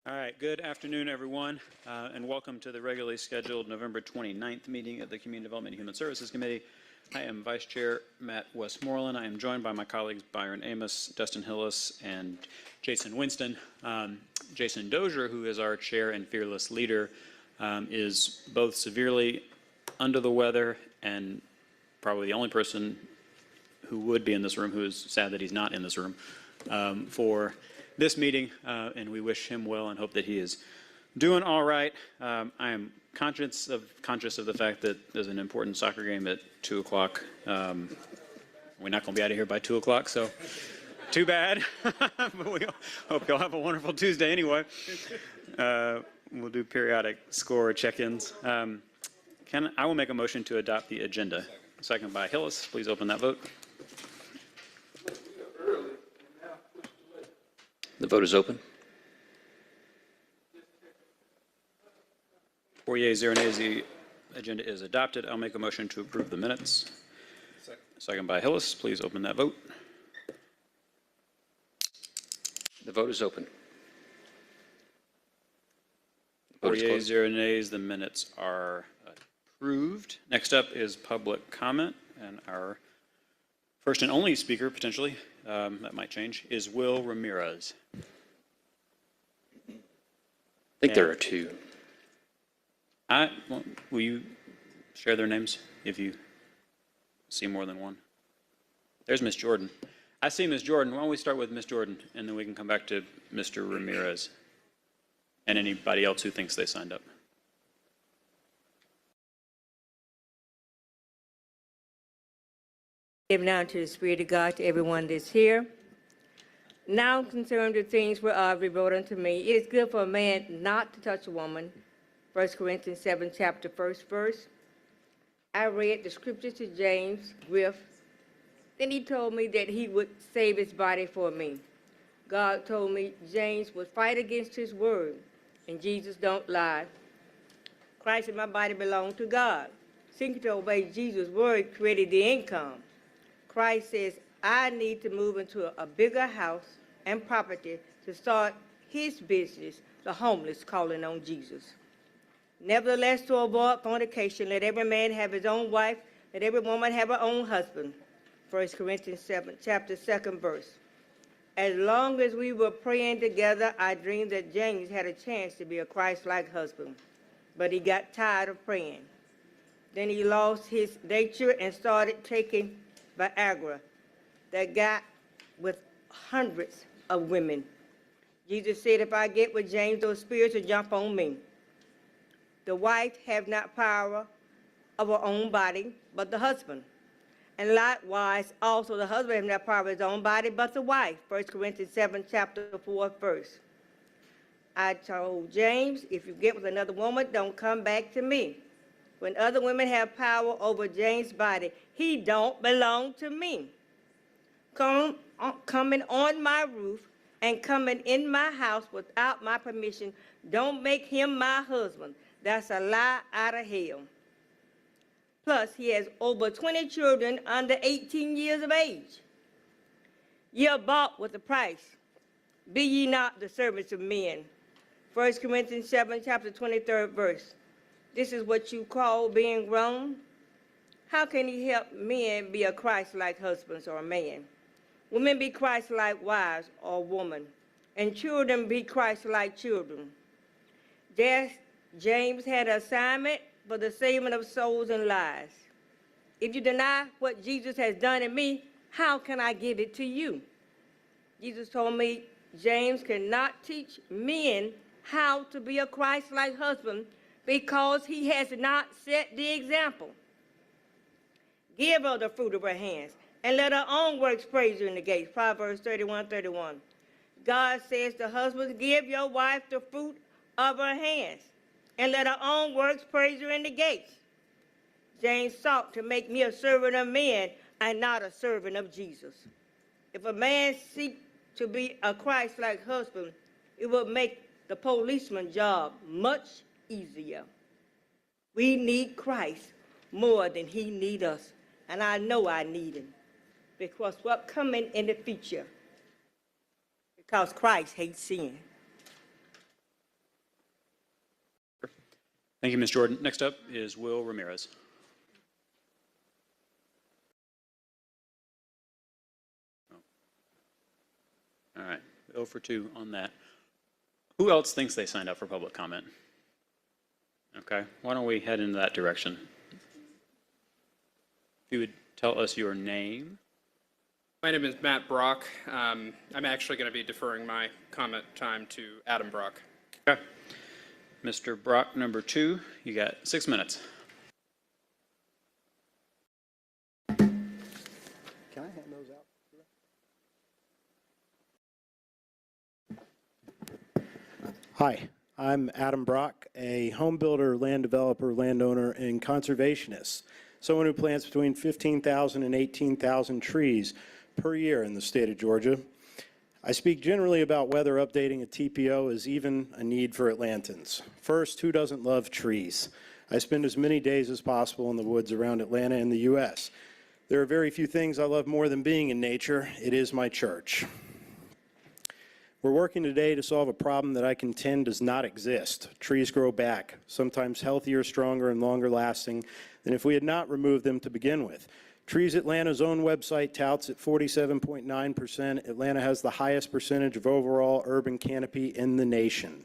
All right, good afternoon, everyone, and welcome to the regularly scheduled November 29th meeting of the Community Development and Human Services Committee. I am Vice Chair Matt Westmoreland. I am joined by my colleagues Byron Amos, Dustin Hillis, and Jason Winston. Jason Dozier, who is our chair and fearless leader, is both severely under the weather and probably the only person who would be in this room, who is sad that he's not in this room, for this meeting, and we wish him well and hope that he is doing all right. I am conscious of the fact that there's an important soccer game at 2 o'clock. We're not going to be out of here by 2 o'clock, so too bad. But we hope you'll have a wonderful Tuesday anyway. We'll do periodic score check-ins. I will make a motion to adopt the agenda. Second by Hillis. Please open that vote. The vote is open. 4 yeas, 0 nays. The agenda is adopted. I'll make a motion to approve the minutes. Second by Hillis. Please open that vote. The vote is open. 4 yeas, 0 nays. The minutes are approved. Next up is public comment, and our first and only speaker, potentially, that might change, is Will Ramirez. I think there are two. Will you share their names if you see more than one? There's Miss Jordan. I see Miss Jordan. Why don't we start with Miss Jordan, and then we can come back to Mr. Ramirez and anybody else who thinks they signed up. Give now to the Spirit of God to everyone that's here. Now concerned with things whereof we wrote unto me, it is good for a man not to touch a woman. 1 Corinthians 7, chapter 1st verse. I read the scripture to James Griff. Then he told me that he would save his body for me. God told me James would fight against his word, and Jesus don't lie. Christ and my body belong to God. Seeking to obey Jesus' word created the income. Christ says, I need to move into a bigger house and property to start his business, the homeless calling on Jesus. Nevertheless, to avoid fornication, let every man have his own wife, let every woman have her own husband. 1 Corinthians 7, chapter 2nd verse. As long as we were praying together, I dreamed that James had a chance to be a Christ-like husband, but he got tired of praying. Then he lost his nature and started taking Viagra that got with hundreds of women. Jesus said, if I get with James, those spirits will jump on me. The wife have not power of her own body, but the husband. And likewise, also the husband have not power of his own body, but the wife. 1 Corinthians 7, chapter 4 verse. I told James, if you get with another woman, don't come back to me. When other women have power over James' body, he don't belong to me. Coming on my roof and coming in my house without my permission, don't make him my husband. That's a lie out of hell. Plus, he has over 20 children under 18 years of age. Ye are bought with a price. Be ye not the servants of men. 1 Corinthians 7, chapter 23rd verse. This is what you call being grown? How can he help men be a Christ-like husbands or a man? Women be Christ-like wives or woman, and children be Christ-like children. James had an assignment for the saving of souls and lives. If you deny what Jesus has done in me, how can I give it to you? Jesus told me James cannot teach men how to be a Christ-like husband because he has not set the example. Give her the fruit of her hands, and let her own works praise you in the gates. Proverbs 31:31. God says to husbands, give your wife the fruit of her hands, and let her own works praise you in the gates. James sought to make me a servant of men and not a servant of Jesus. If a man seeks to be a Christ-like husband, it will make the policeman's job much easier. We need Christ more than he needs us, and I know I need him because what's coming in the future, because Christ hates sin. Thank you, Ms. Jordan. Next up is Will Ramirez. All right, 0 for 2 on that. Who else thinks they signed up for public comment? Okay, why don't we head in that direction? If you would tell us your name. My name is Matt Brock. I'm actually going to be deferring my comment time to Adam Brock. Okay. Mr. Brock, number 2, you got 6 minutes. Can I hand those out? Hi, I'm Adam Brock, a home builder, land developer, landowner, and conservationist. Someone who plants between 15,000 and 18,000 trees per year in the state of Georgia. I speak generally about whether updating a TPO is even a need for Atlantans. First, who doesn't love trees? I spend as many days as possible in the woods around Atlanta and the U.S. There are very few things I love more than being in nature. It is my church. We're working today to solve a problem that I contend does not exist. Trees grow back, sometimes healthier, stronger, and longer lasting than if we had not removed them to begin with. Trees Atlanta's own website touts at 47.9%. Atlanta has the highest percentage of overall urban canopy in the nation.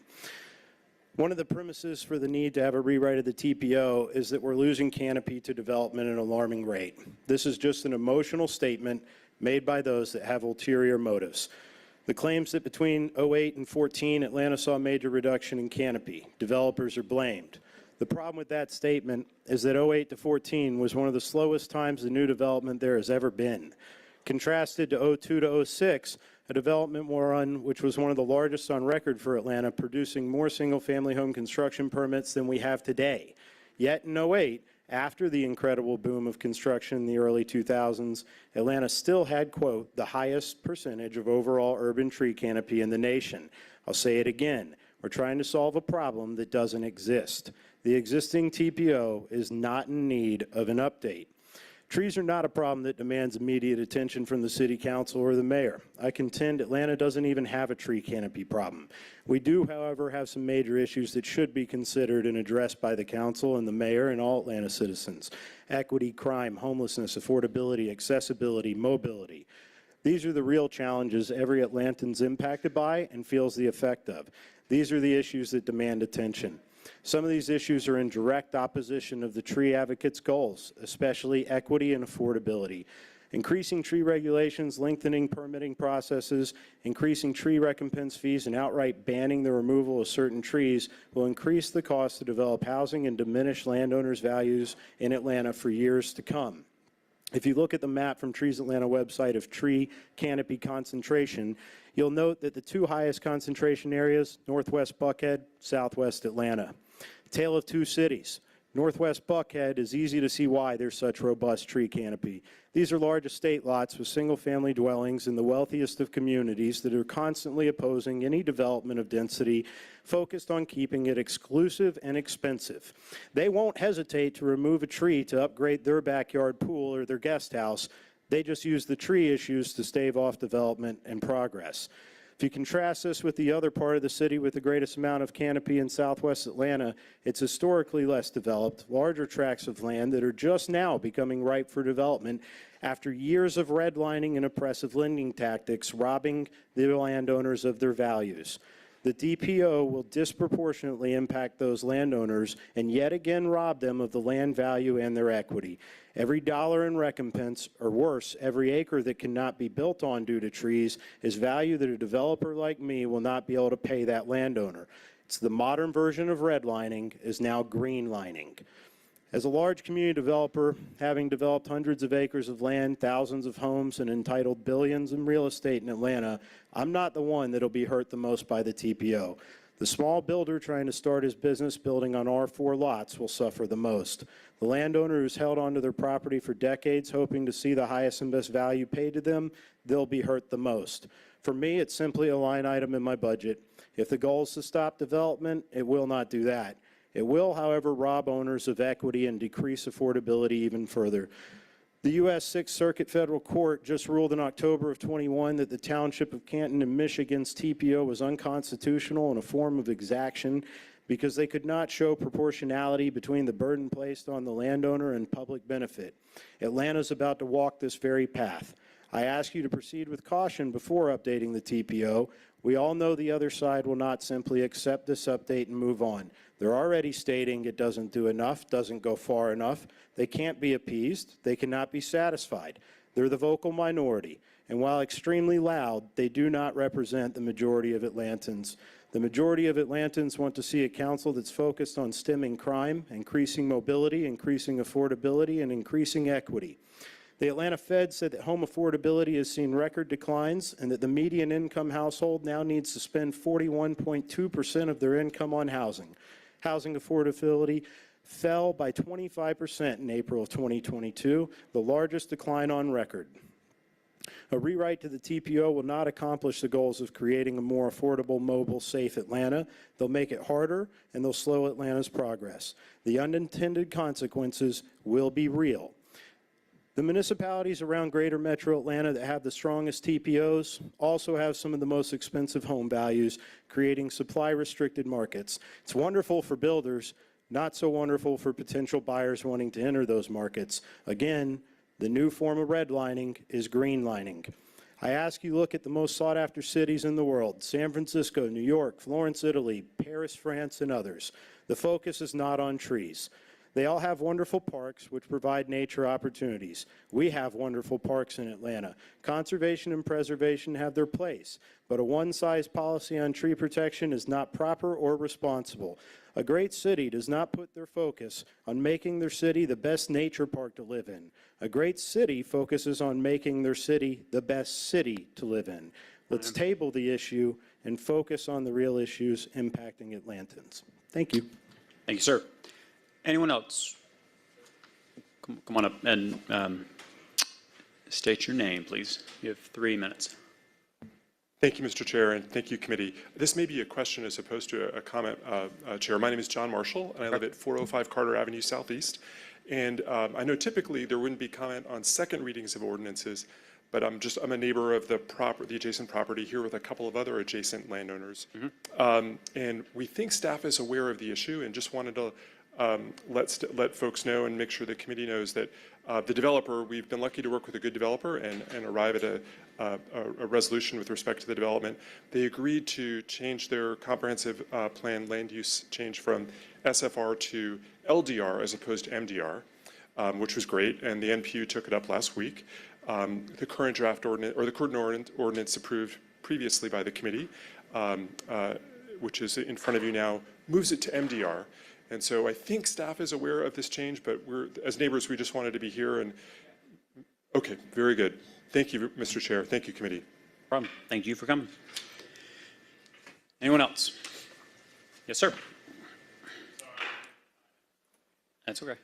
One of the premises for the need to have a rewrite of the TPO is that we're losing canopy to development at an alarming rate. This is just an emotional statement made by those that have ulterior motives. The claims that between 08 and 14, Atlanta saw a major reduction in canopy. Developers are blamed. The problem with that statement is that 08 to 14 was one of the slowest times the new development there has ever been. Contrasted to 02 to 06, a development run which was one of the largest on record for Atlanta, producing more single-family home construction permits than we have today. Yet in 08, after the incredible boom of construction in the early 2000s, Atlanta still had, quote, the highest percentage of overall urban tree canopy in the nation. I'll say it again. We're trying to solve a problem that doesn't exist. The existing TPO is not in need of an update. Trees are not a problem that demands immediate attention from the city council or the mayor. I contend Atlanta doesn't even have a tree canopy problem. We do, however, have some major issues that should be considered and addressed by the council and the mayor and all Atlanta citizens. Equity, crime, homelessness, affordability, accessibility, mobility. These are the real challenges every Atlantan's impacted by and feels the effect of. These are the issues that demand attention. Some of these issues are in direct opposition of the tree advocates' goals, especially equity and affordability. Increasing tree regulations, lengthening permitting processes, increasing tree recompense fees, and outright banning the removal of certain trees will increase the cost to develop housing and diminish landowners' values in Atlanta for years to come. If you look at the map from Trees Atlanta website of tree canopy concentration, you'll note that the two highest concentration areas, Northwest Buckhead, Southwest Atlanta. Tale of two cities. Northwest Buckhead is easy to see why there's such robust tree canopy. These are large estate lots with single-family dwellings in the wealthiest of communities that are constantly opposing any development of density focused on keeping it exclusive and expensive. They won't hesitate to remove a tree to upgrade their backyard pool or their guest house. They just use the tree issues to stave off development and progress. If you contrast this with the other part of the city with the greatest amount of canopy in Southwest Atlanta, it's historically less developed, larger tracts of land that are just now becoming ripe for development after years of redlining and oppressive lending tactics, robbing the landowners of their values. The DPO will disproportionately impact those landowners and yet again rob them of the land value and their equity. Every dollar in recompense, or worse, every acre that cannot be built on due to trees is value that a developer like me will not be able to pay that landowner. It's the modern version of redlining is now greenlining. As a large community developer, having developed hundreds of acres of land, thousands of homes, and entitled billions in real estate in Atlanta, I'm not the one that'll be hurt the most by the TPO. The small builder trying to start his business building on R4 lots will suffer the most. The landowner who's held onto their property for decades hoping to see the highest and best value paid to them, they'll be hurt the most. For me, it's simply a line item in my budget. If the goal is to stop development, it will not do that. It will, however, rob owners of equity and decrease affordability even further. The U.S. Sixth Circuit Federal Court just ruled in October of 21 that the Township of Canton in Michigan's TPO was unconstitutional and a form of exaction because they could not show proportionality between the burden placed on the landowner and public benefit. Atlanta's about to walk this very path. I ask you to proceed with caution before updating the TPO. We all know the other side will not simply accept this update and move on. They're already stating it doesn't do enough, doesn't go far enough. They can't be appeased. They cannot be satisfied. They're the vocal minority. And while extremely loud, they do not represent the majority of Atlantans. The majority of Atlantans want to see a council that's focused on stemming crime, increasing mobility, increasing affordability, and increasing equity. The Atlanta Fed said that home affordability has seen record declines and that the median income household now needs to spend 41.2% of their income on housing. Housing affordability fell by 25% in April of 2022, the largest decline on record. A rewrite to the TPO will not accomplish the goals of creating a more affordable, mobile, safe Atlanta. They'll make it harder, and they'll slow Atlanta's progress. The unintended consequences will be real. The municipalities around greater metro Atlanta that have the strongest TPOs also have some of the most expensive home values, creating supply-restricted markets. It's wonderful for builders, not so wonderful for potential buyers wanting to enter those markets. Again, the new form of redlining is greenlining. I ask you look at the most sought-after cities in the world: San Francisco, New York, Florence, Italy, Paris, France, and others. The focus is not on trees. They all have wonderful parks which provide nature opportunities. We have wonderful parks in Atlanta. Conservation and preservation have their place, but a one-size policy on tree protection is not proper or responsible. A great city does not put their focus on making their city the best nature park to live in. A great city focuses on making their city the best city to live in. Let's table the issue and focus on the real issues impacting Atlantans. Thank you. Thank you, sir. Anyone else? Come on up and state your name, please. You have 3 minutes. Thank you, Mr. Chair, and thank you, committee. This may be a question as opposed to a comment, Chair. My name is John Marshall, and I live at 405 Carter Avenue Southeast. And I know typically there wouldn't be comment on second readings of ordinances, but I'm a neighbor of the adjacent property here with a couple of other adjacent landowners. And we think staff is aware of the issue and just wanted to let folks know and make sure the committee knows that the developer, we've been lucky to work with a good developer and arrive at a resolution with respect to the development. They agreed to change their comprehensive plan land use change from SFR to LDR as opposed to MDR, which was great, and the NPU took it up last week. The current draft ordinance, or the current ordinance approved previously by the committee, which is in front of you now, moves it to MDR. And so I think staff is aware of this change, but as neighbors, we just wanted to be here and, okay, very good. Thank you, Mr. Chair. Thank you, committee. No problem. Thank you for coming. Anyone else? Yes, sir. That's okay.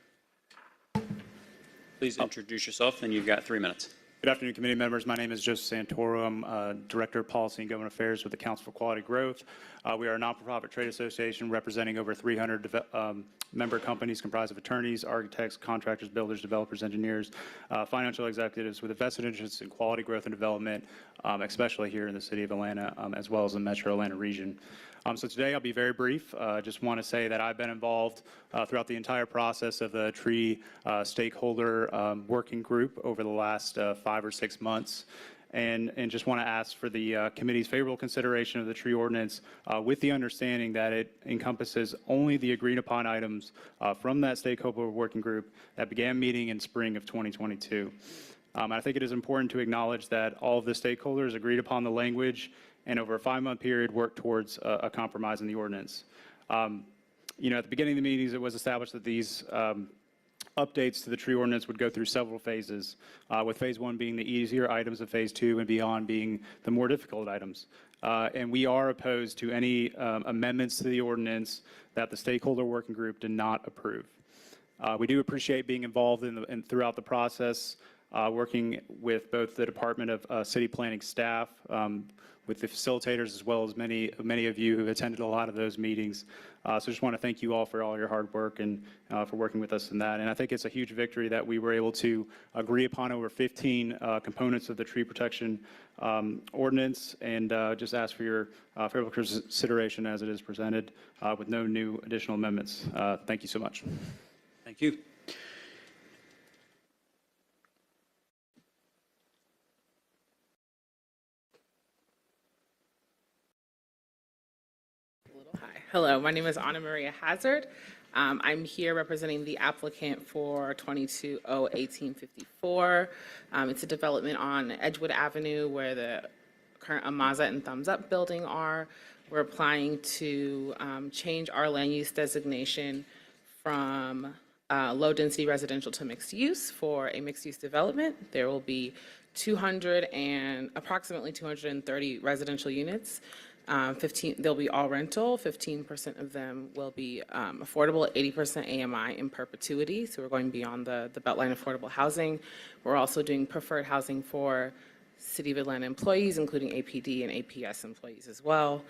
Please introduce yourself, and you've got 3 minutes. Good afternoon, committee members. My name is Joseph Santoro. I'm Director of Policy and Government Affairs with the Council for Quality Growth. We are a non-for-profit trade association representing over 300 member companies comprised of attorneys, architects, contractors, builders, developers, engineers, financial executives with a vested interest in quality growth and development, especially here in the city of Atlanta, as well as the metro Atlanta region. So today I'll be very brief. Just want to say that I've been involved throughout the entire process of the tree stakeholder working group over the last 5 or 6 months. And just want to ask for the committee's favorable consideration of the tree ordinance with the understanding that it encompasses only the agreed upon items from that stakeholder working group that began meeting in spring of 2022. I think it is important to acknowledge that all of the stakeholders agreed upon the language and over a 5-month period worked towards a compromise in the ordinance. You know, at the beginning of the meetings, it was established that these updates to the tree ordinance would go through several phases, with phase 1 being the easier items of phase 2 and beyond being the more difficult items. And we are opposed to any amendments to the ordinance that the stakeholder working group did not approve. We do appreciate being involved throughout the process. working with both the Department of City Planning staff, with the facilitators, as well as many of you who attended a lot of those meetings. So just want to thank you all for all your hard work and for working with us in that. And I think it's a huge victory that we were able to agree upon over 15 components of the tree protection ordinance, and just ask for your favorable consideration as it is presented with no new additional amendments. Thank you so much. Thank you. Hi. Hello, my name is Anna Maria Hazard. I'm here representing the applicant for 2201854. It's a development on Edgewood Avenue where the current Amaza and Thumbs Up building are. We're applying to change our land use designation from low-density residential to mixed use for a mixed-use development. There will be approximately 230 residential units. They'll be all rental. 15% of them will be affordable, 80% AMI in perpetuity. So we're going beyond the Beltline affordable housing. We're also doing preferred housing for City of Atlanta employees, including APD and APS employees as well.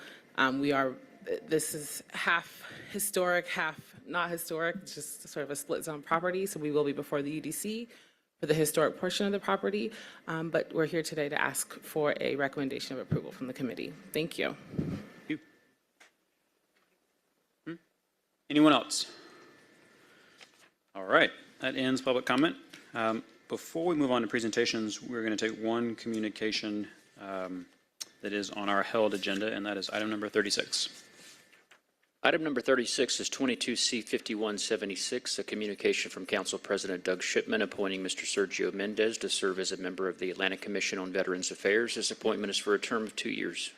This is half historic, half not historic. It's just sort of a split zone property. So we will be before the UDC for the historic portion of the property, but we're here today to ask for a recommendation of approval from the committee. Thank you. Thank you. Anyone else? All right, that ends public comment. Before we move on to presentations, we're going to take one communication that is on our held agenda, and that is item number 36. Item number 36 is 22C5176, a communication from Council President Doug Shipman appointing Mr. Sergio Mendez to serve as a member of the Atlanta Commission on Veterans Affairs. This appointment is for a term of 2 years.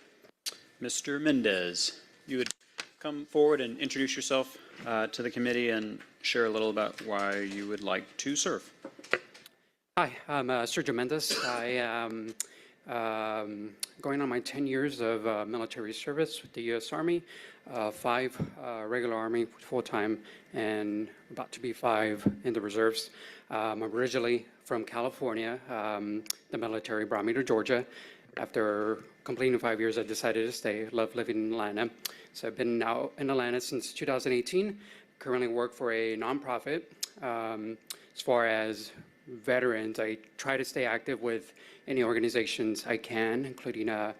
Mr. Mendez, you would come forward and introduce yourself to the committee and share a little about why you would like to serve. Hi, I'm Sergio Mendez. I am going on my 10 years of military service with the U.S. Army, 5 regular Army full-time, and about to be 5 in the reserves. I'm originally from California. The military brought me to Georgia. After completing 5 years, I decided to stay. I love living in Atlanta. So I've been out in Atlanta since 2018. Currently work for a nonprofit. As far as veterans, I try to stay active with any organizations I can, including the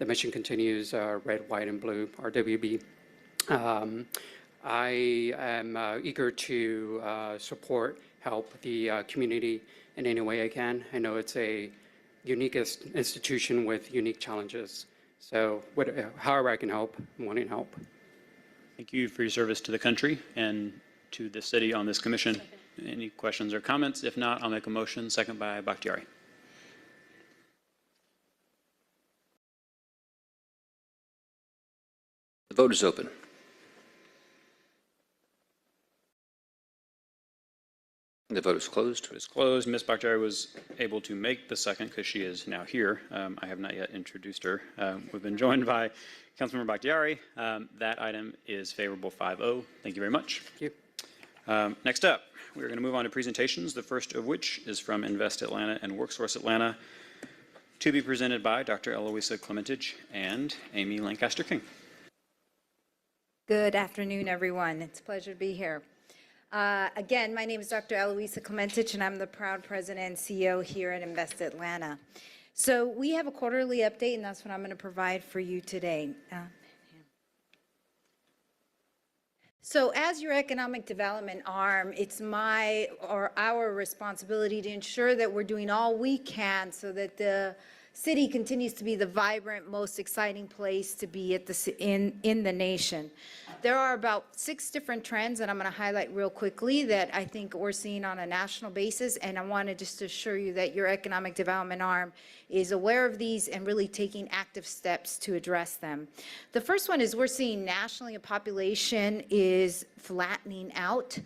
Mission Continues, Red, White, and Blue, RWB. I am eager to support, help the community in any way I can. I know it's a unique institution with unique challenges. So however I can help, I'm wanting to help. Thank you for your service to the country and to the city on this commission. Any questions or comments? If not, I'll make a motion. Second by Bakhtiari. The vote is open. The vote is closed. Vote is closed. Ms. Bakhtiari was able to make the second because she is now here. I have not yet introduced her. We've been joined by Councilmember Bakhtiari. That item is favorable 5-0. Thank you very much. Thank you. Next up, we're going to move on to presentations, the first of which is from Invest Atlanta and WorkSource Atlanta, to be presented by Dr. Eloisa Clementich and Amy Lancaster King. Good afternoon, everyone. It's a pleasure to be here. Again, my name is Dr. Eloisa Clementich, and I'm the proud president and CEO here at Invest Atlanta. So we have a quarterly update, and that's what I'm going to provide for you today. So as your economic development arm, it's our responsibility to ensure that we're doing all we can so that the city continues to be the vibrant, most exciting place to be in the nation. There are about 6 different trends that I'm going to highlight real quickly that I think we're seeing on a national basis, and I want to just assure you that your economic development arm is aware of these and really taking active steps to address them. The first one is we're seeing nationally a population is flattening out.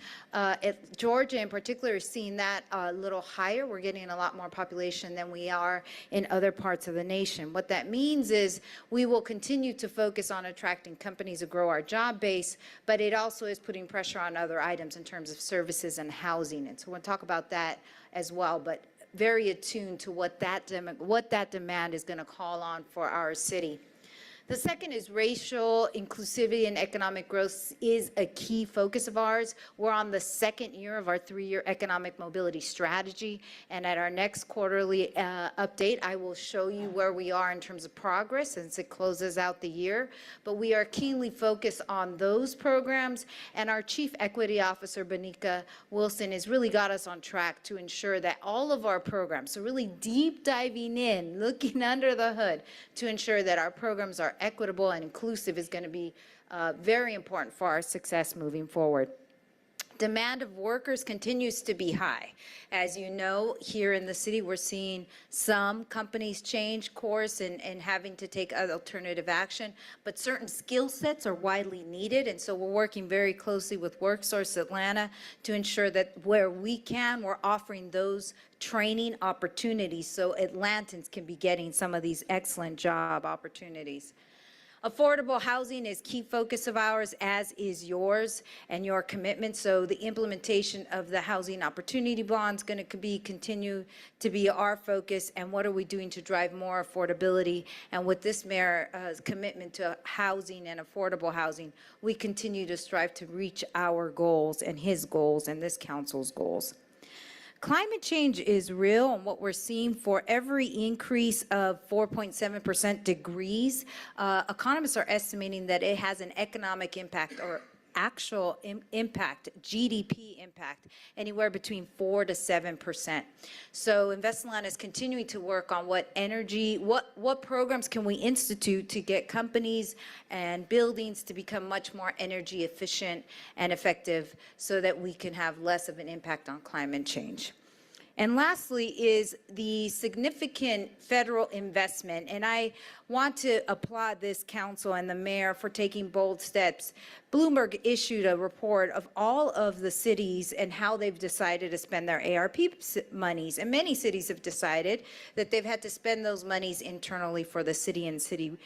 Georgia in particular is seeing that a little higher. We're getting a lot more population than we are in other parts of the nation. What that means is we will continue to focus on attracting companies to grow our job base, but it also is putting pressure on other items in terms of services and housing. And so we'll talk about that as well. But very attuned to what that demand is going to call on for our city. The second is racial inclusivity and economic growth is a key focus of ours. We're on the second year of our 3-year economic mobility strategy, and at our next quarterly update, I will show you where we are in terms of progress since it closes out the year. But we are keenly focused on those programs, and our Chief Equity Officer, Benika Wilson, has really got us on track to ensure that all of our programs, so really deep diving in, looking under the hood to ensure that our programs are equitable and inclusive is going to be very important for our success moving forward. Demand of workers continues to be high. As you know, here in the city, we're seeing some companies change course and having to take alternative action, but certain skill sets are widely needed, and so we're working very closely with WorkSource Atlanta to ensure that where we can, we're offering those training opportunities so Atlantans can be getting some of these excellent job opportunities. Affordable housing is key focus of ours, as is yours and your commitment. So the implementation of the housing opportunity bond is going to continue to be our focus. And what are we doing to drive more affordability? And with this mayor's commitment to housing and affordable housing, we continue to strive to reach our goals and his goals and this council's goals. Climate change is real, and what we're seeing for every increase of 4.7% degrees, economists are estimating that it has an economic impact or actual impact, GDP impact, anywhere between 4 to 7%. So Invest Atlanta is continuing to work on what programs can we institute to get companies and buildings to become much more energy efficient and effective so that we can have less of an impact on climate change. And lastly is the significant federal investment, and I want to applaud this council and the mayor for taking bold steps. Bloomberg issued a report of all of the cities and how they've decided to spend their ARP monies, and many cities have decided that they've had to spend those monies internally for the city and city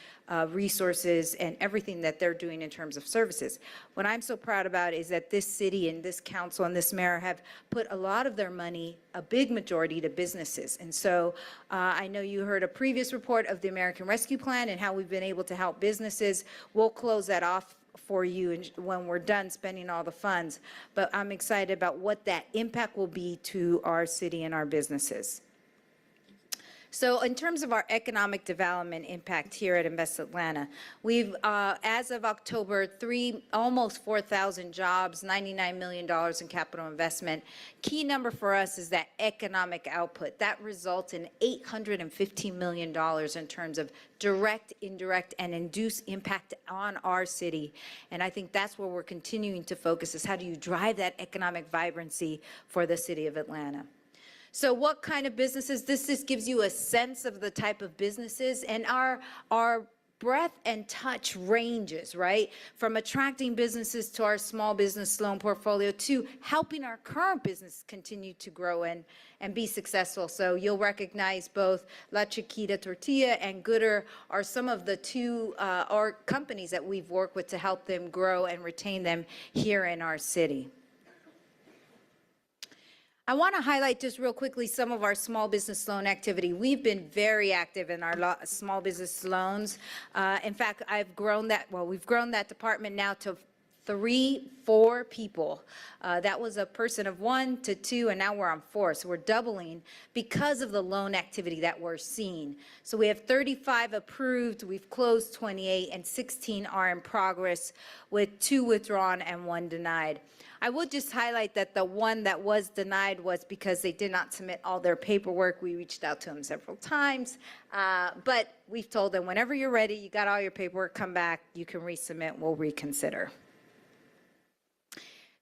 resources and everything that they're doing in terms of services. What I'm so proud about is that this city and this council and this mayor have put a lot of their money, a big majority, to businesses. And so I know you heard a previous report of the American Rescue Plan and how we've been able to help businesses. We'll close that off for you when we're done spending all the funds. But I'm excited about what that impact will be to our city and our businesses. So in terms of our economic development impact here at Invest Atlanta, we've, as of October, almost 4,000 jobs, $99 million in capital investment. Key number for us is that economic output. That results in $815 million in terms of direct, indirect, and induced impact on our city. And I think that's where we're continuing to focus, is how do you drive that economic vibrancy for the city of Atlanta. So what kind of businesses? This just gives you a sense of the type of businesses, and our breadth and touch ranges, right? From attracting businesses to our small business loan portfolio to helping our current business continue to grow and be successful. So you'll recognize both La Chiquita Tortilla and Gooder are some of the two our companies that we've worked with to help them grow and retain them here in our city. I want to highlight just real quickly some of our small business loan activity. We've been very active in our small business loans. In fact, we've grown that department now to 4 people. That was a person of 1 to 2, and now we're on 4. So we're doubling because of the loan activity that we're seeing. So we have 35 approved, we've closed 28, and 16 are in progress, with 2 withdrawn and 1 denied. I would just highlight that the one that was denied was because they did not submit all their paperwork. We reached out to them several times, but we've told them, whenever you're ready, you got all your paperwork, come back, you can resubmit, we'll reconsider.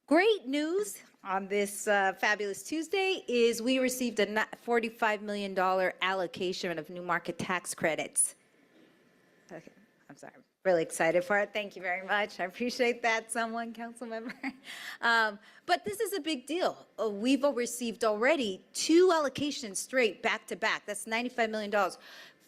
Great news on this fabulous Tuesday is we received a $45 million allocation of new market tax credits. Okay, I'm sorry. Really excited for it. Thank you very much. I appreciate that, council member. But this is a big deal. We've received already 2 allocations straight back to back. That's $95 million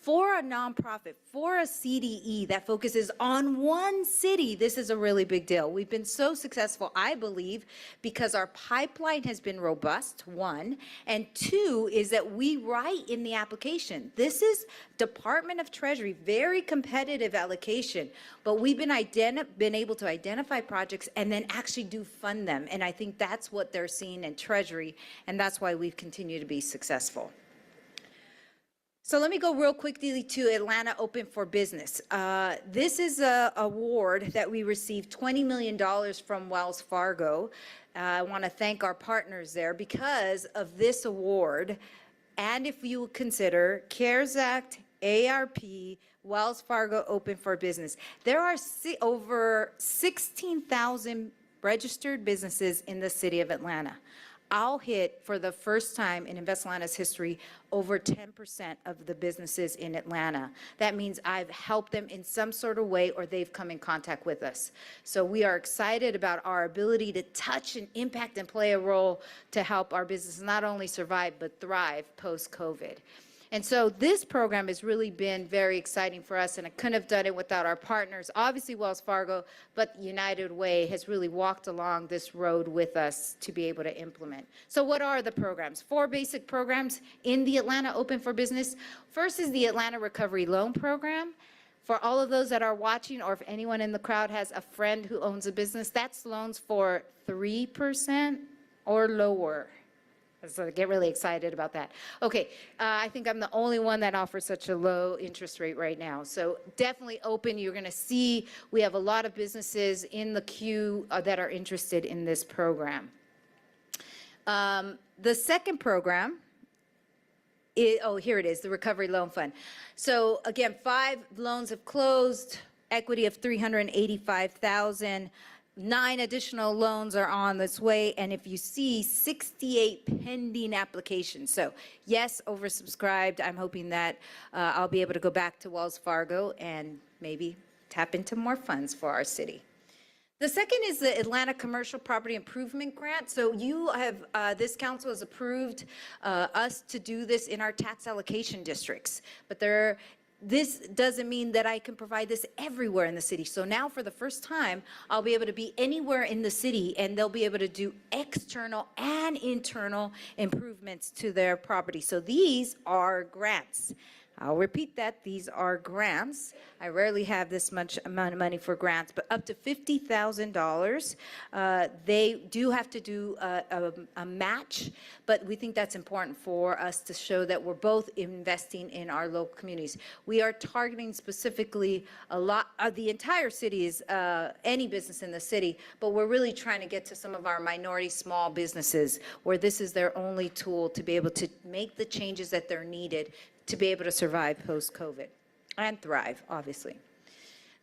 For a nonprofit, for a CDE that focuses on one city, this is a really big deal. We've been so successful, I believe, because our pipeline has been robust, one, and two is that we write in the application. This is Department of Treasury, very competitive allocation, but we've been able to identify projects and then actually do fund them. And I think that's what they're seeing in Treasury, and that's why we've continued to be successful. So let me go real quickly to Atlanta Open for Business. This is an award that we received $20 million from Wells Fargo. I want to thank our partners there because of this award. And if you consider CARES Act, ARP, Wells Fargo Open for Business, there are over 16,000 registered businesses in the city of Atlanta. I'll hit, for the first time in Invest Atlanta's history, over 10% of the businesses in Atlanta. That means I've helped them in some sort of way or they've come in contact with us. So we are excited about our ability to touch and impact and play a role to help our businesses not only survive but thrive post-COVID. And so this program has really been very exciting for us, and I couldn't have done it without our partners, obviously Wells Fargo, but United Way has really walked along this road with us to be able to implement. So what are the programs? 4 basic programs in the Atlanta Open for Business. First is the Atlanta Recovery Loan Program. For all of those that are watching, or if anyone in the crowd has a friend who owns a business, that's loans for 3% or lower. So I get really excited about that. Okay, I think I'm the only one that offers such a low interest rate right now. So definitely open. You're going to see we have a lot of businesses in the queue that are interested in this program. The second program, here it is, the Recovery Loan Fund. So again, 5 loans have closed, equity of $385,000. 9 additional loans are on this way, and if you see 68 pending applications. So yes, oversubscribed. I'm hoping that I'll be able to go back to Wells Fargo and maybe tap into more funds for our city. The second is the Atlanta Commercial Property Improvement Grant. So you have, this council has approved us to do this in our tax allocation districts, but this doesn't mean that I can provide this everywhere in the city. So now for the first time, I'll be able to be anywhere in the city and they'll be able to do external and internal improvements to their property. So these are grants. I'll repeat that, these are grants. I rarely have this much amount of money for grants, but up to $50,000. They do have to do a match, but we think that's important for us to show that we're both investing in our local communities. We are targeting specifically a lot, the entire city is any business in the city, but we're really trying to get to some of our minority small businesses where this is their only tool to be able to make the changes that they're needed to be able to survive post-COVID and thrive, obviously.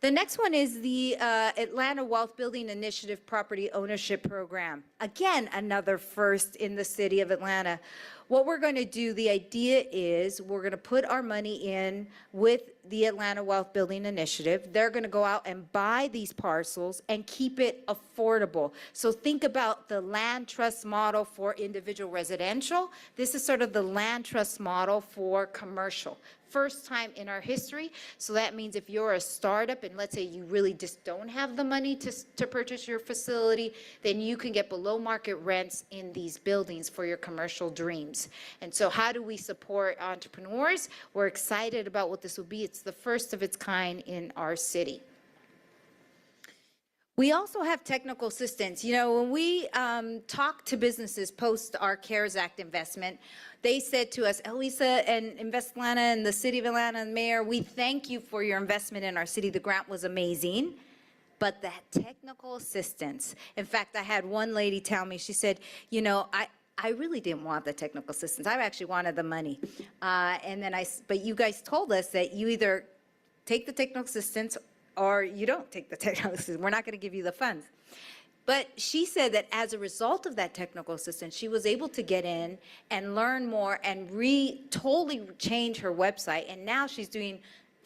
The next one is the Atlanta Wealth Building Initiative Property Ownership Program. Again, another first in the city of Atlanta. What we're going to do, the idea is we're going to put our money in with the Atlanta Wealth Building Initiative. They're going to go out and buy these parcels and keep it affordable. So think about the land trust model for individual residential. This is sort of the land trust model for commercial. First time in our history. So that means if you're a startup and let's say you really just don't have the money to purchase your facility, then you can get below market rents in these buildings for your commercial dreams. And so how do we support entrepreneurs? We're excited about what this will be. It's the first of its kind in our city. We also have technical assistance. You know, when we talk to businesses post our CARES Act investment, they said to us, Elisa and Invest Atlanta and the City of Atlanta and Mayor, we thank you for your investment in our city. The grant was amazing, but that technical assistance. In fact, I had one lady tell me, she said, you know, I really didn't want the technical assistance. I actually wanted the money. And then but you guys told us that you either take the technical assistance or you don't take the technical assistance. We're not going to give you the funds. But she said that as a result of that technical assistance, she was able to get in and learn more and totally change her website. And now she's doing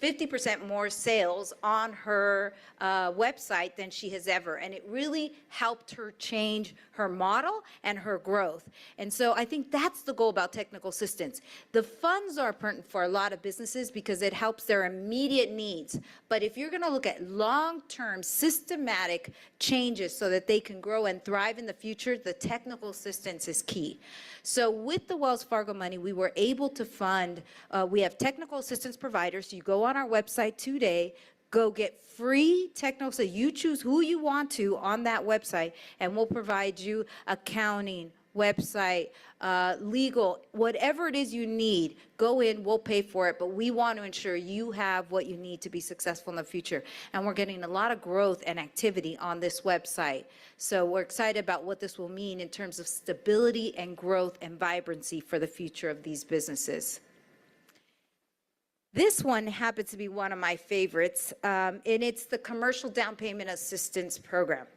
50% more sales on her website than she has ever. And it really helped her change her model and her growth. And so I think that's the goal about technical assistance. The funds are important for a lot of businesses because it helps their immediate needs. But if you're going to look at long-term systematic changes so that they can grow and thrive in the future, the technical assistance is key. So with the Wells Fargo money, we were able to fund, we have technical assistance providers. You go on our website today, go get free technical, so you choose who you want to on that website, and we'll provide you accounting, website, legal, whatever it is you need. Go in, we'll pay for it, but we want to ensure you have what you need to be successful in the future. And we're getting a lot of growth and activity on this website. So we're excited about what this will mean in terms of stability and growth and vibrancy for the future of these businesses. This one happens to be one of my favorites, and it's the Commercial Down Payment Assistance Program.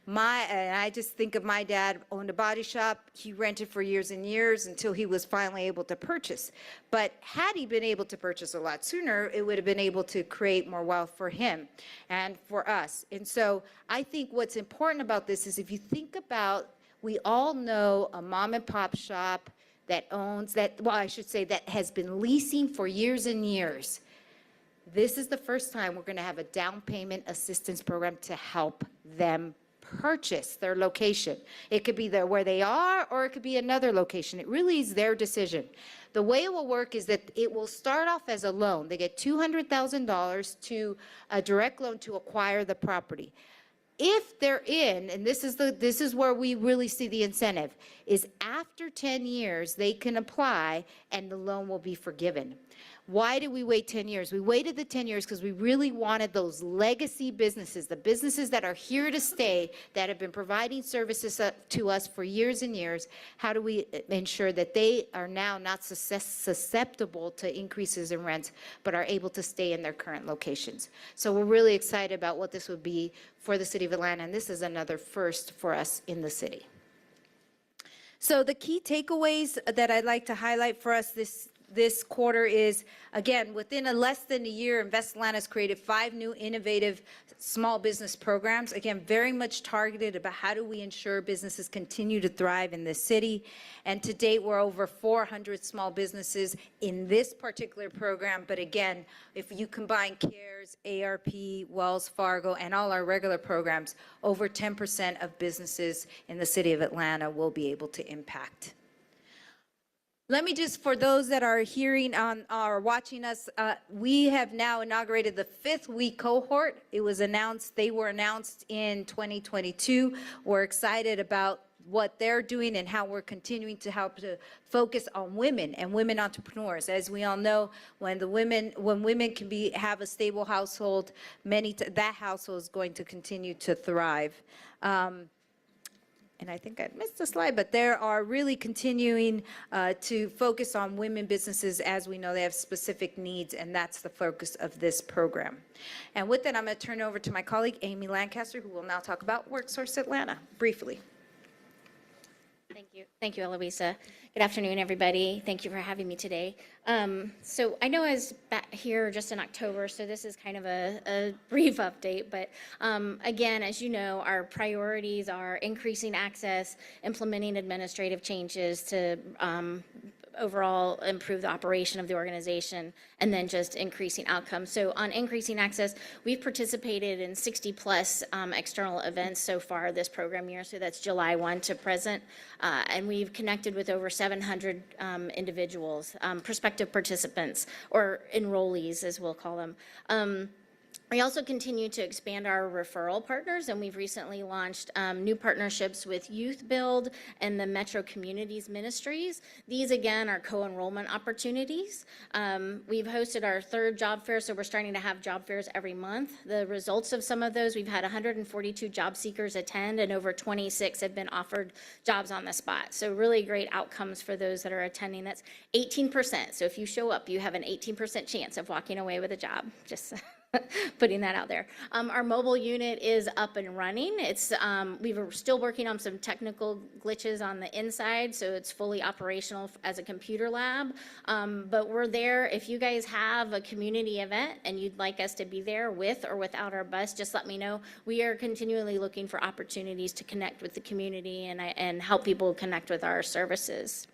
And I just think of my dad owned a body shop. He rented for years and years until he was finally able to purchase. But had he been able to purchase a lot sooner, it would have been able to create more wealth for him and for us. And so I think what's important about this is if you think about, we all know a mom and pop shop that owns that, well, I should say that has been leasing for years and years. This is the first time we're going to have a down payment assistance program to help them purchase their location. It could be there where they are, or it could be another location. It really is their decision. The way it will work is that it will start off as a loan. They get $200,000 to a direct loan to acquire the property. If they're in, and this is where we really see the incentive, is after 10 years, they can apply and the loan will be forgiven. Why did we wait 10 years? We waited the 10 years because we really wanted those legacy businesses, the businesses that are here to stay, that have been providing services to us for years and years. How do we ensure that they are now not susceptible to increases in rents, but are able to stay in their current locations? So we're really excited about what this would be for the city of Atlanta, and this is another first for us in the city. So the key takeaways that I'd like to highlight for us this quarter is, again, within less than a year, Invest Atlanta has created 5 new innovative small business programs, again, very much targeted about how do we ensure businesses continue to thrive in this city. And to date, we're over 400 small businesses in this particular program. But again, if you combine CARES, ARP, Wells Fargo, and all our regular programs, over 10% of businesses in the city of Atlanta will be able to impact. Let me just, for those that are hearing or watching us, we have now inaugurated the 5th week cohort. It was announced, they were announced in 2022. We're excited about what they're doing and how we're continuing to help to focus on women and women entrepreneurs. As we all know, when women can have a stable household, that household is going to continue to thrive. And I think I missed a slide, but they are really continuing to focus on women businesses. As we know, they have specific needs, and that's the focus of this program. And with that, I'm going to turn over to my colleague, Amy Lancaster, who will now talk about WorkSource Atlanta, briefly. Thank you, Eloisa. Good afternoon, everybody. Thank you for having me today. So I know I was back here just in October, so this is kind of a brief update. But again, as you know, our priorities are increasing access, implementing administrative changes to overall improve the operation of the organization, and then just increasing outcomes. So on increasing access, we've participated in 60 plus external events so far this program year. So that's July 1 to present. And we've connected with over 700 individuals, prospective participants, or enrollees, as we'll call them. We also continue to expand our referral partners, and we've recently launched new partnerships with Youth Build and the Metro Communities Ministries. These, again, are co-enrollment opportunities. We've hosted our 3rd job fair, so we're starting to have job fairs every month. The results of some of those, we've had 142 job seekers attend, and over 26 have been offered jobs on the spot. So really great outcomes for those that are attending. That's 18%. So if you show up, you have an 18% chance of walking away with a job. Just putting that out there. Our mobile unit is up and running. We were still working on some technical glitches on the inside, so it's fully operational as a computer lab. But we're there. If you guys have a community event and you'd like us to be there with or without our bus, just let me know. We are continually looking for opportunities to connect with the community and help people connect with our services.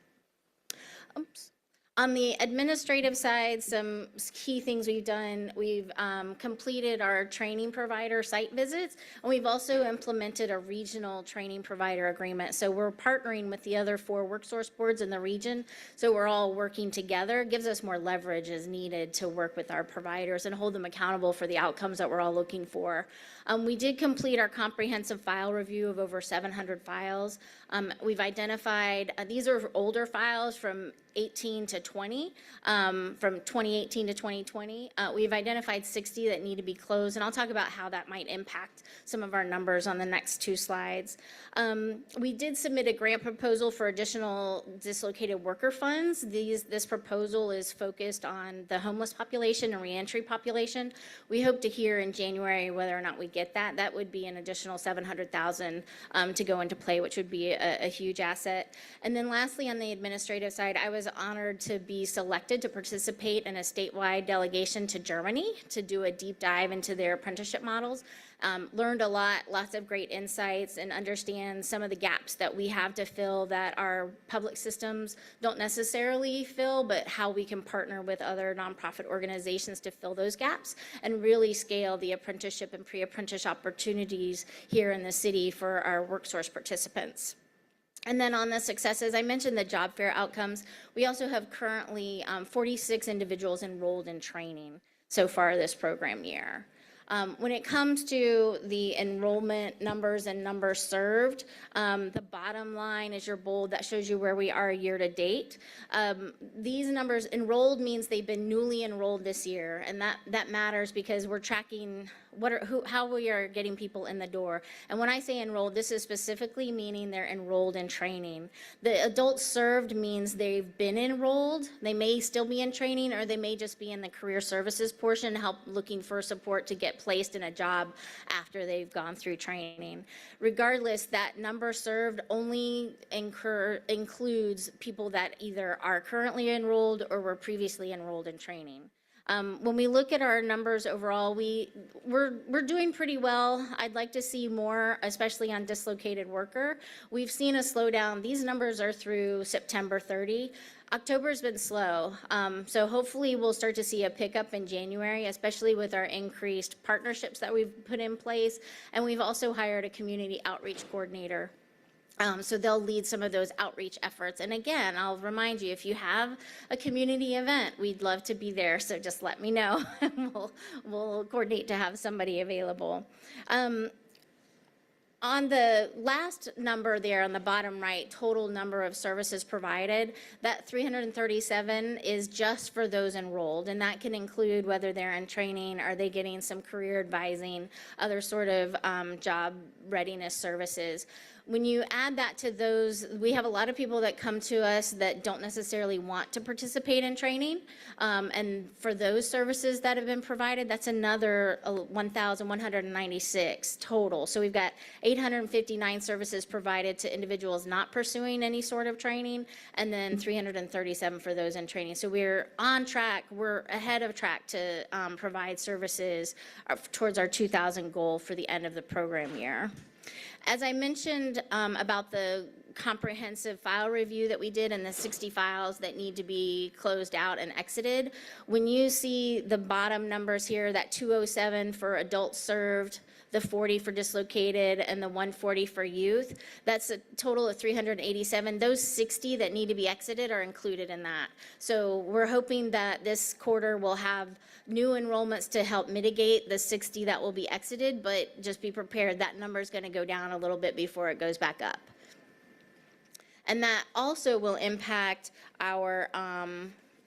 Oops. On the administrative side, some key things we've done, we've completed our training provider site visits, and we've also implemented a regional training provider agreement. So we're partnering with the other 4 WorkSource boards in the region, so we're all working together. It gives us more leverage as needed to work with our providers and hold them accountable for the outcomes that we're all looking for. We did complete our comprehensive file review of over 700 files. We've identified, these are older files from 18 to 20, from 2018 to 2020. We've identified 60 that need to be closed, and I'll talk about how that might impact some of our numbers on the next 2 slides. We did submit a grant proposal for additional dislocated worker funds. This proposal is focused on the homeless population and reentry population. We hope to hear in January whether or not we get that. That would be an additional $700,000 to go into play, which would be a huge asset. And then lastly, on the administrative side, I was honored to be selected to participate in a statewide delegation to Germany to do a deep dive into their apprenticeship models. Learned a lot, lots of great insights, and understand some of the gaps that we have to fill that our public systems don't necessarily fill, but how we can partner with other nonprofit organizations to fill those gaps and really scale the apprenticeship and pre-apprentice opportunities here in the city for our WorkSource participants. And then on the successes, I mentioned the job fair outcomes. We also have currently 46 individuals enrolled in training so far this program year. When it comes to the enrollment numbers and numbers served, the bottom line is your bold that shows you where we are year to date. These numbers, enrolled means they've been newly enrolled this year, and that matters because we're tracking how we are getting people in the door. And when I say enrolled, this is specifically meaning they're enrolled in training. The adults served means they've been enrolled. They may still be in training, or they may just be in the career services portion, help looking for support to get placed in a job after they've gone through training. Regardless, that number served only includes people that either are currently enrolled or were previously enrolled in training. When we look at our numbers overall, we're doing pretty well. I'd like to see more, especially on dislocated worker. We've seen a slowdown. These numbers are through September 30. October's been slow, so hopefully we'll start to see a pickup in January, especially with our increased partnerships that we've put in place, and we've also hired a community outreach coordinator. So they'll lead some of those outreach efforts. And again, I'll remind you, if you have a community event, we'd love to be there. So just let me know, and we'll coordinate to have somebody available. On the last number there on the bottom right, total number of services provided, that 337 is just for those enrolled, and that can include whether they're in training, are they getting some career advising, other sort of job readiness services. When you add that to those, we have a lot of people that come to us that don't necessarily want to participate in training. And for those services that have been provided, that's another 1,196 total. So we've got 859 services provided to individuals not pursuing any sort of training, and then 337 for those in training. So we're on track, we're ahead of track to provide services towards our 2,000 goal for the end of the program year. As I mentioned about the comprehensive file review that we did and the 60 files that need to be closed out and exited, when you see the bottom numbers here, that 207 for adults served, the 40 for dislocated, and the 140 for youth, that's a total of 387. Those 60 that need to be exited are included in that. So we're hoping that this quarter will have new enrollments to help mitigate the 60 that will be exited, but just be prepared, that number is going to go down a little bit before it goes back up. And that also will impact our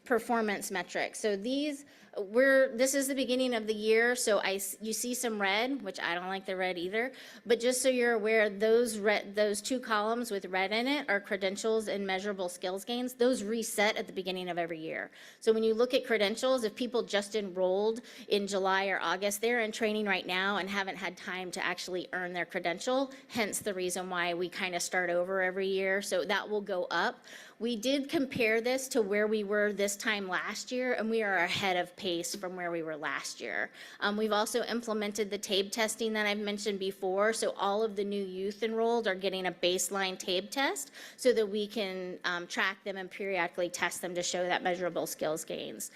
performance metrics. So these this is the beginning of the year, so you see some red, which I don't like the red either. But just so you're aware, those 2 columns with red in it are credentials and measurable skills gains. Those reset at the beginning of every year. So when you look at credentials, if people just enrolled in July or August, they're in training right now and haven't had time to actually earn their credential, hence the reason why we kind of start over every year. So that will go up. We did compare this to where we were this time last year, and we are ahead of pace from where we were last year. We've also implemented the TABE testing that I've mentioned before, so all of the new youth enrolled are getting a baseline TABE test so that we can track them and periodically test them to show that measurable skills gains.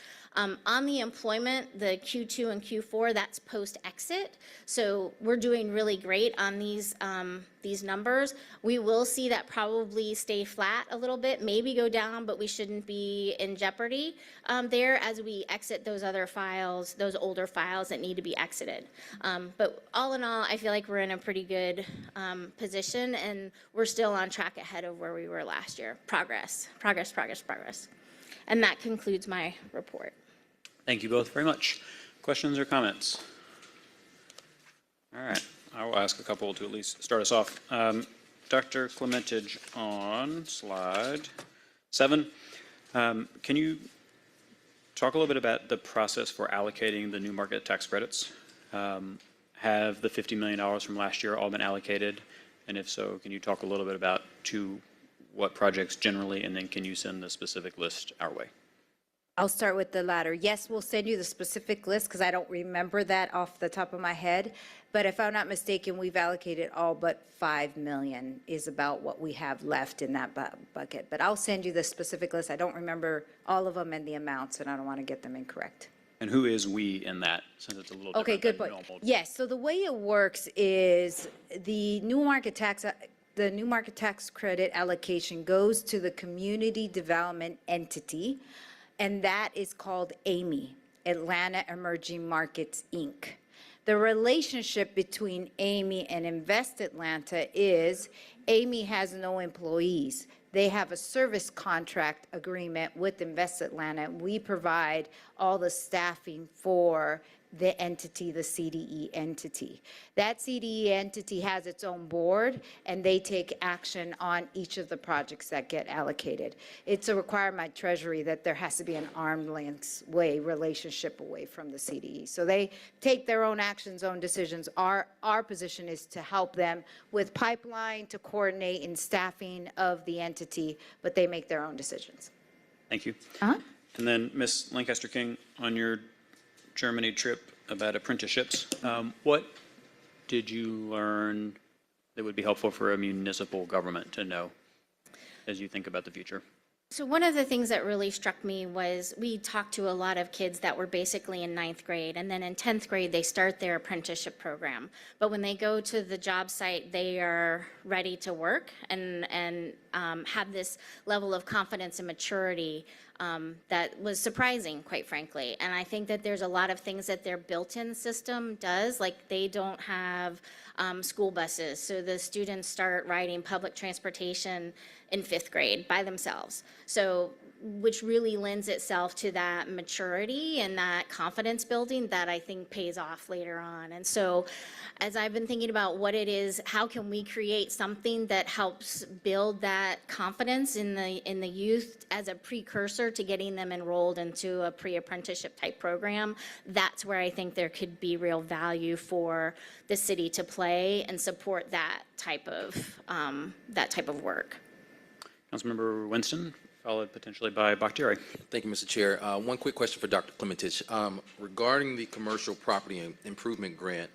On the employment, the Q2 and Q4, that's post-exit. So we're doing really great on these numbers. We will see that probably stay flat a little bit, maybe go down, but we shouldn't be in jeopardy there as we exit those other files, those older files that need to be exited. But all in all, I feel like we're in a pretty good position, and we're still on track ahead of where we were last year. Progress, progress, progress, progress. And that concludes my report. Thank you both very much. Questions or comments? All right, I will ask a couple to at least start us off. Dr. Clementage on slide 7. Can you talk a little bit about the process for allocating the new market tax credits? Have the $50 million from last year all been allocated? And if so, can you talk a little bit about to what projects generally, and then can you send the specific list our way? I'll start with the latter. Yes, we'll send you the specific list because I don't remember that off the top of my head. But if I'm not mistaken, we've allocated all but $5 million is about what we have left in that bucket. But I'll send you the specific list. I don't remember all of them and the amounts, and I don't want to get them incorrect. And who is we in that, since it's a little Okay, different good than point. normal? Yes, so the way it works is the new market tax credit allocation goes to the community development entity, and that is called AMI, Atlanta Emerging Markets, Inc. The relationship between AMI and Invest Atlanta is AMI has no employees. They have a service contract agreement with Invest Atlanta. We provide all the staffing for the entity, the CDE entity. That CDE entity has its own board, and they take action on each of the projects that get allocated. It's a requirement by Treasury that there has to be an arm's length relationship away from the CDE. So they take their own actions, own decisions. Our position is to help them with pipeline, to coordinate in staffing of the entity, but they make their own decisions. Thank you. Uh-huh. And then Ms. Lancaster King, on your Germany trip about apprenticeships, what did you learn that would be helpful for a municipal government to know as you think about the future? So one of the things that really struck me was we talked to a lot of kids that were basically in 9th grade, and then in 10th grade, they start their apprenticeship program. But when they go to the job site, they are ready to work and have this level of confidence and maturity that was surprising, quite frankly. And I think that there's a lot of things that their built-in system does, like they don't have school buses. So the students start riding public transportation in 5th grade by themselves. So, which really lends itself to that maturity and that confidence building that I think pays off later on. And so as I've been thinking about what it is, how can we create something that helps build that confidence in the youth as a precursor to getting them enrolled into a pre-apprenticeship type program, that's where I think there could be real value for the city to play and support that type of work. Councilmember Winston, followed potentially by Bakhtiari. Thank you, Mr. Chair. One quick question for Dr. Clementage. Regarding the commercial property improvement grant,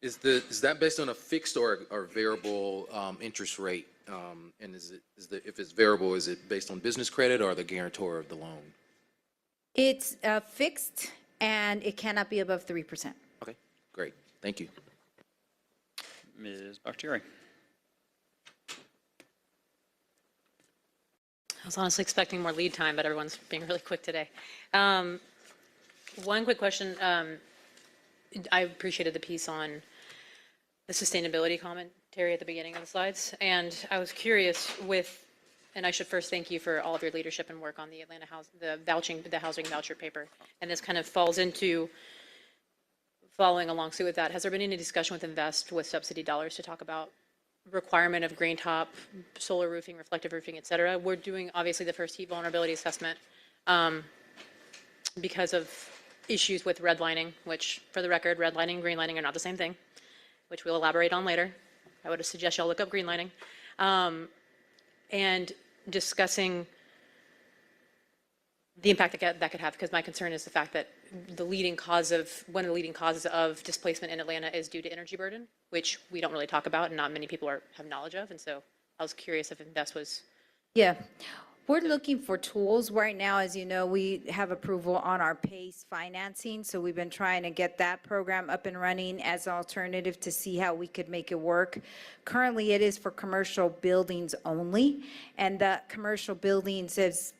is that based on a fixed or variable interest rate? And if it's variable, is it based on business credit or the guarantor of the loan? It's fixed, and it cannot be above 3%. Okay, great. Thank you. Ms. Bakhtiari. I was honestly expecting more lead time, but everyone's being really quick today. One quick question. I appreciated the piece on the sustainability commentary at the beginning of the slides, and I was curious with And I should first thank you for all of your leadership and work on the Atlanta house, the housing voucher paper. And this kind of falls into following along suit with that. Has there been any discussion with Invest with subsidy dollars to talk about requirement of green top, solar roofing, reflective roofing, et cetera? We're doing obviously the first heat vulnerability assessment because of issues with redlining, which for the record, redlining and green lining are not the same thing, which we'll elaborate on later. I would suggest y'all look up green lining. And discussing the impact that could have, because my concern is the fact that one of the leading causes of displacement in Atlanta is due to energy burden, which we don't really talk about and not many people have knowledge of. And so I was curious if Invest was. Yeah. We're looking for tools right now. As you know, we have approval on our PACE financing, so we've been trying to get that program up and running as an alternative to see how we could make it work. Currently, it is for commercial buildings only, and the commercial buildings has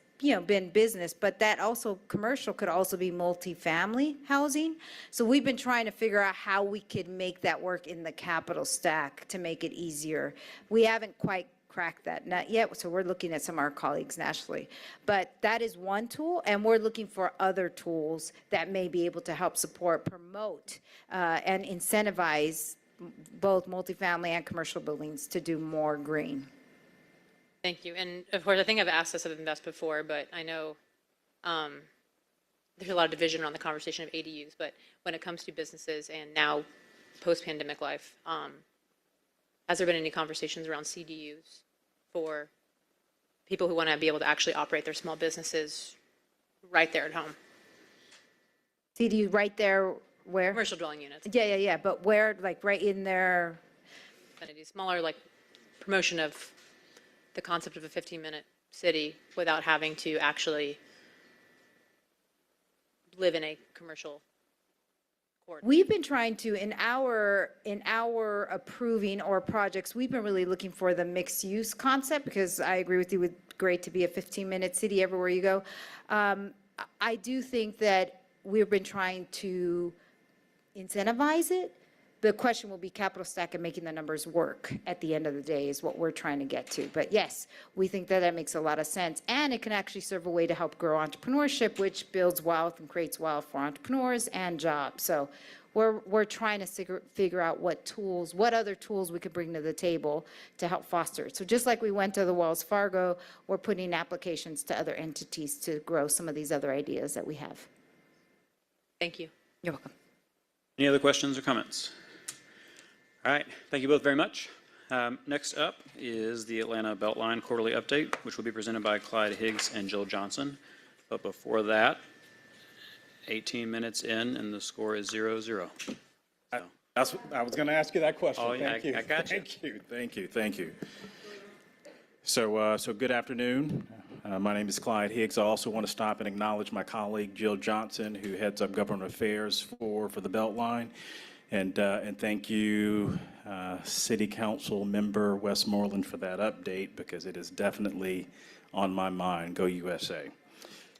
been business, but that also, commercial could also be multifamily housing. So we've been trying to figure out how we could make that work in the capital stack to make it easier. We haven't quite cracked that nut yet, so we're looking at some of our colleagues nationally. But that is one tool, and we're looking for other tools that may be able to help support, promote, and incentivize both multifamily and commercial buildings to do more green. Thank you. And of course, I think I've asked this of Invest before, but I know there's a lot of division around the conversation of ADUs, but when it comes to businesses and now post-pandemic life, has there been any conversations around CDUs for people who want to be able to actually operate their small businesses right there at home? CDU right there where? Commercial dwelling units. Yeah. But where, like right in there? Smaller, like promotion of the concept of a 15-minute city without having to actually live in a commercial corridor. We've been trying to, in our approving or projects, we've been really looking for the mixed use concept, because I agree with you, it's great to be a 15-minute city everywhere you go. I do think that we've been trying to incentivize it. The question will be capital stack and making the numbers work at the end of the day is what we're trying to get to. But yes, we think that makes a lot of sense. And it can actually serve a way to help grow entrepreneurship, which builds wealth and creates wealth for entrepreneurs and jobs. So we're trying to figure out what other tools we could bring to the table to help foster it. So just like we went to the Wells Fargo, we're putting applications to other entities to grow some of these other ideas that we have. Thank you. You're welcome. Any other questions or comments? All right, thank you both very much. Next up is the Atlanta Beltline Quarterly Update, which will be presented by Clyde Higgs and Jill Johnson. But before that, 18 minutes in, and the score is 0-0. I was going to ask you that question. Oh, yeah, Thank you. I got you. Thank you. So good afternoon. My name is Clyde Higgs. I also want to stop and acknowledge my colleague Jill Johnson, who heads up government affairs for the Beltline. And thank you, City Council Member Westmoreland, for that update, because it is definitely on my mind. Go USA.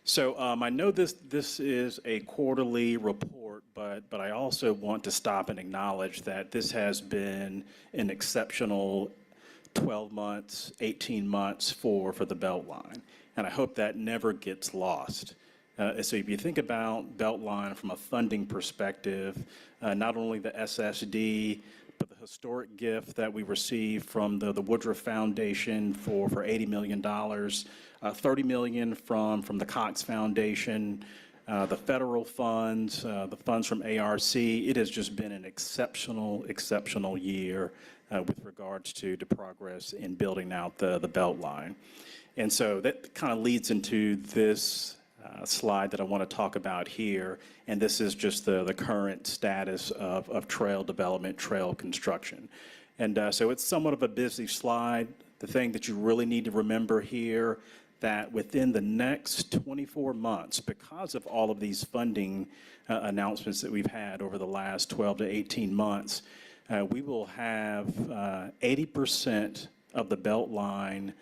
So I know this is a quarterly report, but I also want to stop and acknowledge that this has been an exceptional 12 months, 18 months for the Beltline. And I hope that never gets lost. So if you think about Beltline from a funding perspective, not only the SSD, but the historic gift that we received from the Woodruff Foundation for $80 million, $30 million from the Cox Foundation, the federal funds, the funds from ARC. It has just been an exceptional year with regards to progress in building out the Beltline. And so that kind of leads into this slide that I want to talk about here, and this is just the current status of trail development, trail construction. And so it's somewhat of a busy slide. The thing that you really need to remember here, that within the next 24 months, because of all of these funding announcements that we've had over the last 12 to 18 months, we will have 80% of the Beltline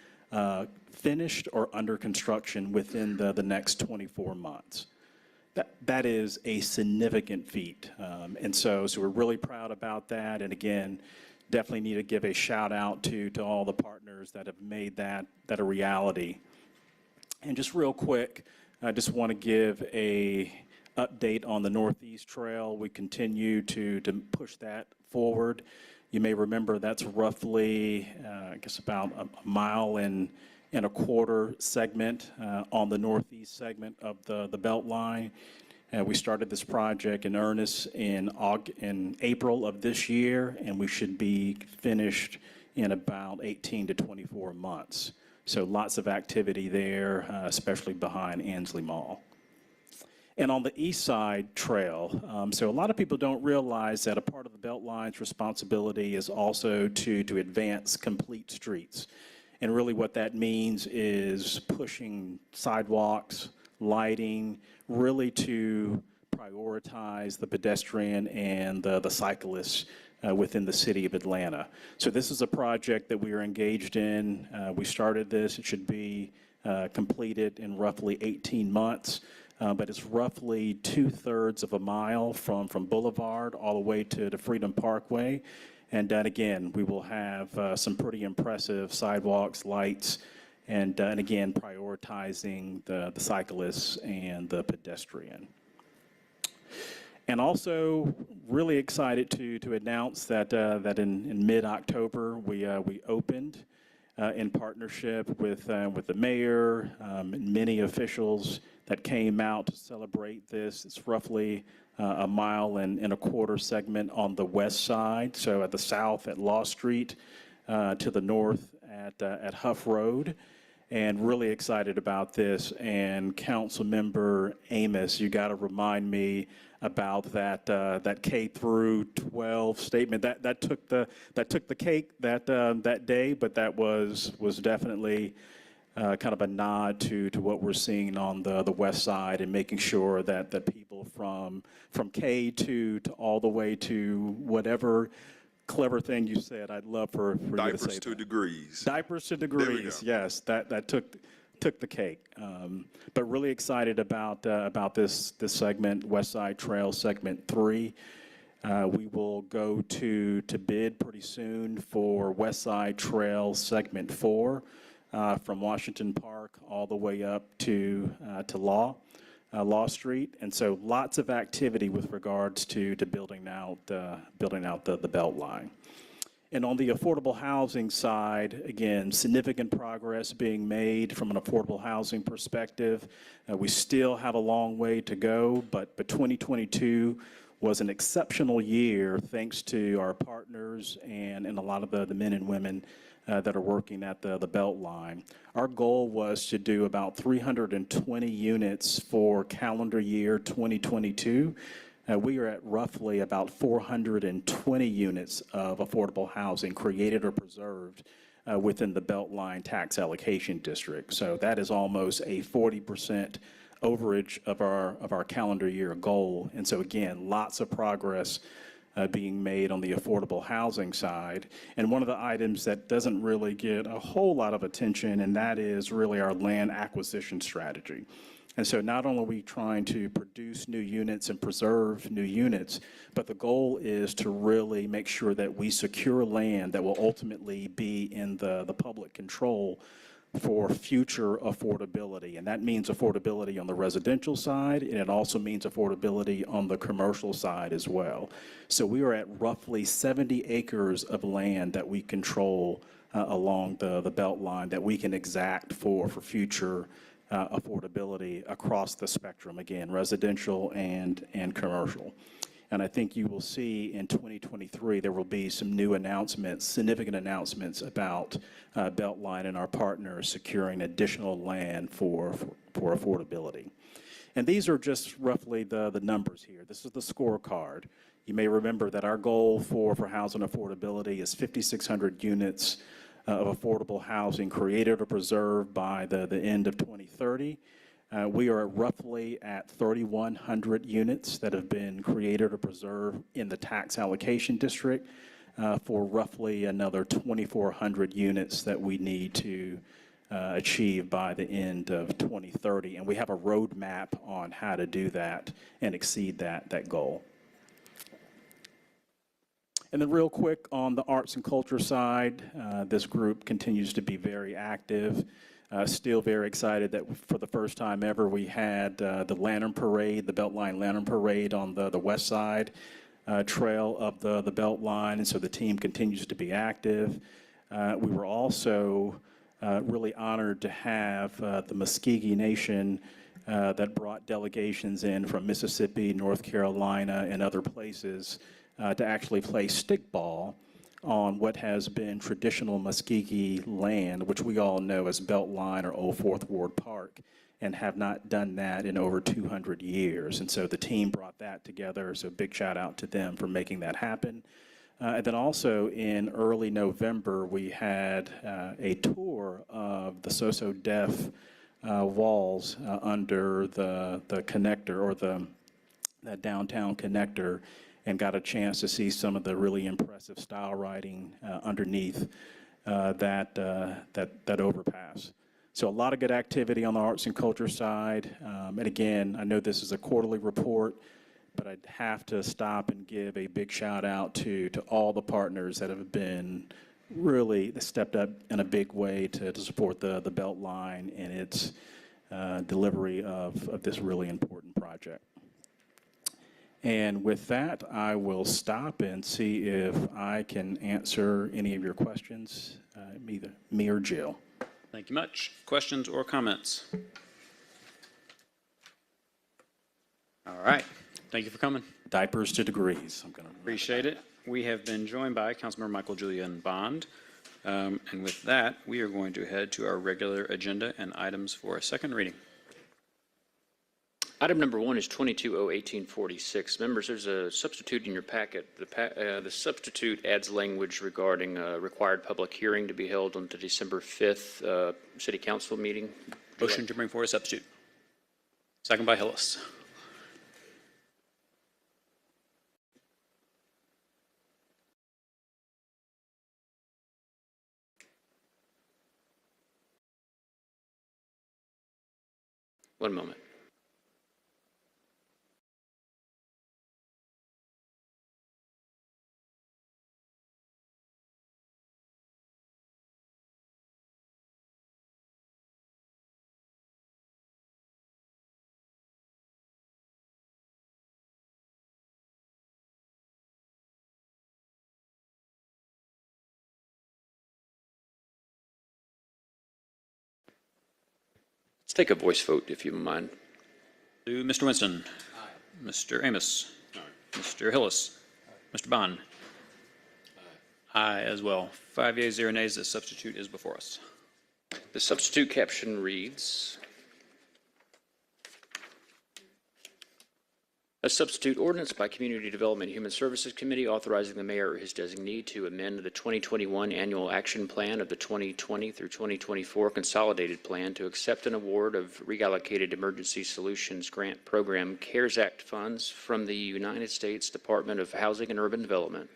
finished or under construction within the next 24 months. That is a significant feat. And so we're really proud about that. And again, definitely need to give a shout out to all the partners that have made that a reality. And just real quick, I just want to give a update on the Northeast Trail. We continue to push that forward. You may remember that's roughly, I guess, about a mile and a quarter segment on the northeast segment of the Beltline. We started this project in earnest in April of this year, and we should be finished in about 18 to 24 months. So lots of activity there, especially behind Ansley Mall. And on the East Side Trail, so a lot of people don't realize that a part of the Beltline's responsibility is also to advance complete streets. And really what that means is pushing sidewalks, lighting, really to prioritize the pedestrian and the cyclists within the city of Atlanta. So this is a project that we are engaged in. We started this. It should be completed in roughly 18 months. But it's roughly 2/3 of a mile from Boulevard all the way to the Freedom Parkway. And then again, we will have some pretty impressive sidewalks, lights, and again, prioritizing the cyclists and the pedestrian. And also really excited to announce that in mid-October, we opened in partnership with the mayor and many officials that came out to celebrate this. It's roughly a mile and a quarter segment on the west side, so at the south at Law Street, to the north at Huff Road. And really excited about this. And Councilmember Amos, you got to remind me about that K through 12 statement. That took the cake that day, but that was definitely kind of a nod to what we're seeing on the west side, and making sure that people from K to all the way to whatever clever thing you said, I'd love for you to say Diapers to that. degrees. Diapers to degrees, yes, that took the cake. But really excited about this segment, West Side Trail Segment 3. We will go to bid pretty soon for West Side Trail Segment 4, from Washington Park all the way up to Law Street. And so lots of activity with regards to building out the Beltline. And on the affordable housing side, again, significant progress being made from an affordable housing perspective. We still have a long way to go, but 2022 was an exceptional year thanks to our partners and a lot of the men and women that are working at the Beltline. Our goal was to do about 320 units for calendar year 2022. We are at roughly about 420 units of affordable housing created or preserved within the Beltline tax allocation district. So that is almost a 40% overage of our calendar year goal. And so again, lots of progress being made on the affordable housing side. And one of the items that doesn't really get a whole lot of attention, and that is really our land acquisition strategy. And so not only are we trying to produce new units and preserve new units, but the goal is to really make sure that we secure land that will ultimately be in the public control for future affordability. And that means affordability on the residential side, and it also means affordability on the commercial side as well. So we are at roughly 70 acres of land that we control along the Beltline that we can exact for future affordability across the spectrum, again, residential and commercial. And I think you will see in 2023, there will be some new announcements, significant announcements about Beltline and our partners securing additional land for affordability. And these are just roughly the numbers here. This is the scorecard. You may remember that our goal for housing affordability is 5,600 units of affordable housing created or preserved by the end of 2030. We are roughly at 3,100 units that have been created or preserved in the tax allocation district, for roughly another 2,400 units that we need to achieve by the end of 2030. And we have a roadmap on how to do that and exceed that goal. And then real quick on the arts and culture side, this group continues to be very active. Still very excited that for the first time ever, we had the Lantern Parade, the Beltline Lantern Parade on the west side trail of the Beltline, and so the team continues to be active. We were also really honored to have the Muskegee Nation that brought delegations in from Mississippi, North Carolina, and other places to actually play stickball on what has been traditional Muskegee land, which we all know as Beltline or Old Fourth Ward Park, and have not done that in over 200 years. And so the team brought that together, so big shout out to them for making that happen. And then also in early November, we had a tour of the So-So-Deaf walls under the connector, or that downtown connector, and got a chance to see some of the really impressive style writing underneath that overpass. So a lot of good activity on the arts and culture side. And again, I know this is a quarterly report, but I'd have to stop and give a big shout out to all the partners that have been really stepped up in a big way to support the Beltline and its delivery of this really important project. And with that, I will stop and see if I can answer any of your questions, either me or Jill. Thank you much. Questions or comments? All right. Thank you for coming. Diapers to degrees. I'm going to Appreciate it. We have been joined by Councilmember Michael Julian Bond. And with that, we are going to head to our regular agenda and items for a second reading. Item number 1 is 22-01846. Members, there's a substitute in your packet. The substitute adds language regarding a required public hearing to be held on the December 5th City Council meeting. Motion to bring forward a substitute. Second by Hillis. One moment. Let's take a voice vote, if you mind. To Mr. Winston. Aye. Mr. Amos. Aye. Mr. Hillis. Aye. Mr. Bond. Aye as well. 5 yeas, 0 nays. The substitute is before us. The substitute caption reads, a substitute ordinance by Community Development and Human Services Committee authorizing the mayor or his designee to amend the 2021 Annual Action Plan of the 2020 through 2024 Consolidated Plan to accept an award of Reallocated Emergency Solutions Grant Program CARES Act funds from the United States Department of Housing and Urban Development,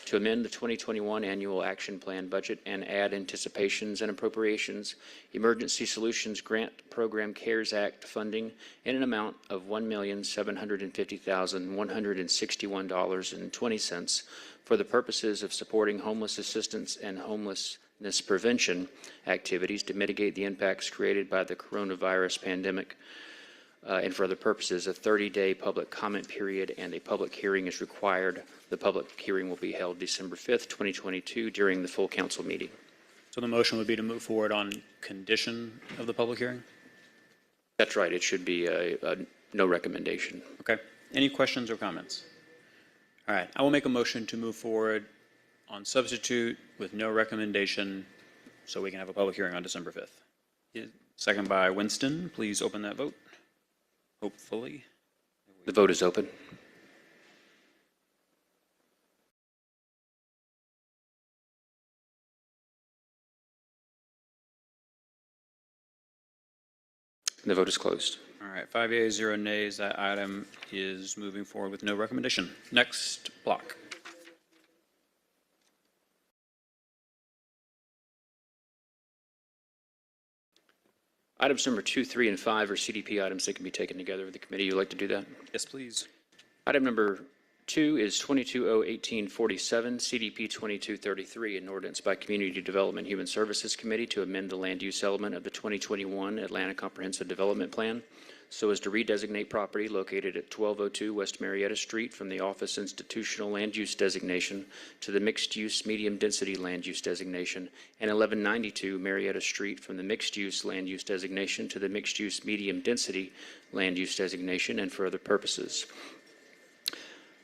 to amend the 2021 Annual Action Plan budget and add anticipations and appropriations, Emergency Solutions Grant Program CARES Act funding in an amount of $1,750,161.20 for the purposes of supporting homeless assistance and homelessness prevention activities to mitigate the impacts created by the coronavirus pandemic. And for other purposes, a 30-day public comment period and a public hearing is required. The public hearing will be held December 5th, 2022, during the full council meeting. So the motion would be to move forward on condition of the public hearing? That's right. It should be a no recommendation. Okay. Any questions or comments? All right. I will make a motion to move forward on substitute with no recommendation so we can have a public hearing on December 5th. Second by Winston. Please open that vote. Hopefully. The vote is open. The vote is closed. All right, 5 yeas, 0 nays. That item is moving forward with no recommendation. Next block. Items number 2, 3, and 5 are CDP items that can be taken together with the committee. You'd like to do that? Yes, please. Item number 2 is 22-01847, CDP 2233, an ordinance by Community Development Human Services Committee to amend the land use element of the 2021 Atlanta Comprehensive Development Plan so as to redesignate property located at 1202 West Marietta Street from the office institutional land use designation to the mixed-use medium-density land use designation, and 1192 Marietta Street from the mixed-use land use designation to the mixed-use medium-density land use designation and for other purposes.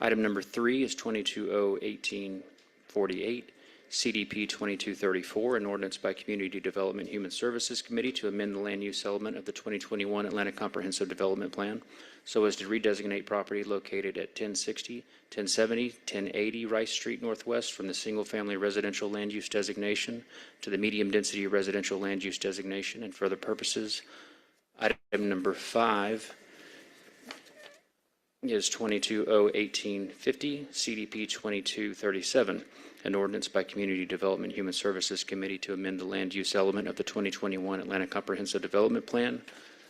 Item number 3 is 22-01848, CDP 2234, an ordinance by Community Development Human Services Committee to amend the land use element of the 2021 Atlanta Comprehensive Development Plan so as to redesignate property located at 1060, 1070, 1080 Rice Street Northwest from the single-family residential land use designation to the medium-density residential land use designation and for other purposes. Item number 5 is 22-01850, CDP 2237, an ordinance by Community Development Human Services Committee to amend the land use element of the 2021 Atlanta Comprehensive Development Plan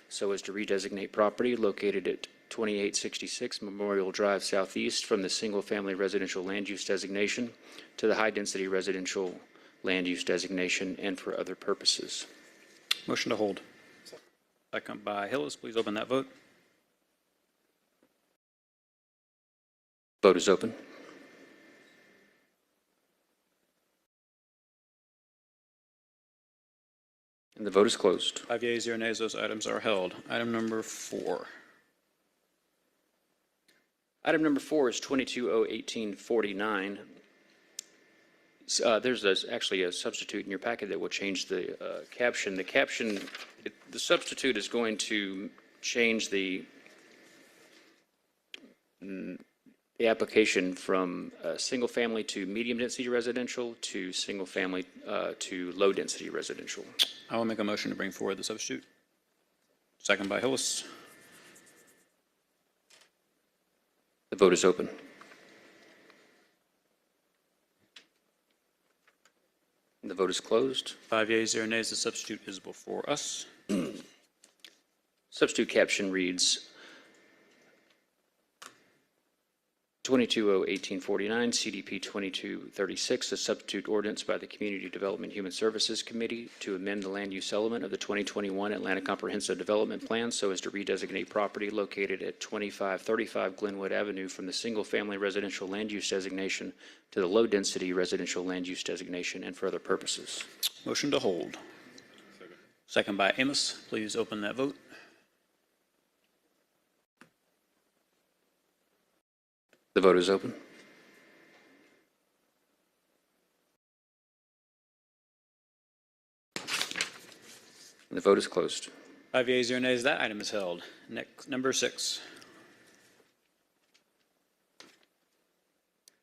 so as to redesignate property located at 2866 Memorial Drive Southeast from the single-family residential land use designation to the high-density residential land use designation and for other purposes. Motion to hold. Second by Hillis. Please open that vote. Vote is open. And the vote is closed. 5 yeas, 0 nays. Those items are held. Item number 4. Item number 4 is 22-01849. There's actually a substitute in your packet that will change the caption. The substitute is going to change the application from single-family to medium-density residential to single-family to low-density residential. I will make a motion to bring forward the substitute. Second by Hillis. The vote is open. And the vote is closed. 5 yeas, 0 nays. The substitute is before us. Substitute caption reads 22-01849, CDP 2236, a substitute ordinance by the Community Development Human Services Committee to amend the land use element of the 2021 Atlanta Comprehensive Development Plan so as to redesignate property located at 2535 Glenwood Avenue from the single-family residential land use designation to the low-density residential land use designation and for other purposes. Motion to hold. Second by Amos. Please open that vote. The vote is open. And the vote is closed. 5 yeas, 0 nays. That item is held. Next, number 6.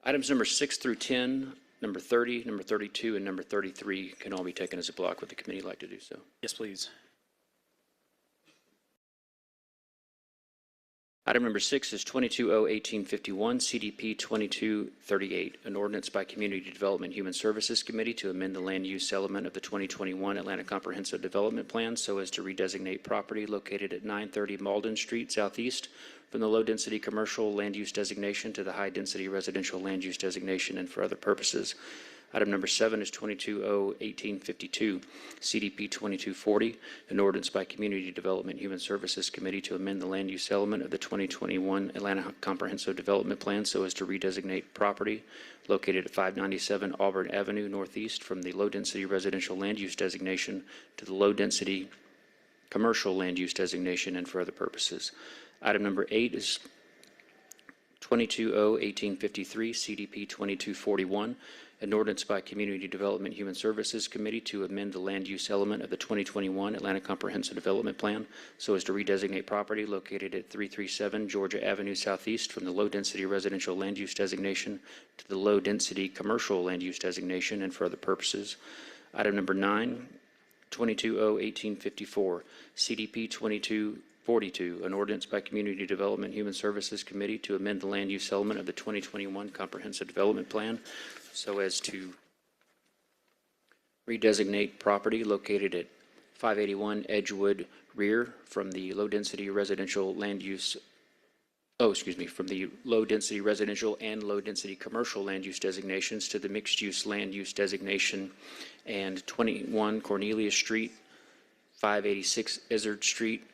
Items number 6 through 10, number 30, number 32, and number 33 can all be taken as a block. Would the committee like to do so? Yes, please. Item number 6 is 22-01851, CDP 2238, an ordinance by Community Development Human Services Committee to amend the land use element of the 2021 Atlanta Comprehensive Development Plan so as to redesignate property located at 930 Malden Street Southeast from the low-density commercial land use designation to the high-density residential land use designation and for other purposes. Item number 7 is 22-01852, CDP 2240, an ordinance by Community Development Human Services Committee to amend the land use element of the 2021 Atlanta Comprehensive Development Plan so as to redesignate property located at 597 Auburn Avenue Northeast from the low-density residential land use designation to the low-density commercial land use designation and for other purposes. Item number 8 is 22-01853, CDP 2241, an ordinance by Community Development Human Services Committee to amend the land use element of the 2021 Atlanta Comprehensive Development Plan so as to redesignate property located at 337 Georgia Avenue Southeast from the low-density residential land use designation to the low-density commercial land use designation and for other purposes. Item number 9, 22-01854, CDP 2242, an ordinance by Community Development Human Services Committee to amend the land use element of the 2021 Comprehensive Development Plan so as to redesignate property located at 581 Edgewood Rear from the low-density residential land use from the low-density residential and low-density commercial land use designations to the mixed-use land use designation, and 21 Cornelia Street, 586 Izzard Street,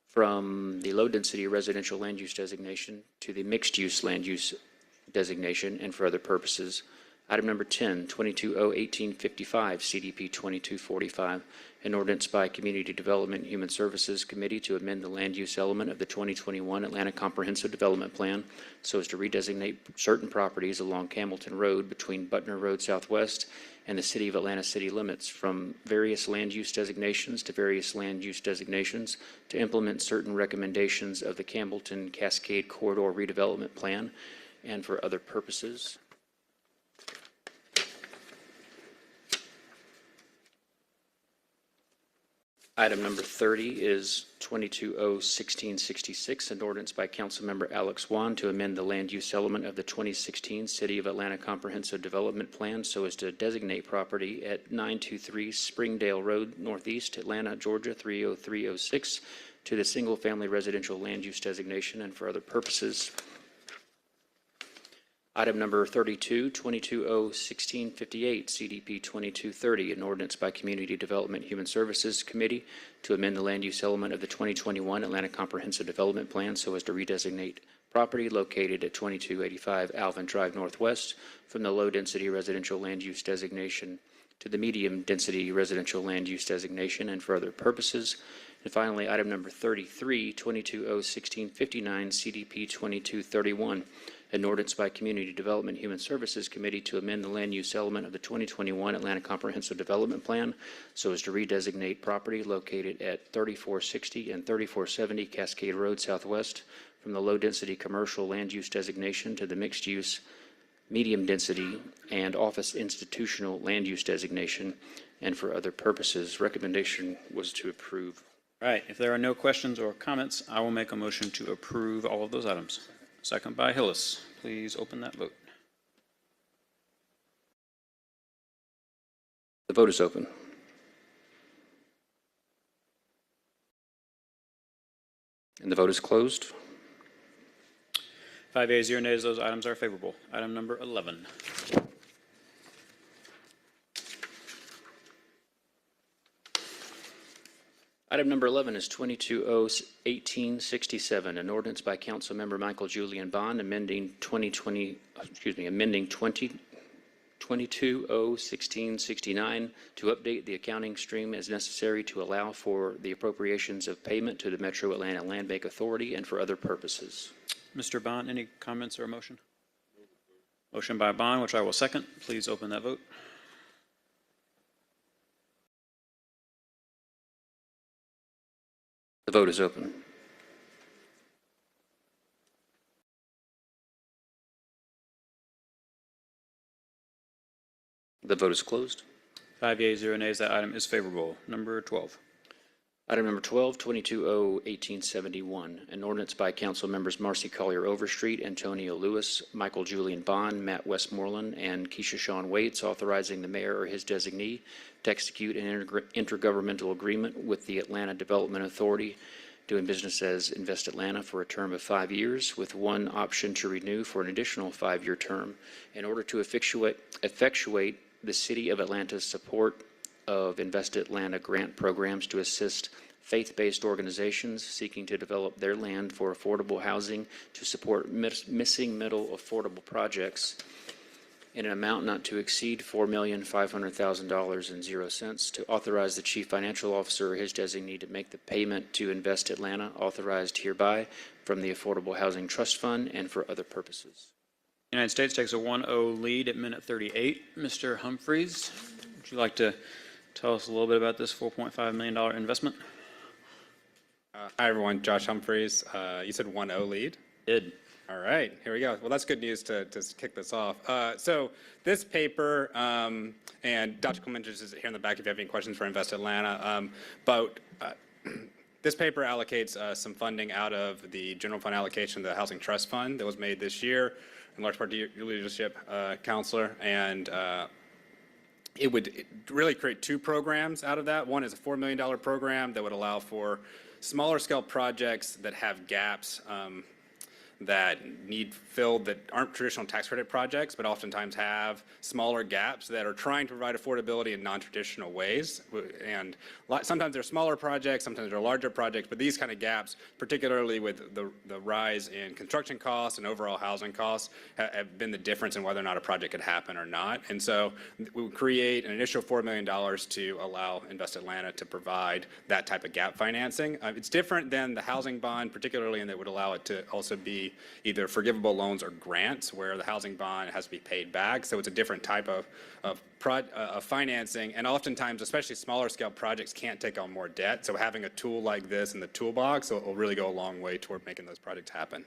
from the low-density residential land use designation to the mixed-use land use designation and for other purposes. Item number 10, 22-01855, CDP 2245, an ordinance by Community Development and Human Services Committee to amend the land use element of the 2021 Atlanta Comprehensive Development Plan so as to redesignate certain properties along Campbellton Road between Butner Road Southwest and the City of Atlanta city limits from various land use designations to various land use designations to implement certain recommendations of the Campbellton Cascade Corridor Redevelopment Plan and for other purposes. Item number 30 is 22-01666, an ordinance by Councilmember Alex Wan to amend the land use element of the 2016 City of Atlanta Comprehensive Development Plan so as to designate property at 923 Springdale Road Northeast, Atlanta, Georgia 30306 to the single-family residential land use designation and for other purposes. Item number 32, 22-01658, CDP 2230, an ordinance by Community Development Human Services Committee to amend the land use element of the 2021 Atlanta Comprehensive Development Plan so as to redesignate property located at 2285 Alvin Drive Northwest from the low-density residential land use designation to the medium-density residential land use designation and for other purposes. And finally, item number 33, 22-01659, CDP 2231, an ordinance by Community Development Human Services Committee to amend the land use element of the 2021 Atlanta Comprehensive Development Plan so as to redesignate property located at 3460 and 3470 Cascade Road Southwest from the low-density commercial land use designation to the mixed-use, medium-density, and office institutional land use designation and for other purposes. Recommendation was to approve. All right, if there are no questions or comments, I will make a motion to approve all of those items. Second by Hillis. Please open that vote. The vote is open. And the vote is closed. 5 ayes, 0 nays, those items are favorable. Item number 11. Item number 11 is 22-01867, an ordinance by Councilmember Michael Julian Bond amending 22-01669 to update the accounting stream as necessary to allow for the appropriations of payment to the Metro Atlanta Land Bank Authority and for other purposes. Mr. Bond, any comments or motion? Motion by Bond, which I will second. Please open that vote. The vote is open. The vote is closed. 5 yeas, 0 nays, that item is favorable. Number 12. Item number 12, 22-01871, an ordinance by council members Marcy Collier Overstreet, Antonio Lewis, Michael Julian Bond, Matt Westmoreland, and Keisha Shawn Waits, authorizing the mayor or his designee to execute an intergovernmental agreement with the Atlanta Development Authority, doing business as Invest Atlanta for a term of 5 years, with one option to renew for an additional 5-year term, in order to effectuate the City of Atlanta's support of Invest Atlanta grant programs to assist faith-based organizations seeking to develop their land for affordable housing to support missing middle affordable projects in an amount not to exceed $4,500,000.00, to authorize the chief financial officer or his designee to make the payment to Invest Atlanta authorized hereby from the Affordable Housing Trust Fund and for other purposes. United States takes a 1-0 lead at minute 38. Mr. Humphreys, would you like to tell us a little bit about this $4.5 million investment? Hi, everyone. Josh Humphreys. You said 1-0 lead? Did. All right. Here we go. Well, that's good news to kick this off. So this paper, and Dr. Clemente is here in the back if you have any questions for Invest Atlanta, but this paper allocates some funding out of the general fund allocation to the Housing Trust Fund that was made this year, in large part to your leadership, Counselor, and it would really create two programs out of that. One is a $4 million program that would allow for smaller scale projects that have gaps that need filled that aren't traditional tax credit projects, but oftentimes have smaller gaps that are trying to provide affordability in non-traditional ways. And sometimes they're smaller projects, sometimes they're larger projects, but these kind of gaps, particularly with the rise in construction costs and overall housing costs, have been the difference in whether or not a project could happen or not. And so we would create an initial $4 million to allow Invest Atlanta to provide that type of gap financing. It's different than the housing bond, particularly in that it would allow it to also be either forgivable loans or grants, where the housing bond has to be paid back. So it's a different type of financing, and oftentimes, especially smaller scale projects, can't take on more debt. So having a tool like this in the toolbox will really go a long way toward making those projects happen.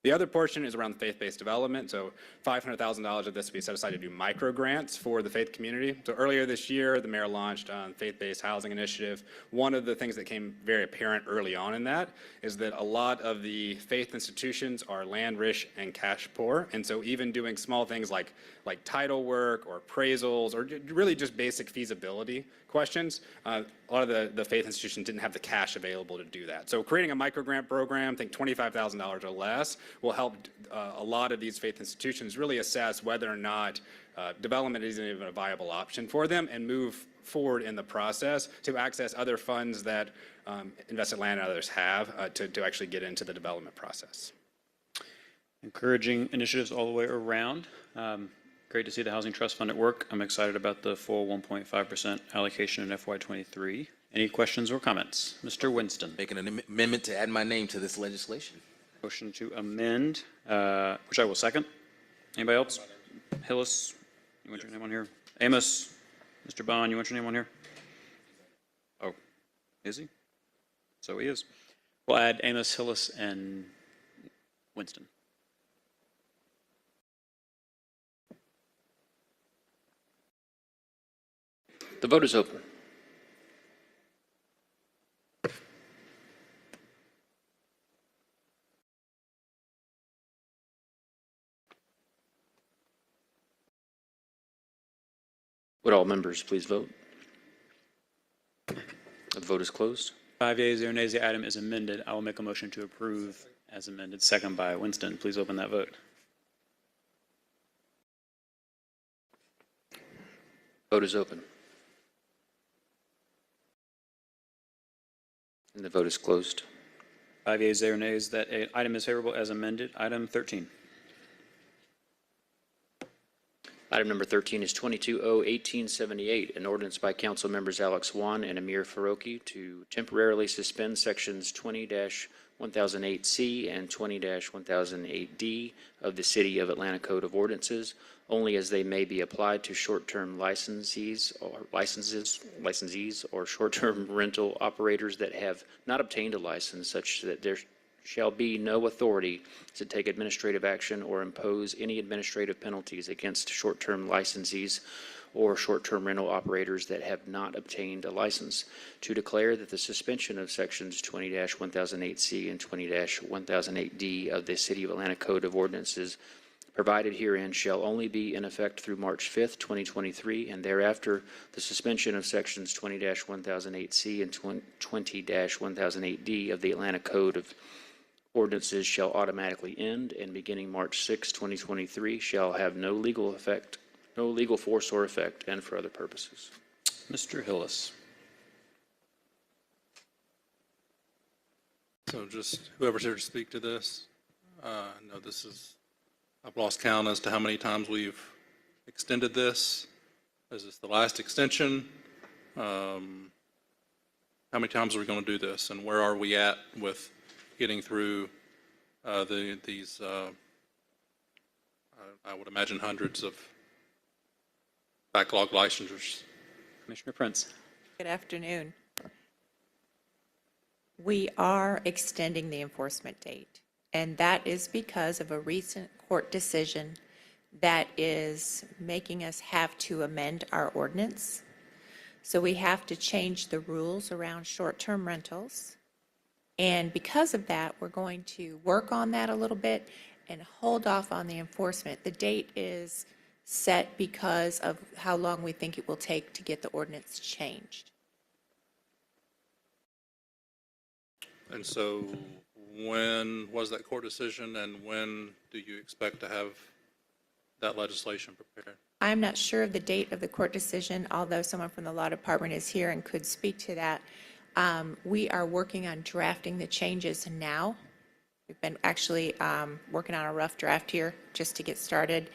The other portion is around faith-based development. So $500,000 of this will be set aside to do micro grants for the faith community. So earlier this year, the mayor launched a faith-based housing initiative. One of the things that came very apparent early on in that is that a lot of the faith institutions are land rich and cash poor. And so even doing small things like title work or appraisals or really just basic feasibility questions, a lot of the faith institutions didn't have the cash available to do that. So creating a microgrant program, think $25,000 or less, will help a lot of these faith institutions really assess whether or not development isn't even a viable option for them and move forward in the process to access other funds that Invest Atlanta and others have to actually get into the development process. Encouraging initiatives all the way around. Great to see the Housing Trust Fund at work. I'm excited about the full 1.5% allocation in FY23. Any questions or comments? Mr. Winston. Making an amendment to add my name to this legislation. Motion to amend, which I will second. Anybody else? Hillis, you want your name on here? Amos, Mr. Bond, you want your name on here? Oh, is he? So he is. We'll add Amos, Hillis, and Winston. The vote is open. Would all members please vote? The vote is closed. 5 yeas, 0 nays. The item is amended. I will make a motion to approve as amended. Second by Winston. Please open that vote. Vote is open. And the vote is closed. 5 yeas, 0 nays. That item is favorable as amended. Item 13. Item number 13 is 22-0-1878, an ordinance by council members Alex Wan and Amir Faroki to temporarily suspend sections 20-1008C and 20-1008D of the City of Atlanta Code of Ordinances, only as they may be applied to short-term licensees or short-term rental operators that have not obtained a license, such that there shall be no authority to take administrative action or impose any administrative penalties against short-term licensees or short-term rental operators that have not obtained a license, to declare that the suspension of sections 20-1008C and 20-1008D of the City of Atlanta Code of Ordinances provided herein shall only be in effect through March 5th, 2023, and thereafter the suspension of sections 20-1008C and 20-1008D of the Atlanta Code of Ordinances shall automatically end, and beginning March 6, 2023, shall have no legal force or effect, and for other purposes. Mr. Hillis. So just whoever's here to speak to this, no, this is, I've lost count as to how many times we've extended this. Is this the last extension? How many times are we going to do this, and where are we at with getting through these, I would imagine, hundreds of backlog licensures? Commissioner Prince. Good afternoon. We are extending the enforcement date, and that is because of a recent court decision that is making us have to amend our ordinance. So we have to change the rules around short-term rentals. And because of that, we're going to work on that a little bit and hold off on the enforcement. The date is set because of how long we think it will take to get the ordinance changed. And so when was that court decision, and when do you expect to have that legislation prepared? I'm not sure of the date of the court decision, although someone from the law department is here and could speak to that. We are working on drafting the changes now. We've been actually working on a rough draft here just to get started,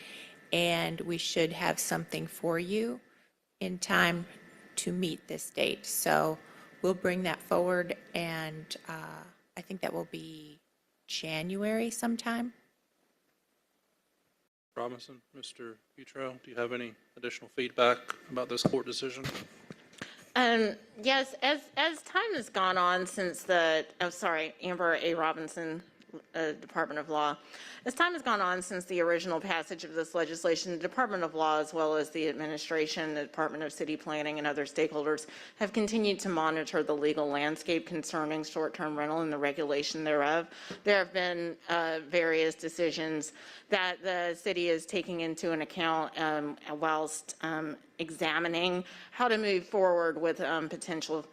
and we should have something for you in time to meet this date. So we'll bring that forward, and I think that will be January sometime. Robinson, Mr. Futrell, do you have any additional feedback about this court decision? Yes, as time has gone on since Amber A. Robinson, Department of Law. As time has gone on since the original passage of this legislation, the Department of Law, as well as the administration, the Department of City Planning, and other stakeholders have continued to monitor the legal landscape concerning short-term rental and the regulation thereof. There have been various decisions that the city is taking into an account whilst examining how to move forward with potential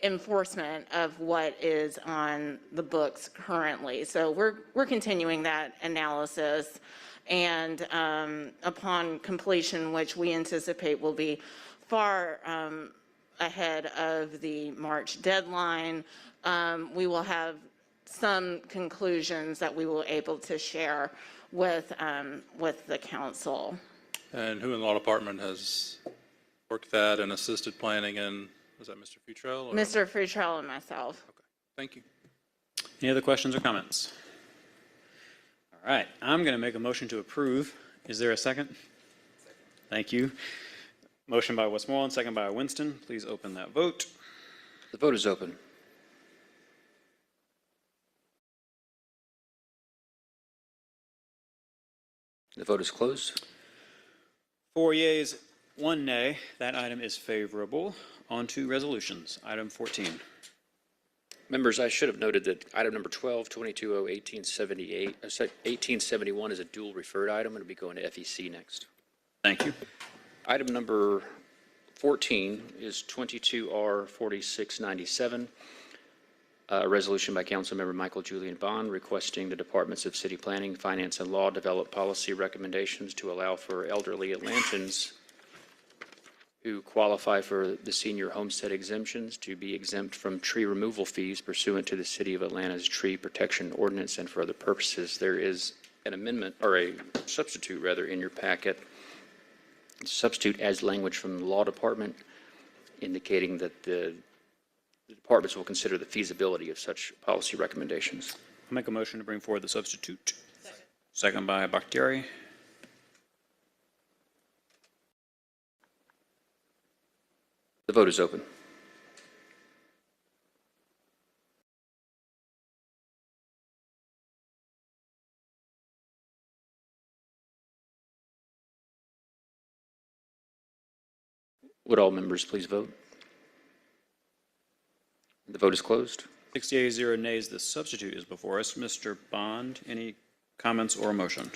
enforcement of what is on the books currently. So we're continuing that analysis, and upon completion, which we anticipate will be far ahead of the March deadline, we will have some conclusions that we will able to share with the council. And who in the law department has worked that and assisted planning, and was that Mr. Futrell? Or? Mr. Futrell and myself. Okay, thank you. Any other questions or comments? All right, I'm going to make a motion to approve. Is there a second? Thank you. Motion by Westmoreland, second by Winston. Please open that vote. The vote is open. The vote is closed. 4 yeas, 1 nay. That item is favorable. On to resolutions. Item 14. Members, I should have noted that item number 12, 1871 is a dual referred item. It'll be going to FEC next. Thank you. Item number 14 is 22R4697, a resolution by Councilmember Michael Julian Bond requesting the Departments of City Planning, Finance, and Law develop policy recommendations to allow for elderly Atlantans who qualify for the senior homestead exemptions to be exempt from tree removal fees pursuant to the City of Atlanta's Tree Protection Ordinance and for other purposes. There is an amendment, or a substitute rather, in your packet. Substitute adds language from the Law Department indicating that the departments will consider the feasibility of such policy recommendations. I'll make a motion to bring forward the substitute. Second by Bakhtiari. The vote is open. Would all members please vote? The vote is closed. 6 yeas, 0 nays. The substitute is before us. Mr. Bond, any comments or motion?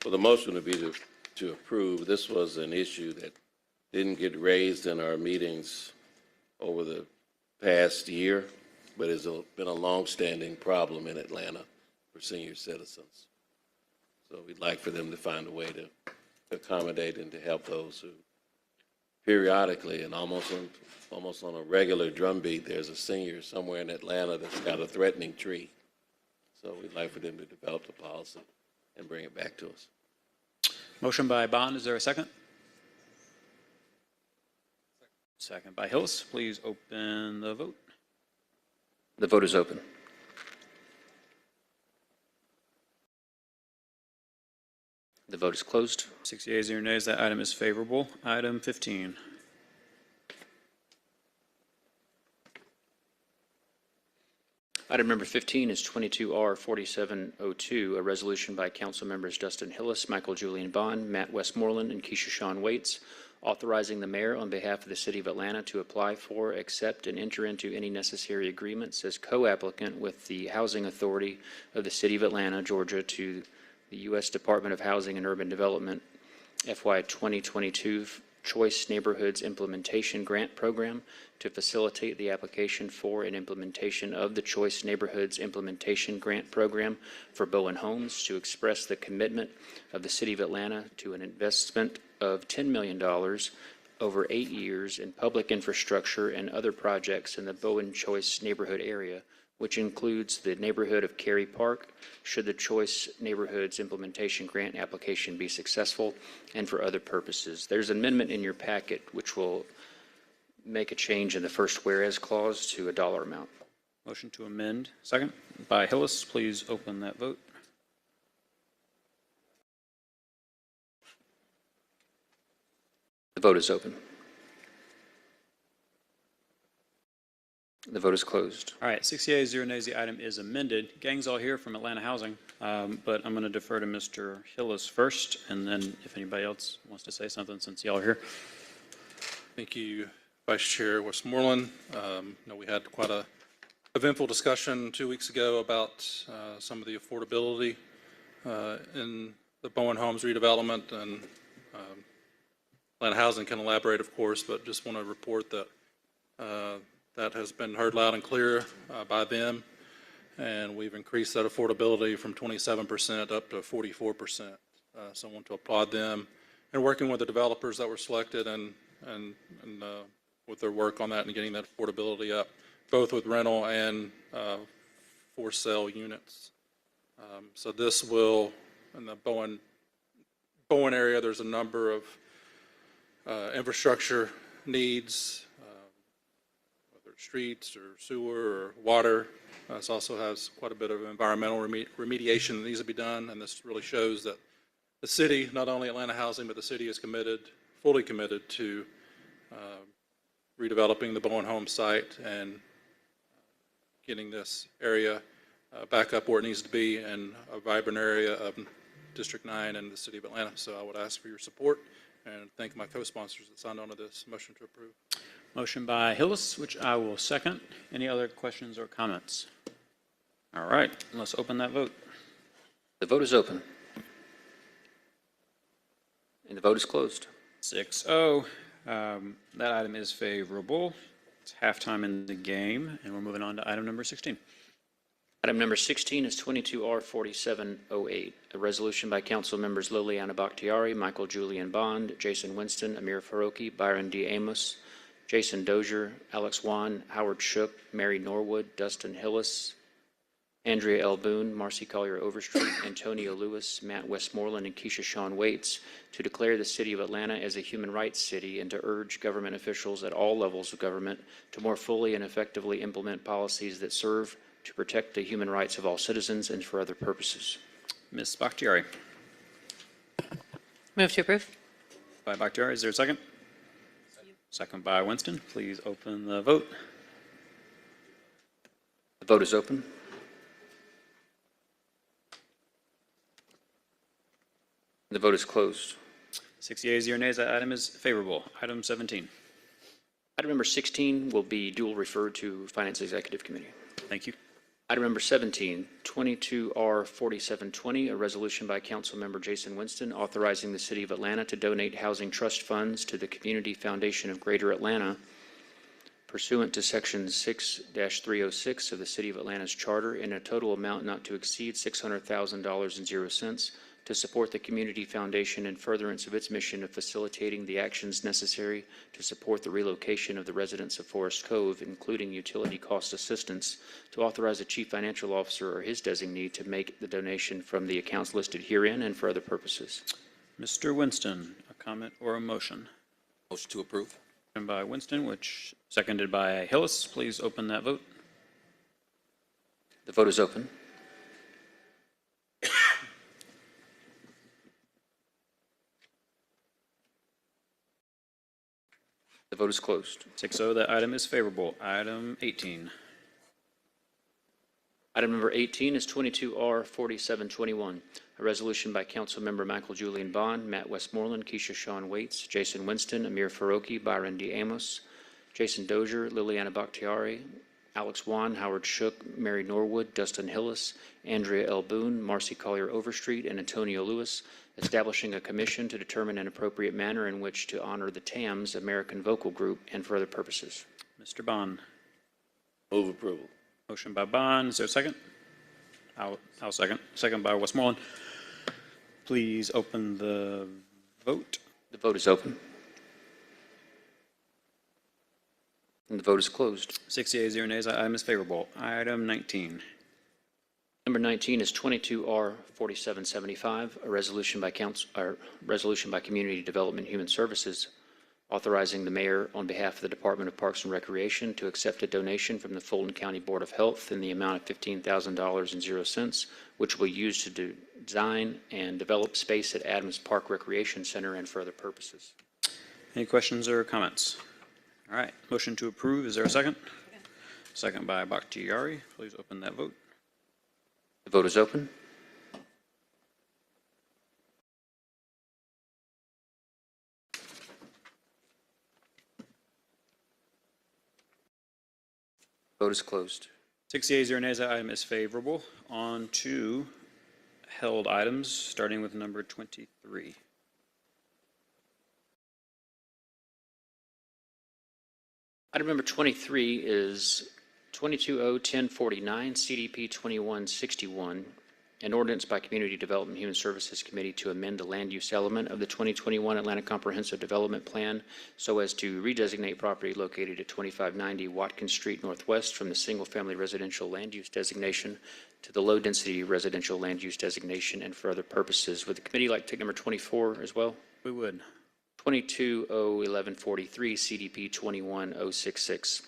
Well, the motion would be to approve. This was an issue that didn't get raised in our meetings over the past year, but it's been a long-standing problem in Atlanta for senior citizens. So we'd like for them to find a way to accommodate and to help those who periodically and almost on a regular drumbeat, there's a senior somewhere in Atlanta that's got a threatening tree. So we'd like for them to develop the policy and bring it back to us. Motion by Bond. Is there a second? Second by Hillis. Please open the vote. The vote is open. The vote is closed. 6 yeas, 0 nays. That item is favorable. Item 15. Item number 15 is 22R4702, a resolution by council members Dustin Hillis, Michael Julian Bond, Matt Westmoreland, and Keisha Shawn Waits, authorizing the mayor on behalf of the City of Atlanta to apply for, accept, and enter into any necessary agreements as co-applicant with the Housing Authority of the City of Atlanta, Georgia, to the U.S. Department of Housing and Urban Development FY 2022 Choice Neighborhoods Implementation Grant Program to facilitate the application for and implementation of the Choice Neighborhoods Implementation Grant Program for Bowen Homes, to express the commitment of the City of Atlanta to an investment of $10 million over 8 years in public infrastructure and other projects in the Bowen Choice neighborhood area, which includes the neighborhood of Cary Park, should the Choice Neighborhoods Implementation Grant application be successful, and for other purposes. There's an amendment in your packet which will make a change in the first whereas clause to a dollar amount. Motion to amend, second by Hillis. Please open that vote. The vote is open. The vote is closed. All right, 6 yeas, 0 nays, the item is amended. Gang's all here from Atlanta Housing, but I'm going to defer to Mr. Hillis first, and then if anybody else wants to say something since y'all are here. Thank you, Vice Chair Westmoreland. We had quite a eventful discussion 2 weeks ago about some of the affordability in the Bowen Homes redevelopment, and Atlanta Housing can elaborate, of course, but just want to report that that has been heard loud and clear by them, and we've increased that affordability from 27% up to 44%. So I want to applaud them and working with the developers that were selected and with their work on that and getting that affordability up, both with rental and for sale units. So this will, in the Bowen area, there's a number of infrastructure needs, whether it's streets or sewer or water. This also has quite a bit of environmental remediation that needs to be done, and this really shows that the city, not only Atlanta Housing, but the city is committed, fully committed to redeveloping the Bowen Homes site and getting this area back up where it needs to be in a vibrant area of District 9 and the city of Atlanta. So I would ask for your support and thank my co-sponsors that signed on to this motion to approve. Motion by Hillis, which I will second. Any other questions or comments? All right, let's open that vote. The vote is open. And the vote is closed. 6-0. That item is favorable. It's halftime in the game, and we're moving on to item number 16. Item number 16 is 22R4708, a resolution by council members Liliana Bakhtiari, Michael Julian Bond, Jason Winston, Amir Faroki, Byron D. Amos, Jason Dozier, Alex Wan, Howard Shook, Mary Norwood, Dustin Hillis, Andrea L. Boone, Marcy Collier Overstreet, Antonio Lewis, Matt Westmoreland, and Keisha Shawn Waits to declare the city of Atlanta as a human rights city and to urge government officials at all levels of government to more fully and effectively implement policies that serve to protect the human rights of all citizens and for other purposes. Ms. Bakhtiari. Move to approve. By Bakhtiari, is there a second? Second by Winston. Please open the vote. The vote is open. The vote is closed. 6 yeas, 0 nays. That item is favorable. Item 17. Item number 16 will be dual referred to Finance Executive Committee. Thank you. Item number 17, 22R4720, a resolution by Council Member Jason Winston authorizing the City of Atlanta to donate housing trust funds to the Community Foundation of Greater Atlanta pursuant to Section 6-306 of the City of Atlanta's Charter in a total amount not to exceed $600,000.00 to support the Community Foundation in furtherance of its mission of facilitating the actions necessary to support the relocation of the residents of Forest Cove, including utility cost assistance, to authorize the Chief Financial Officer or his designee to make the donation from the accounts listed herein and for other purposes. Mr. Winston, a comment or a motion? Motion to approve. Motion by Winston, which seconded by Hillis. Please open that vote. The vote is open. The vote is closed. 6-0, that item is favorable. Item 18. Item number 18 is 22R4721, a resolution by Council Member Michael Julian Bond, Matt Westmoreland, Keisha Shawn Waits, Jason Winston, Amir Faroki, Byron D. Amos, Jason Dozier, Liliana Bakhtiari, Alex Wan, Howard Shook, Mary Norwood, Dustin Hillis, Andrea L. Boone, Marcy Collier Overstreet, and Antonio Lewis, establishing a commission to determine an appropriate manner in which to honor the TAMS American Vocal Group and for other purposes. Mr. Bond. Move approval. Motion by Bond. Is there a second? I'll second. Second by Westmoreland. Please open the vote. The vote is open. And the vote is closed. 6 yeas, 0 nays. Item is favorable. Item 19. Number 19 is 22R4775, a resolution by Community Development Human Services authorizing the mayor on behalf of the Department of Parks and Recreation to accept a donation from the Fulton County Board of Health in the amount of $15,000.00, which will be used to design and develop space at Adams Park Recreation Center and for other purposes. Any questions or comments? All right, motion to approve. Is there a second? Second by Bakhtiari. Please open that vote. The vote is open. Vote is closed. 6 yeas, 0 nays. That item is favorable. On to held items, starting with number 23. Item number 23 is 22-0-1049, CDP 2161, an ordinance by Community Development Human Services Committee to amend the land use element of the 2021 Atlanta Comprehensive Development Plan so as to redesignate property located at 2590 Watkins Street Northwest from the single-family residential land use designation to the low-density residential land use designation and for other purposes. Would the committee like to take number 24 as well? We would. 22-0-1143, CDP 21-066,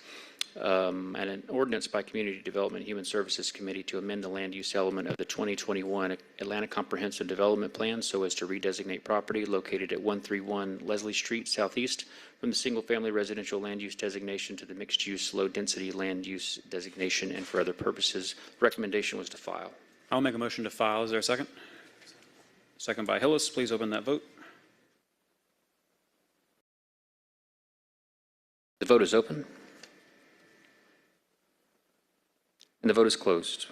and an ordinance by Community Development Human Services Committee to amend the land use element of the 2021 Atlanta Comprehensive Development Plan so as to redesignate property located at 131 Leslie Street Southeast from the single-family residential land use designation to the mixed-use low-density land use designation and for other purposes. The recommendation was to file. I'll make a motion to file. Is there a second? Second by Hillis. Please open that vote. The vote is open. And the vote is closed.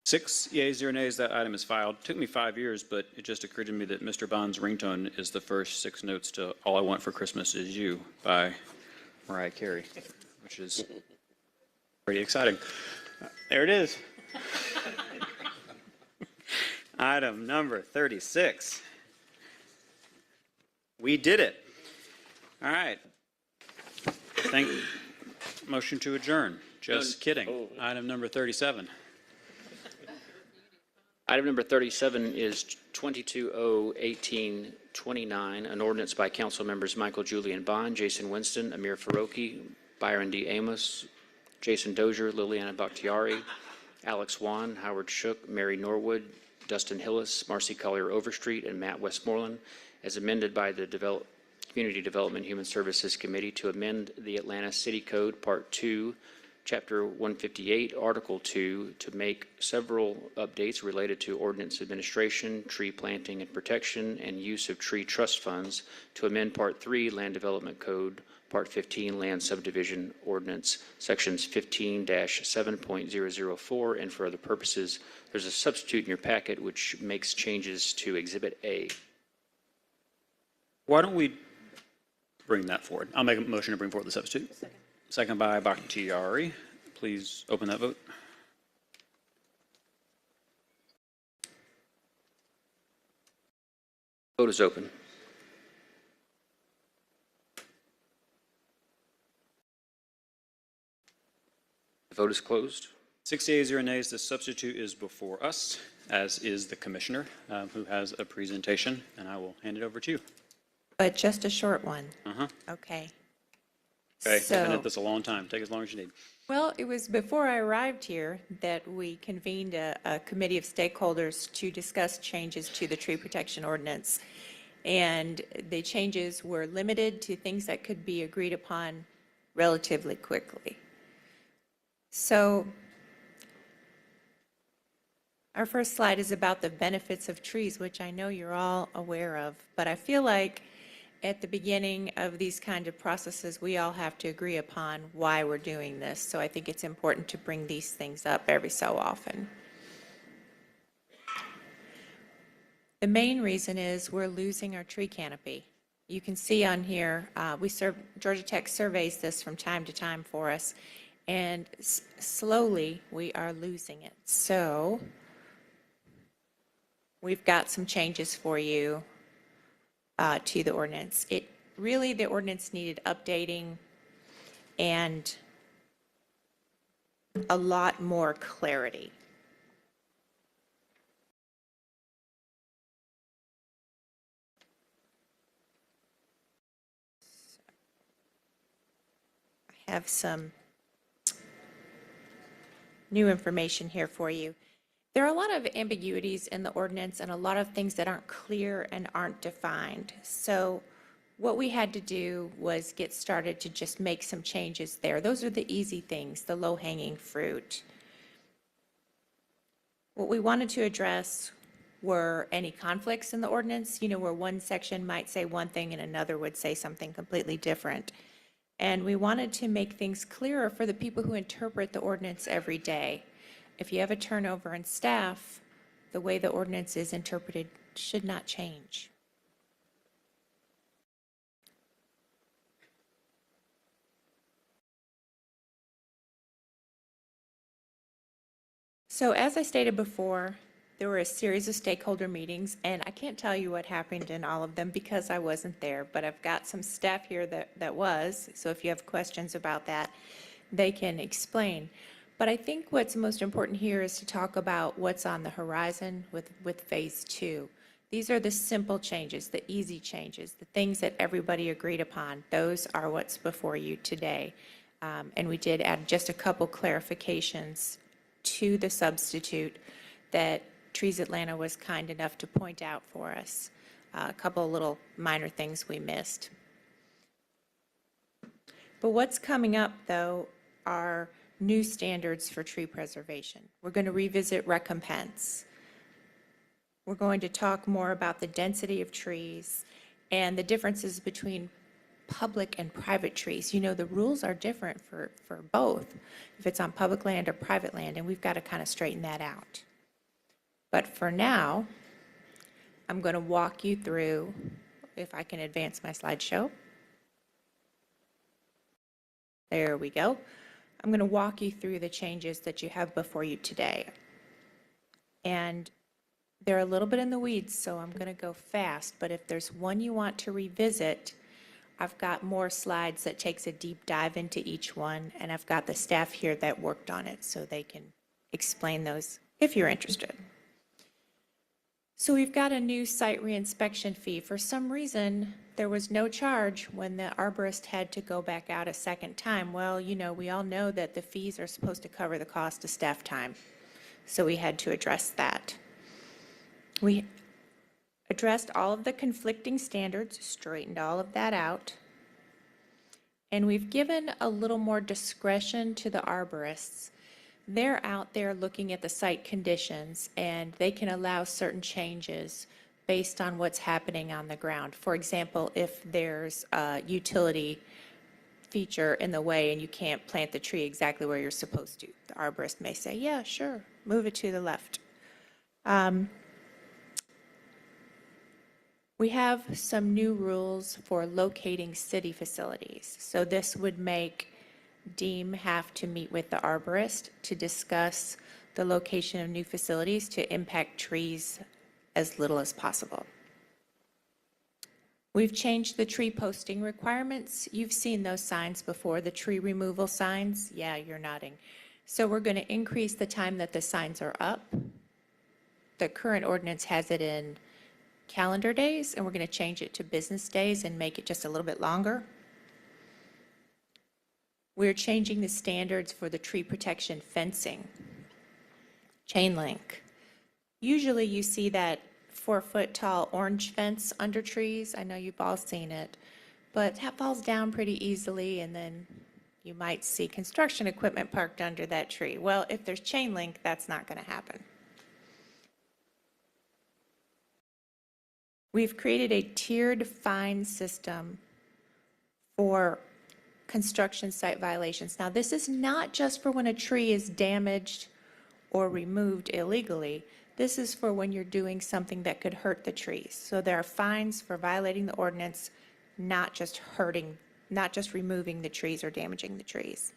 6 yeas, 0 nays. That item is filed. Took me 5 years, but it just occurred to me that Mr. Bond's ringtone is the first 6 notes to All I Want for Christmas Is You by Mariah Carey, which is pretty exciting. There it is. Item number 36. We did it. All right. Motion to adjourn. Just kidding. Item number 37. Item number 37 is 22-0-1829, an ordinance by council members Michael Julian Bond, Jason Winston, Amir Faroki, Byron D. Amos, Jason Dozier, Liliana Bakhtiari, Alex Wan, Howard Shook, Mary Norwood, Dustin Hillis, Marcy Collier Overstreet, and Matt Westmoreland, as amended by the Community Development Human Services Committee to amend the Atlanta City Code, Part 2, Chapter 158, Article 2, to make several updates related to ordinance administration, tree planting and protection, and use of tree trust funds, to amend Part 3, Land Development Code, Part 15, Land Subdivision Ordinance, Sections 15-7.004, and for other purposes. There's a substitute in your packet which makes changes to Exhibit A. Why don't we bring that forward? I'll make a motion to bring forward the substitute. Second by Bakhtiari. Please open that vote. Vote is open. The vote is closed. 6 yeas, 0 nays. The substitute is before us, as is the commissioner, who has a presentation, and I will hand it over to you. But just a short one. Uh-huh. Okay. Okay, I've been So- at this a long time. Take as long as you need. Well, it was before I arrived here that we convened a committee of stakeholders to discuss changes to the tree protection ordinance. And the changes were limited to things that could be agreed upon relatively quickly. So our first slide is about the benefits of trees, which I know you're all aware of, but I feel like at the beginning of these kind of processes, we all have to agree upon why we're doing this. So I think it's important to bring these things up every so often. The main reason is we're losing our tree canopy. You can see on here, Georgia Tech surveys this from time to time for us, and slowly we are losing it. So we've got some changes for you to the ordinance. The ordinance needed updating and a lot more clarity. I have some new information here for you. There are a lot of ambiguities in the ordinance and a lot of things that aren't clear and aren't defined. So what we had to do was get started to just make some changes there. Those are the easy things, the low-hanging fruit. What we wanted to address were any conflicts in the ordinance, where one section might say one thing and another would say something completely different. And we wanted to make things clearer for the people who interpret the ordinance every day. If you have a turnover in staff, the way the ordinance is interpreted should not change. So as I stated before, there were a series of stakeholder meetings, and I can't tell you what happened in all of them because I wasn't there, but I've got some staff here that was, so if you have questions about that, they can explain. But I think what's most important here is to talk about what's on the horizon with Phase 2. These are the simple changes, the easy changes, the things that everybody agreed upon. Those are what's before you today. And we did add just a couple clarifications to the substitute that Trees Atlanta was kind enough to point out for us. A couple of little minor things we missed. But what's coming up, though, are new standards for tree preservation. We're going to revisit recompense. We're going to talk more about the density of trees and the differences between public and private trees. The rules are different for both, if it's on public land or private land, and we've got to kind of straighten that out. But for now, I'm going to walk you through, if I can advance my slideshow. There we go. I'm going to walk you through the changes that you have before you today. And they're a little bit in the weeds, so I'm going to go fast. But if there's one you want to revisit, I've got more slides that takes a deep dive into each one, and I've got the staff here that worked on it so they can explain those if you're interested. So we've got a new site reinspection fee. For some reason, there was no charge when the arborist had to go back out a second time. Well, we all know that the fees are supposed to cover the cost of staff time, so we had to address that. We addressed all of the conflicting standards, straightened all of that out, and we've given a little more discretion to the arborists. They're out there looking at the site conditions, and they can allow certain changes based on what's happening on the ground. For example, if there's a utility feature in the way and you can't plant the tree exactly where you're supposed to, the arborist may say, yeah, sure, move it to the left. We have some new rules for locating city facilities. So this would make Deem have to meet with the arborist to discuss the location of new facilities to impact trees as little as possible. We've changed the tree posting requirements. You've seen those signs before, the tree removal signs. Yeah, you're nodding. So we're going to increase the time that the signs are up. The current ordinance has it in calendar days, and we're going to change it to business days and make it just a little bit longer. We're changing the standards for the tree protection fencing, chain link. Usually you see that 4-foot tall orange fence under trees. I know you've all seen it, but that falls down pretty easily, and then you might see construction equipment parked under that tree. Well, if there's chain link, that's not going to happen. We've created a tiered fine system for construction site violations. Now, this is not just for when a tree is damaged or removed illegally. This is for when you're doing something that could hurt the trees. So there are fines for violating the ordinance, not just removing the trees or damaging the trees.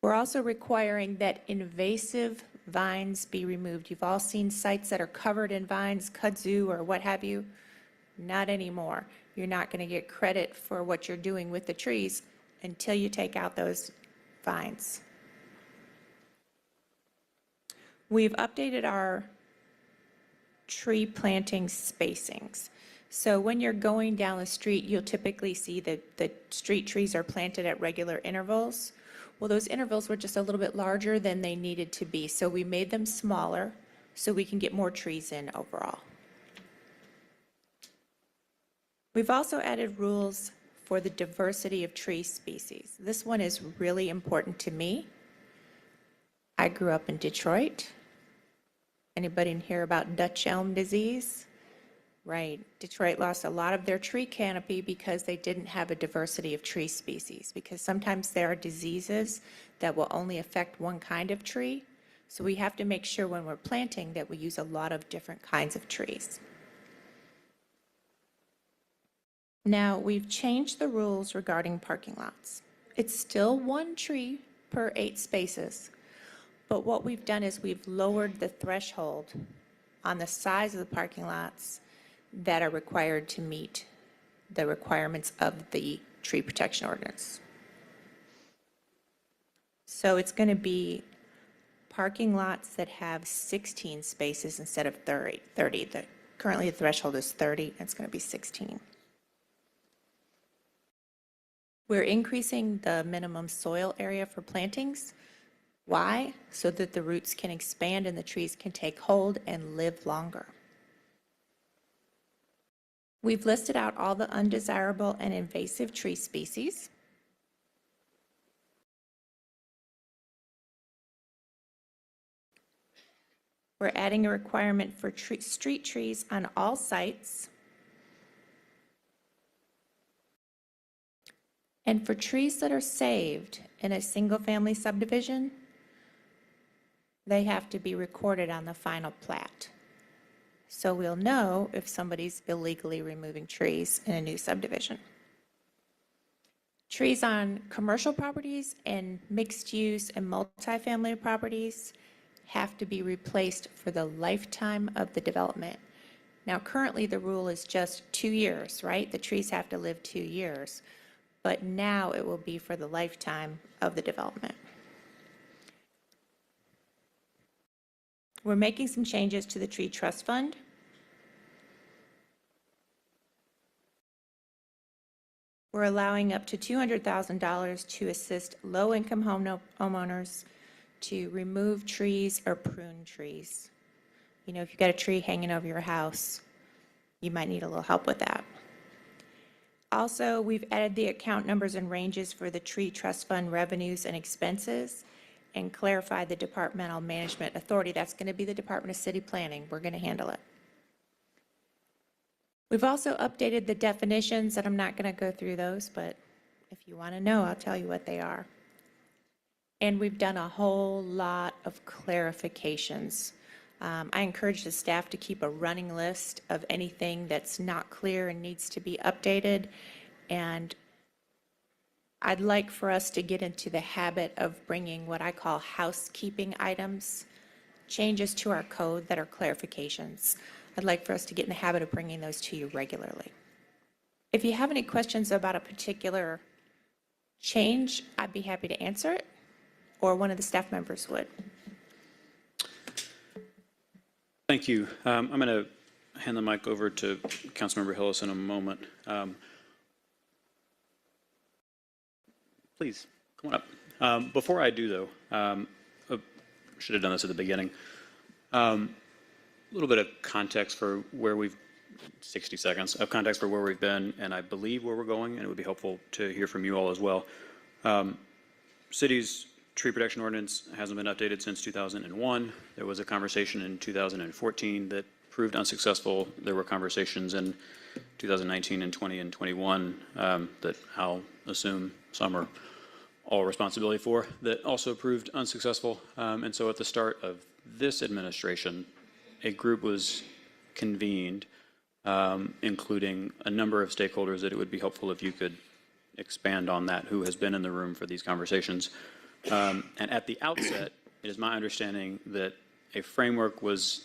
We're also requiring that invasive vines be removed. You've all seen sites that are covered in vines, kudzu or what have you. Not anymore. You're not going to get credit for what you're doing with the trees until you take out those vines. We've updated our tree planting spacings. So when you're going down the street, you'll typically see that the street trees are planted at regular intervals. Well, those intervals were just a little bit larger than they needed to be, so we made them smaller so we can get more trees in overall. We've also added rules for the diversity of tree species. This one is really important to me. I grew up in Detroit. Anybody in here about Dutch elm disease? Right. Detroit lost a lot of their tree canopy because they didn't have a diversity of tree species, because sometimes there are diseases that will only affect one kind of tree. So we have to make sure when we're planting that we use a lot of different kinds of trees. Now, we've changed the rules regarding parking lots. It's still 1 tree per 8 spaces, but what we've done is we've lowered the threshold on the size of the parking lots that are required to meet the requirements of the tree protection ordinance. So it's going to be parking lots that have 16 spaces instead of 30. Currently, the threshold is 30, and it's going to be 16. We're increasing the minimum soil area for plantings. Why? So that the roots can expand and the trees can take hold and live longer. We've listed out all the undesirable and invasive tree species. We're adding a requirement for street trees on all sites. And for trees that are saved in a single-family subdivision, they have to be recorded on the final plat. So we'll know if somebody's illegally removing trees in a new subdivision. Trees on commercial properties and mixed-use and multifamily properties have to be replaced for the lifetime of the development. Now, currently, the rule is just 2 years, right? The trees have to live 2 years. But now it will be for the lifetime of the development. We're making some changes to the Tree Trust Fund. We're allowing up to $200,000 to assist low-income homeowners to remove trees or prune trees. You know, if you've got a tree hanging over your house, you might need a little help with that. Also, we've added the account numbers and ranges for the Tree Trust Fund revenues and expenses and clarified the departmental management authority. That's going to be the Department of City Planning. We're going to handle it. We've also updated the definitions, and I'm not going to go through those, but if you want to know, I'll tell you what they are. And we've done a whole lot of clarifications. I encourage the staff to keep a running list of anything that's not clear and needs to be updated. And I'd like for us to get into the habit of bringing what I call housekeeping items, changes to our code that are clarifications. I'd like for us to get in the habit of bringing those to you regularly. If you have any questions about a particular change, I'd be happy to answer it, or one of the staff members would. Thank you. I'm going to hand the mic over to Councilmember Hillis in a moment. Please, come on up. Before I do, though, should have done this at the beginning. A little bit of context for where we've, 60 seconds of context for where we've been, and I believe where we're going, and it would be helpful to hear from you all as well. City's tree protection ordinance hasn't been updated since 2001. There was a conversation in 2014 that proved unsuccessful. There were conversations in 2019 and 20 and 21 that I'll assume some are all responsibility for, that also proved unsuccessful. And so at the start of this administration, a group was convened, including a number of stakeholders that it would be helpful if you could expand on that, who has been in the room for these conversations. And at the outset, it is my understanding that a framework was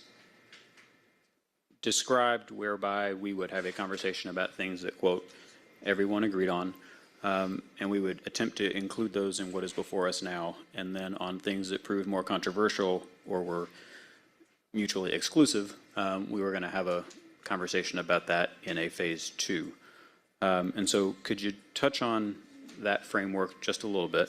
described whereby we would have a conversation about things that, quote, everyone agreed on, and we would attempt to include those in what is before us now, and then on things that proved more controversial or were mutually exclusive, we were going to have a conversation about that in a phase 2. And so could you touch on that framework just a little bit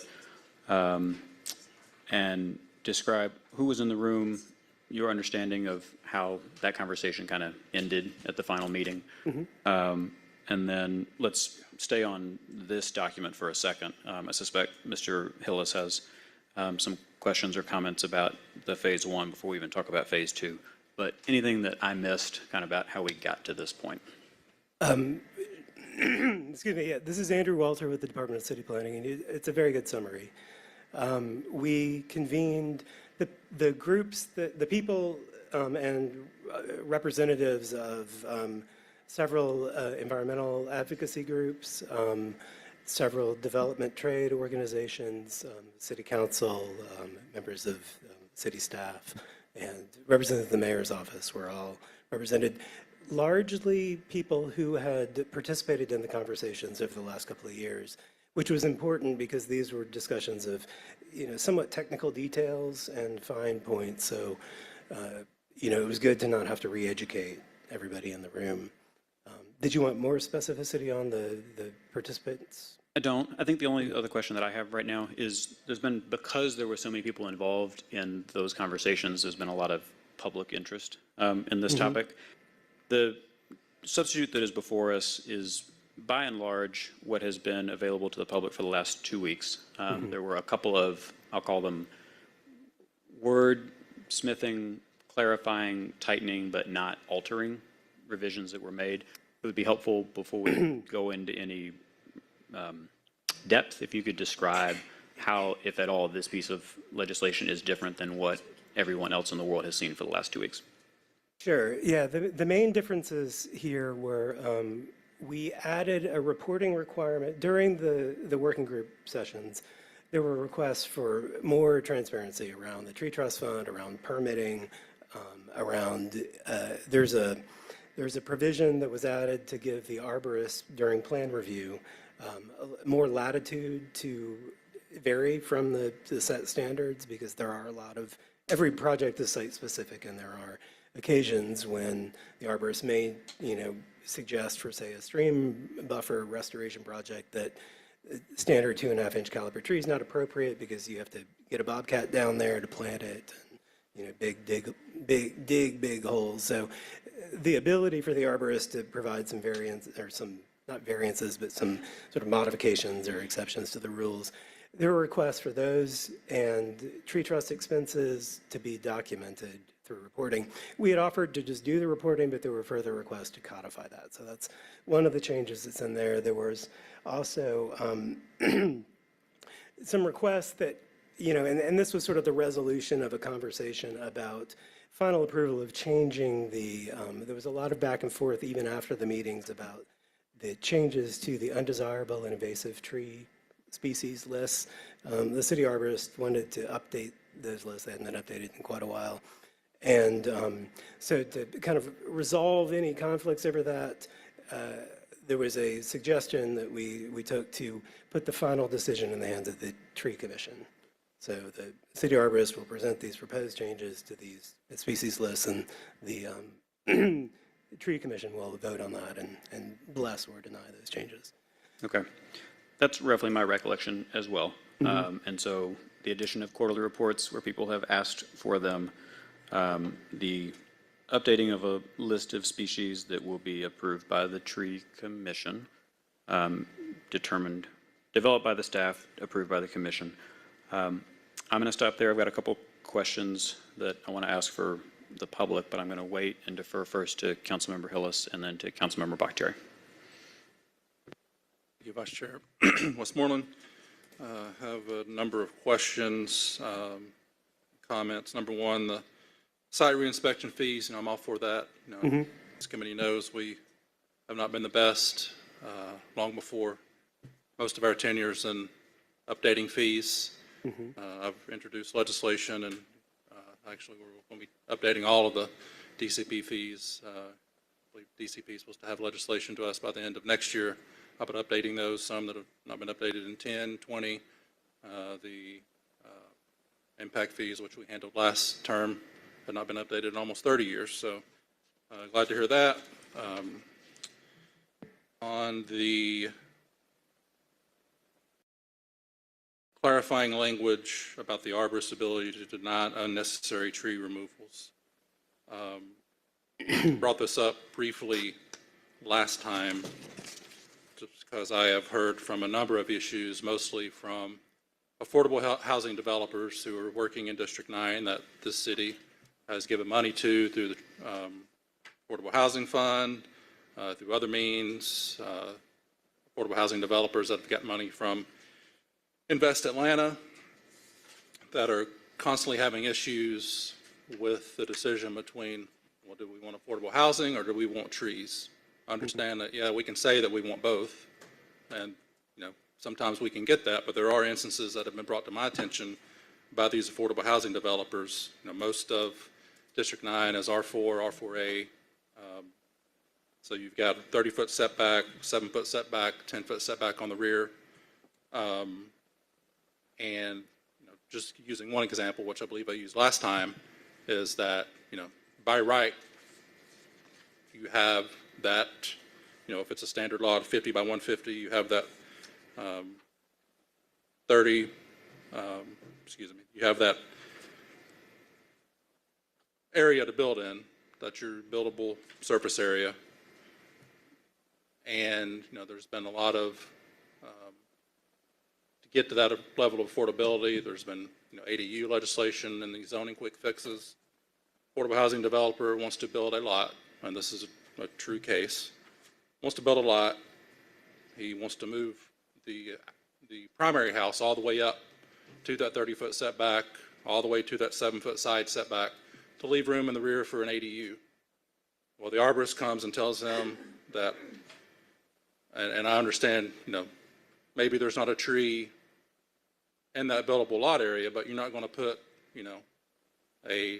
and describe who was in the room, your understanding of how that conversation kind of ended at the final meeting? And then let's stay on this document for a second. I suspect Mr. Hillis has some questions or comments about the phase 1 before we even talk about phase 2. But anything that I missed kind of about how we got to this point? Excuse me, yeah, this is Andrew Walter with the Department of City Planning, and it's a very good summary. We convened the groups, the people and representatives of several environmental advocacy groups, several development trade organizations, city council, members of city staff, and representatives of the mayor's office were all represented. Largely people who had participated in the conversations over the last couple of years, which was important because these were discussions of, somewhat technical details and fine points. So, it was good to not have to re-educate everybody in the room. Did you want more specificity on the participants? I don't. I think the only other question that I have right now is because there were so many people involved in those conversations, there's been a lot of public interest in this topic. The substitute that is before us is, by and large, what has been available to the public for the last 2 weeks. There were a couple of, I'll call them, word-smithing, clarifying, tightening, but not altering revisions that were made. It would be helpful before we go into any depth if you could describe how, if at all, this piece of legislation is different than what everyone else in the world has seen for the last 2 weeks. Sure. Yeah, the main differences here were we added a reporting requirement during the working group sessions. There were requests for more transparency around the tree trust fund, around permitting, around there's a provision that was added to give the arborist during plan review more latitude to vary from the set standards, because there are every project is site specific, and there are occasions when the arborist may, suggest for, say, a stream buffer restoration project that standard 2.5-inch caliber tree is not appropriate because you have to get a bobcat down there to plant it, and, big holes. So the ability for the arborist to provide some variance, or some, not variances, but some sort of modifications or exceptions to the rules. There were requests for those and tree trust expenses to be documented through reporting. We had offered to just do the reporting, but there were further requests to codify that. So that's one of the changes that's in there. There was also some requests that, and this was sort of the resolution of a conversation about final approval of changing there was a lot of back and forth even after the meetings about the changes to the undesirable and invasive tree species lists. The city arborist wanted to update those lists. They hadn't been updated in quite a while. And so to kind of resolve any conflicts over that, there was a suggestion that we took to put the final decision in the hands of the tree commission. So the city arborist will present these proposed changes to these species lists, and the tree commission will vote on that and bless or deny those changes. Okay. That's roughly my recollection as well. And so the addition of quarterly reports where people have asked for them, the updating of a list of species that will be approved by the tree commission, developed by the staff, approved by the commission. I'm going to stop there. I've got a couple questions that I want to ask for the public, but I'm going to wait and defer first to Councilmember Hillis and then to Councilmember Bakhtiari. Thank you, Vice Chair. Westmoreland, have a number of questions, comments. Number one, the site reinspection fees, I'm all for that. This committee knows we have not been the best long before most of our tenures in updating fees. I've introduced legislation, and actually we're going to be updating all of the DCP fees. I believe DCP is supposed to have legislation to us by the end of next year. I've been updating those, some that have not been updated in 10, 20. The impact fees, which we handled last term, have not been updated in almost 30 years. So glad to hear that. On the clarifying language about the arborist's ability to deny unnecessary tree removals. Brought this up briefly last time just because I have heard from a number of issues, mostly from affordable housing developers who are working in District 9 that this city has given money to through the Affordable Housing Fund, through other means, affordable housing developers that have got money from Invest Atlanta, that are constantly having issues with the decision between, well, do we want affordable housing or do we want trees? I understand that, yeah, we can say that we want both, and sometimes we can get that, but there are instances that have been brought to my attention by these affordable housing developers. Most of District 9 is R4, R4A, so you've got a 30-foot setback, 7-foot setback, 10-foot setback on the rear. And just using one example, which I believe I used last time, is that by right you have that, if it's a standard lot of 50 by 150, you have that 30, you have that area to build in. That's your buildable surface area. And there's been a lot of get to that level of affordability. There's been ADU legislation and the zoning quick fixes. Affordable housing developer wants to build a lot, and this is a true case. Wants to build a lot. He wants to move the primary house all the way up to that 30-foot setback, all the way to that 7-foot side setback, to leave room in the rear for an ADU. Well, the arborist comes and tells him that, and I understand, maybe there's not a tree in that buildable lot area, but you're not going to put, a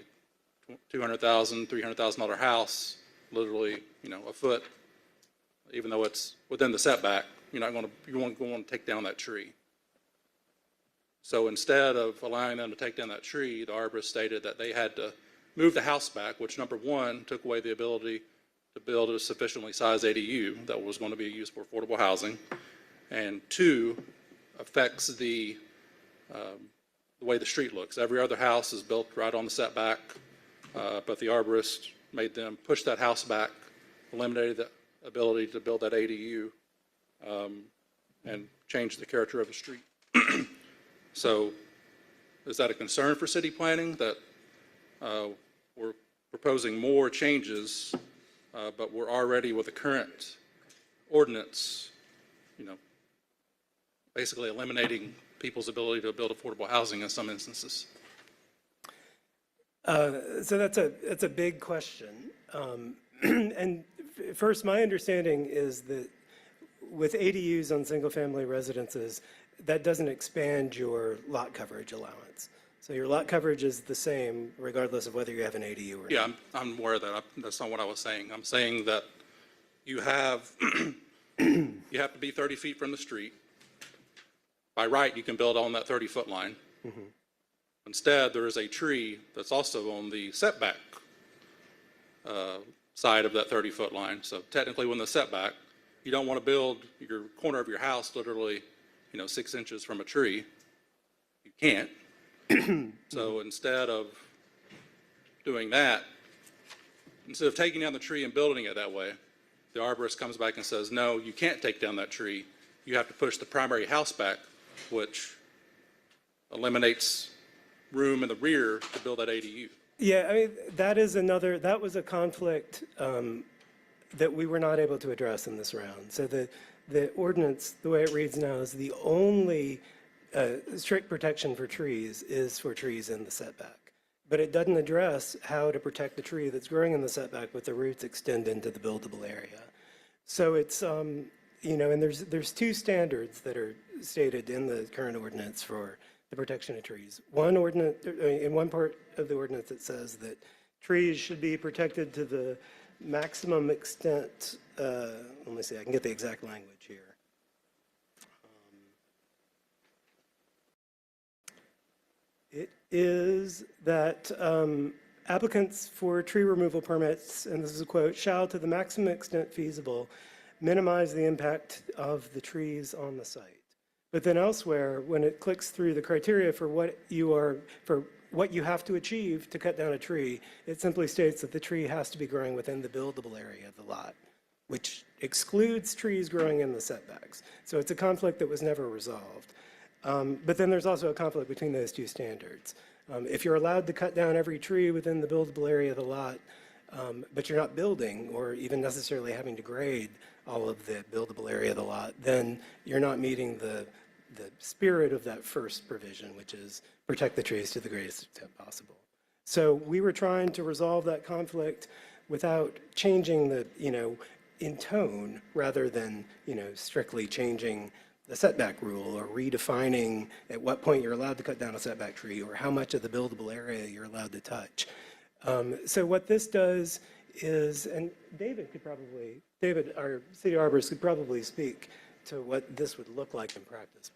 $200,000, $300,000 house, literally, a foot, even though it's within the setback. You want to take down that tree. So instead of allowing them to take down that tree, the arborist stated that they had to move the house back, which number one, took away the ability to build a sufficiently sized ADU that was going to be used for affordable housing, and two, affects the way the street looks. Every other house is built right on the setback, but the arborist made them push that house back, eliminated the ability to build that ADU, and changed the character of the street. So is that a concern for city planning, that we're proposing more changes, but we're already with the current ordinance, basically eliminating people's ability to build affordable housing in some instances? So that's a big question. And first, my understanding is that with ADUs on single-family residences, that doesn't expand your lot coverage allowance. So your lot coverage is the same regardless of whether you have an ADU or not. Yeah, I'm aware of that. That's not what I was saying. I'm saying that you have you have to be 30 feet from the street. By right, you can build on that 30-foot line. Instead, there is a tree that's also on the setback side of that 30-foot line. So technically, when the setback, you don't want to build your corner of your house literally, 6 inches from a tree. You can't. So instead of doing that, instead of taking down the tree and building it that way, the arborist comes back and says, no, you can't take down that tree. You have to push the primary house back, which eliminates room in the rear to build that ADU. Yeah, I mean, that is another, that was a conflict that we were not able to address in this round. So the ordinance, the way it reads now, is the only strict protection for trees is for trees in the setback. But it doesn't address how to protect the tree that's growing in the setback with the roots extend into the buildable area. So it's, you know, and there's two standards that are stated in the current ordinance for the protection of trees. One ordinance, in one part of the ordinance, it says that trees should be protected to the maximum extent, let me see, I can get the exact language here. It is that applicants for tree removal permits, and this is a quote, shall to the maximum extent feasible minimize the impact of the trees on the site. But then elsewhere, when it clicks through the criteria for what you have to achieve to cut down a tree, it simply states that the tree has to be growing within the buildable area of the lot, which excludes trees growing in the setbacks. So it's a conflict that was never resolved. But then there's also a conflict between those two standards. If you're allowed to cut down every tree within the buildable area of the lot, but you're not building or even necessarily having to grade all of the buildable area of the lot, then you're not meeting the spirit of that first provision, which is protect the trees to the greatest extent possible. So we were trying to resolve that conflict without changing the, you know, in tone rather than, you know, strictly changing the setback rule or redefining at what point you're allowed to cut down a setback tree or how much of the buildable area you're allowed to touch. So what this does is, and David, our city arborist, could probably speak to what this would look like in practice.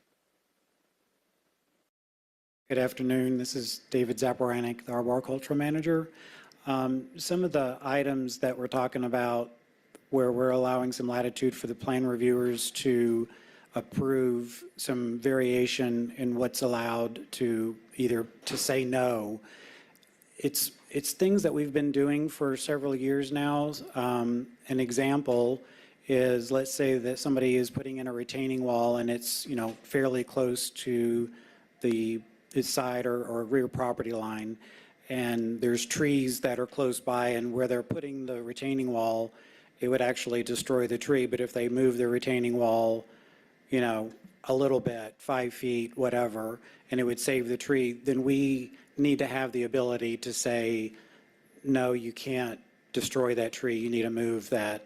Good afternoon. This is David Zaporanik, the arboricultural manager. Some of the items that we're talking about where we're allowing some latitude for the plan reviewers to approve some variation in what's allowed to either to say no. It's things that we've been doing for several years now. An example is, let's say that somebody is putting in a retaining wall and it's, you know, fairly close to the side or rear property line, and there's trees that are close by, and where they're putting the retaining wall, it would actually destroy the tree. But if they move the retaining wall, you know, a little bit, 5 feet, whatever, and it would save the tree, then we need to have the ability to say, no, you can't destroy that tree. You need to move that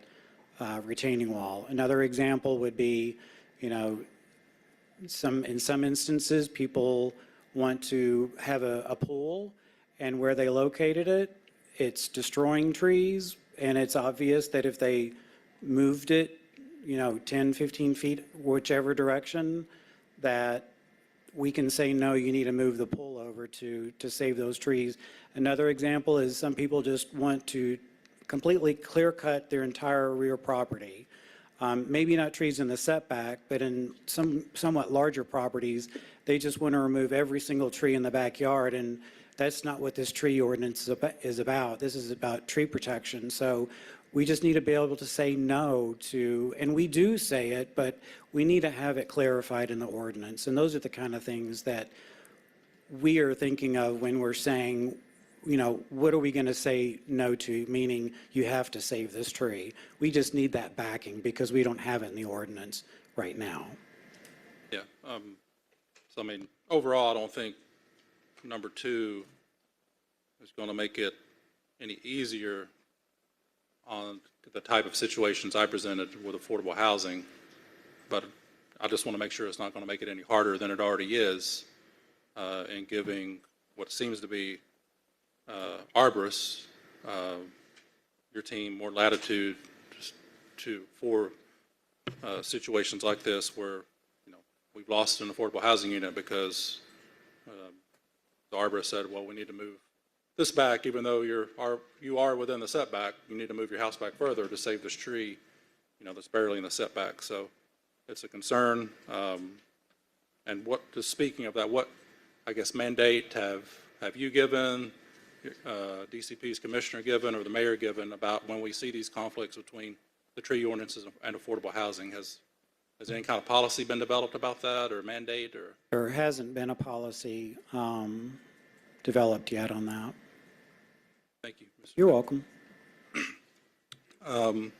retaining wall. Another example would be, you know, in some instances, people want to have a pool, and where they located it, it's destroying trees, and it's obvious that if they moved it, you know, 10, 15 feet, whichever direction, that we can say, no, you need to move the pool over to save those trees. Another example is some people just want to completely clear cut their entire rear property. Maybe not trees in the setback, but in some somewhat larger properties, they just want to remove every single tree in the backyard, and that's not what this tree ordinance is about. This is about tree protection. So we just need to be able to say no to, and we do say it, but we need to have it clarified in the ordinance. And those are the kind of things that we are thinking of when we're saying, you know, what are we going to say no to, meaning you have to save this tree. We just need that backing because we don't have it in the ordinance right now. Yeah. So, I mean, overall, I don't think number 2 is going to make it any easier on the type of situations I presented with affordable housing, but I just want to make sure it's not going to make it any harder than it already is in giving what seems to be arborists, your team, more latitude for situations like this where, you know, we've lost an affordable housing unit because the arborist said, well, we need to move this back, even though you are within the setback, you need to move your house back further to save this tree, you know, that's barely in the setback. So it's a concern. And just speaking of that, what, I guess, mandate have you given, DCP's commissioner given, or the mayor given about when we see these conflicts between the tree ordinances and affordable housing? Has any kind of policy been developed about that, or mandate, or? There hasn't been a policy developed yet on that. You're welcome. Anna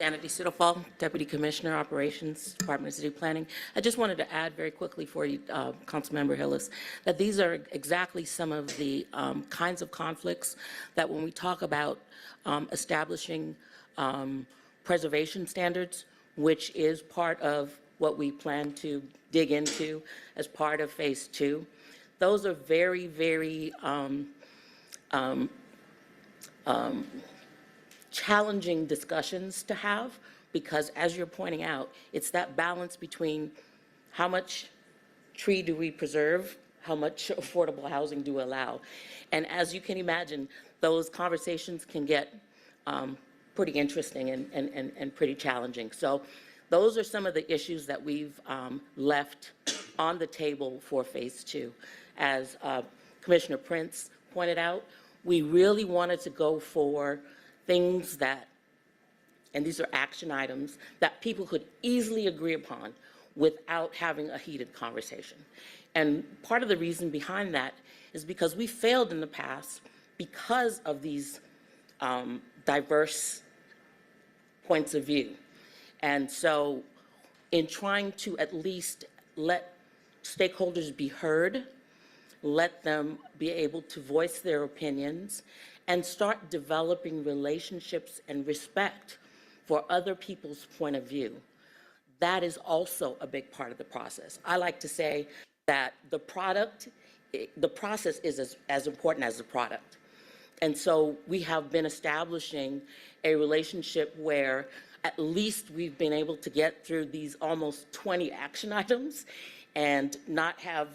DeSittlefall, Deputy Commissioner, Operations, Department of City Planning. I just wanted to add very quickly for you, Councilmember Hillis, that these are exactly some of the kinds of conflicts that when we talk about establishing preservation standards, which is part of what we plan to dig into as part of Phase 2, those are very, very challenging discussions to have, because as you're pointing out, it's that balance between how much tree do we preserve, how much affordable housing do we allow. And as you can imagine, those conversations can get pretty interesting and pretty challenging. So those are some of the issues that we've left on the table for Phase 2. As Commissioner Prince pointed out, we really wanted to go for things that, and these are action items, that people could easily agree upon without having a heated conversation. And part of the reason behind that is because we failed in the past because of these diverse points of view. And so in trying to at least let stakeholders be heard, let them be able to voice their opinions, and start developing relationships and respect for other people's point of view. That is also a big part of the process. I like to say that the process is as important as the product. And so we have been establishing a relationship where at least we've been able to get through these almost 20 action items and not have,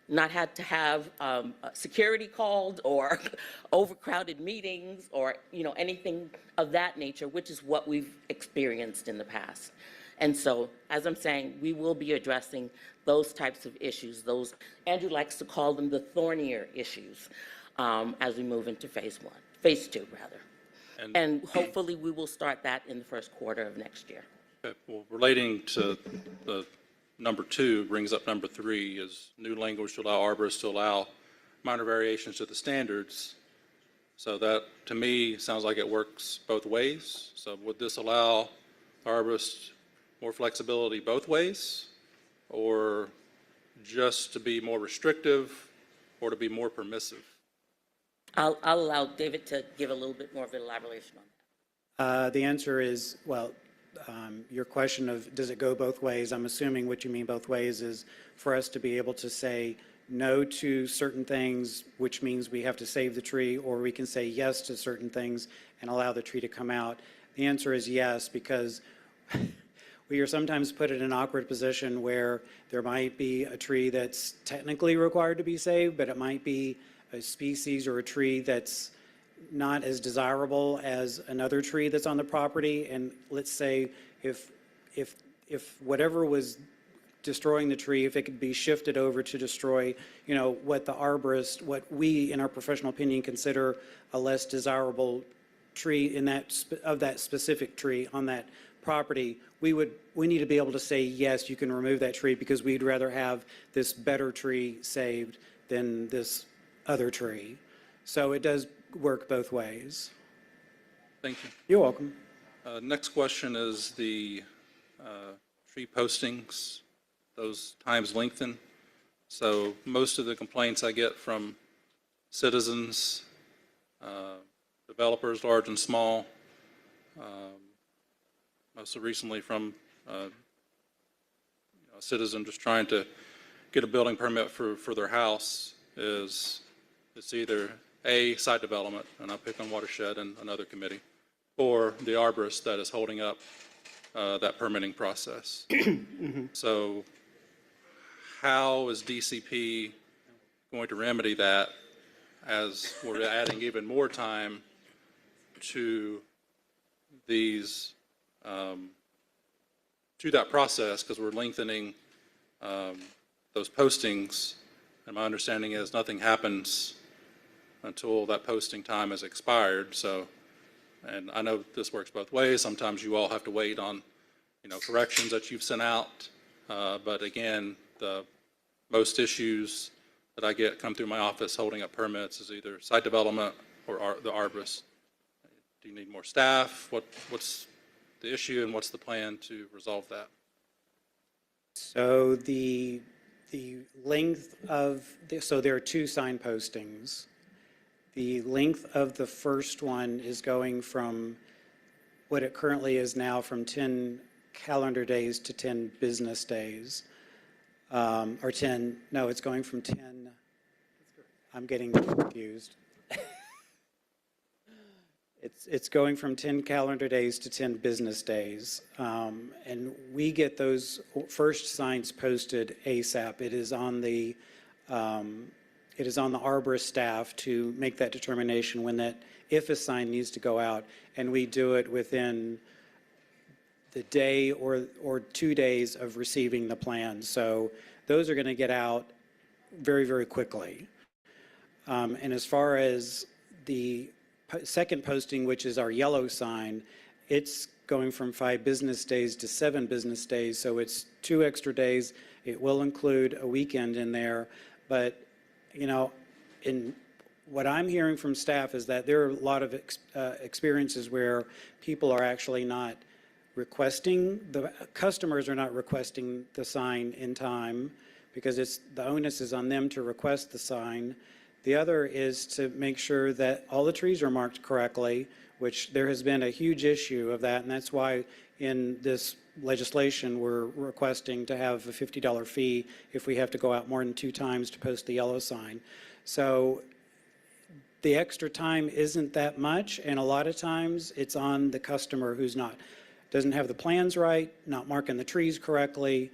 not had to have security called or overcrowded meetings or, anything of that nature, which is what we've experienced in the past. And so, as I'm saying, we will be addressing those types of issues. Those, Andrew likes to call them the thornier issues as we move into Phase 2, rather. And hopefully we will start that in the first quarter of next year. Okay, well, relating to the number 2 brings up number 3 is new language to allow arborists to allow minor variations to the standards. So that, to me, sounds like it works both ways. So would this allow arborists more flexibility both ways, or just to be more restrictive, or to be more permissive? I'll allow David to give a little bit more of an elaboration on that. The answer is, well, your question of does it go both ways, I'm assuming what you mean both ways is for us to be able to say no to certain things, which means we have to save the tree, or we can say yes to certain things and allow the tree to come out. The answer is yes, because we are sometimes put in an awkward position where there might be a tree that's technically required to be saved, but it might be a species or a tree that's not as desirable as another tree that's on the property. And let's say if whatever was destroying the tree, if it could be shifted over to destroy, what the arborist, what we in our professional opinion consider a less desirable tree in that of that specific tree on that property, we need to be able to say, yes, you can remove that tree because we'd rather have this better tree saved than this other tree. So it does work both ways. Thank you. You're welcome. Next question is the tree postings. Those times lengthen. So most of the complaints I get from citizens, developers, large and small, most recently from a citizen just trying to get a building permit for their house is it's either A, site development, and I pick on Watershed and another committee, or the arborist that is holding up that permitting process. So how is DCP going to remedy that as we're adding even more time to these, to that process, because we're lengthening those postings, and my understanding is nothing happens until that posting time has expired. So, and I know this works both ways. Sometimes you all have to wait on, corrections that you've sent out. But again, most issues that I get come through my office holding up permits is either site development or the arborist. Do you need more staff? What's the issue and what's the plan to resolve that? So the length of, so there are two sign postings. The length of the first one is going from what it currently is now from 10 calendar days to 10 business days. Or 10, no, it's going from 10, I'm getting confused. It's going from 10 calendar days to 10 business days. And we get those first signs posted ASAP. It is on the arborist staff to make that determination if a sign needs to go out. And we do it within the day or 2 days of receiving the plan. So those are going to get out very, very quickly. And as far as the second posting, which is our yellow sign, it's going from 5 business days to 7 business days. So it's 2 extra days. It will include a weekend in there. But, you know, in what I'm hearing from staff is that there are a lot of experiences where people are actually not requesting, the customers are not requesting the sign in time because the onus is on them to request the sign. The other is to make sure that all the trees are marked correctly, which there has been a huge issue of that, and that's why in this legislation we're requesting to have a $50 fee if we have to go out more than 2 times to post the yellow sign. So the extra time isn't that much, and a lot of times it's on the customer who's doesn't have the plans right, not marking the trees correctly.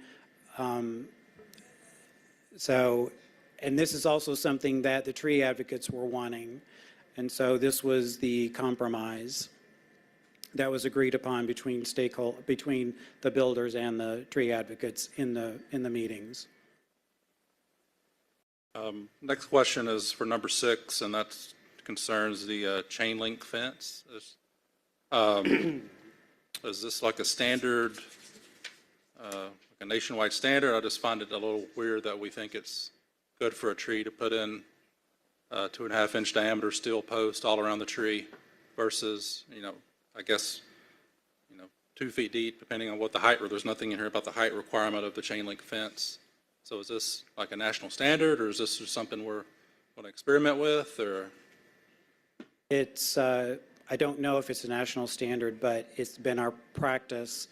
And this is also something that the tree advocates were wanting. And so this was the compromise that was agreed upon between the builders and the tree advocates in the meetings. Next question is for number 6, and that concerns the chain link fence. Is this like a standard, like a nationwide standard? I just find it a little weird that we think it's good for a tree to put in 2.5-inch diameter steel post all around the tree versus, I guess, 2 feet deep, depending on what the height, or there's nothing in here about the height requirement of the chain link fence. So is this like a national standard, or is this just something we're going to experiment with, or? I don't know if it's a national standard, but it's been our practice.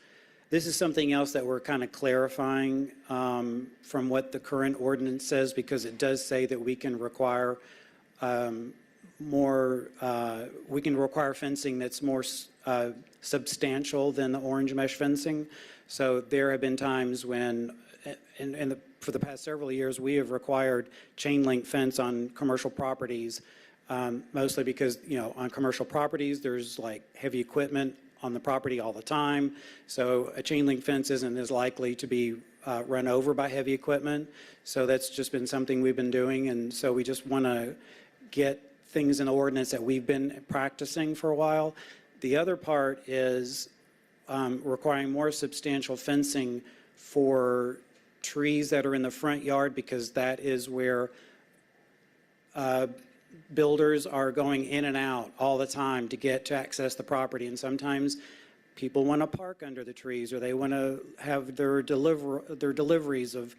This is something else that we're kind of clarifying from what the current ordinance says, because it does say that we can require we can require fencing that's more substantial than the orange mesh fencing. So there have been times when, for the past several years, we have required chain link fence on commercial properties, mostly because, on commercial properties, there's like heavy equipment on the property all the time. So a chain link fence isn't as likely to be run over by heavy equipment. So that's just been something we've been doing. And so we just want to get things in the ordinance that we've been practicing for a while. The other part is requiring more substantial fencing for trees that are in the front yard, because that is where builders are going in and out all the time to access the property. And sometimes people want to park under the trees, or they want to have their deliveries of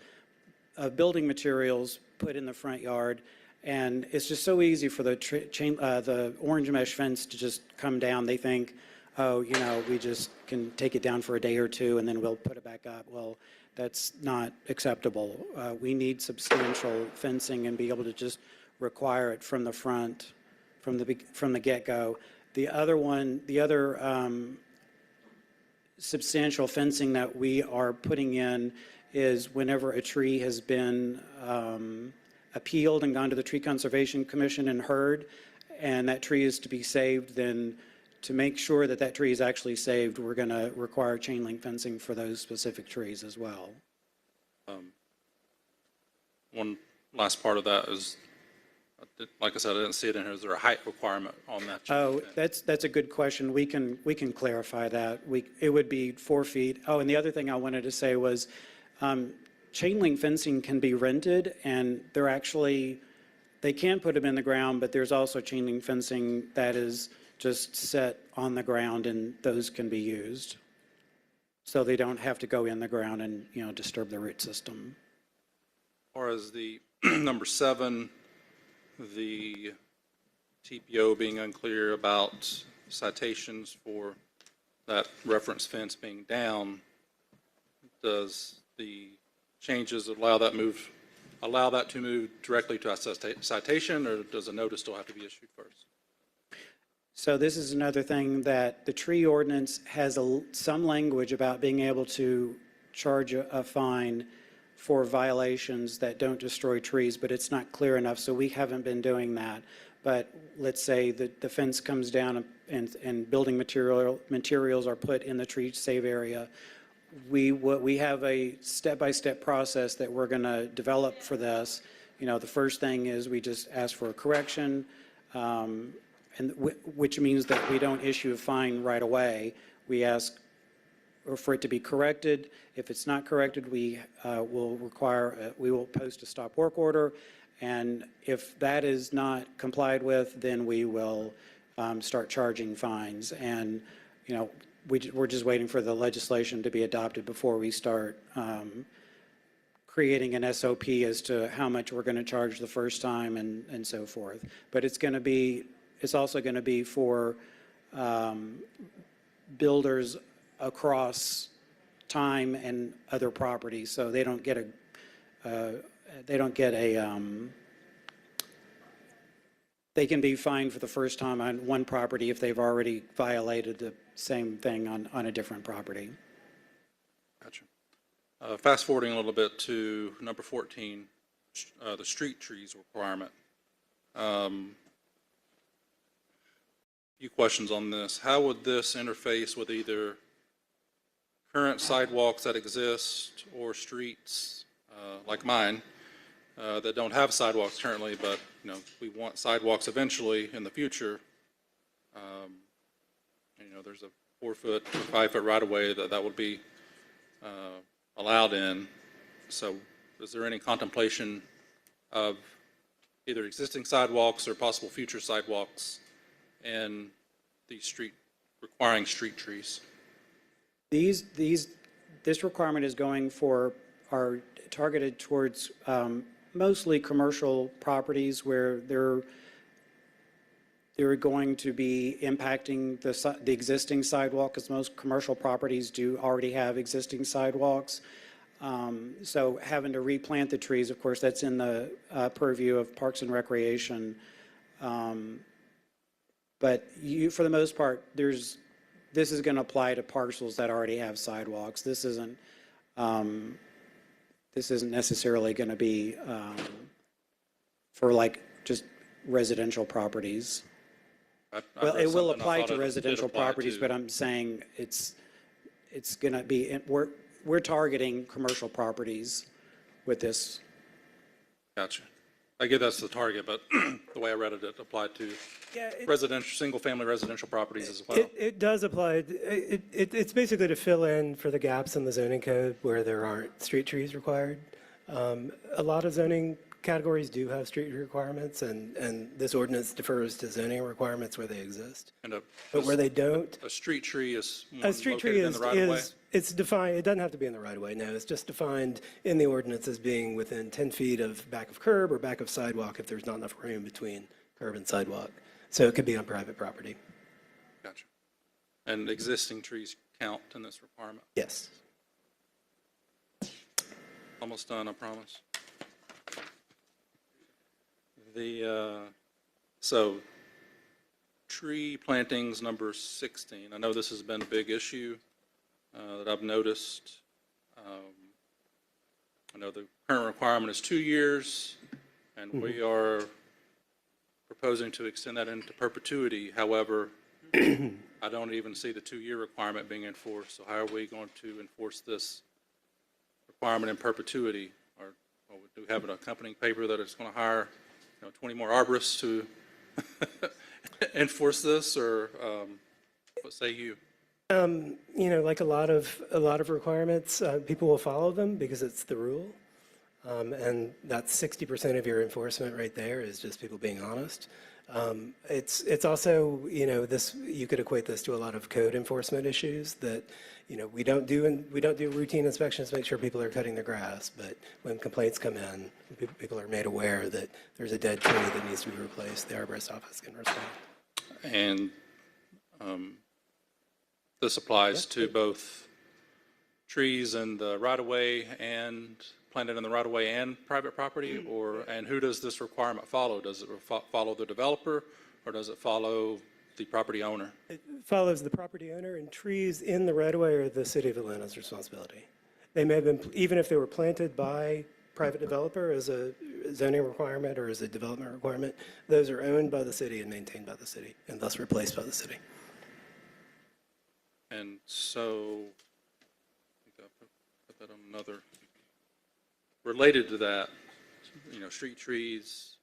building materials put in the front yard. And it's just so easy for the orange mesh fence to just come down. They think, oh, we just can take it down for a day or 2 and then we'll put it back up. Well, that's not acceptable. We need substantial fencing and be able to just require it from the front, from the get-go. The other substantial fencing that we are putting in is whenever a tree has been appealed and gone to the Tree Conservation Commission and heard, and that tree is to be saved, then to make sure that that tree is actually saved, we're going to require chain link fencing for those specific trees as well. One last part of that is, like I said, I didn't see it in here. Is there a height requirement on that? Oh, that's a good question. We can clarify that. It would be 4 feet. Oh, and the other thing I wanted to say was, chain link fencing can be rented, and they're actually, they can put them in the ground, but there's also chain link fencing that is just set on the ground, and those can be used. So they don't have to go in the ground and, disturb the root system. Or as the number 7, the TPO being unclear about citations for that reference fence being down, does the changes allow that to move directly to a citation, or does a notice still have to be issued first? So this is another thing that the tree ordinance has some language about being able to charge a fine for violations that don't destroy trees, but it's not clear enough, so we haven't been doing that. But let's say that the fence comes down and building materials are put in the tree save area. We have a step-by-step process that we're going to develop for this. The first thing is we just ask for a correction, which means that we don't issue a fine right away. We ask for it to be corrected. If it's not corrected, we will post a stop work order. And if that is not complied with, then we will start charging fines. And, we're just waiting for the legislation to be adopted before we start creating an SOP as to how much we're going to charge the first time and so forth. But it's also going to be for builders across time and other properties, so they don't get they can be fined for the first time on one property if they've already violated the same thing on a different property. Gotcha. Fast forwarding a little bit to number 14, the street trees requirement. Few questions on this. How would this interface with either current sidewalks that exist or streets like mine that don't have sidewalks currently, but we want sidewalks eventually in the future? There's a 4-foot or 5-foot right-of-way that would be allowed in. So is there any contemplation of either existing sidewalks or possible future sidewalks and requiring street trees? This requirement is are targeted towards mostly commercial properties where they're going to be impacting the existing sidewalk, because most commercial properties do already have existing sidewalks. So having to replant the trees, of course, that's in the purview of Parks and Recreation. But for the most part, this is going to apply to parcels that already have sidewalks. This isn't necessarily going to be for just residential properties. Well, it will apply to residential properties, but I'm saying it's going to be, we're targeting commercial properties with this. Gotcha. I get that's the target, but the way I read it, it applied to single-family residential properties as well. It does apply. It's basically to fill in for the gaps in the zoning code where there aren't street trees required. A lot of zoning categories do have street requirements, and this ordinance defers to zoning requirements where they exist. But where they don't. A street tree is located in the right-of-way? It's defined, it doesn't have to be in the right-of-way, no. It's just defined in the ordinance as being within 10 feet of back of curb or back of sidewalk if there's not enough room between curb and sidewalk. So it could be on private property. Gotcha. And existing trees count in this requirement? Yes. Almost done, I promise. So tree plantings, number 16. I know this has been a big issue that I've noticed. I know the current requirement is 2 years, and we are proposing to extend that into perpetuity. However, I don't even see the 2-year requirement being enforced. So how are we going to enforce this requirement in perpetuity? Or do we have an accompanying paper that is going to hire 20 more arborists to enforce this, or what say you? Like a lot of requirements, people will follow them because it's the rule. And that's 60% of your enforcement right there is just people being honest. It's also, you know, this, you could equate this to a lot of code enforcement issues that, you know, we don't do routine inspections to make sure people are cutting their grass, but when complaints come in, people are made aware that there's a dead tree that needs to be replaced, the arborist office can respond. And this applies to both trees in the right-of-way and planted in the right-of-way and private property, or, and who does this requirement follow? Does it follow the developer, or does it follow the property owner? It follows the property owner, and trees in the right-of-way are the city of Atlanta's responsibility. They may have been, even if they were planted by private developer as a zoning requirement or as a development requirement, those are owned by the city and maintained by the city, and thus replaced by the city. And so, I think I put that on another, related to that, you know, street trees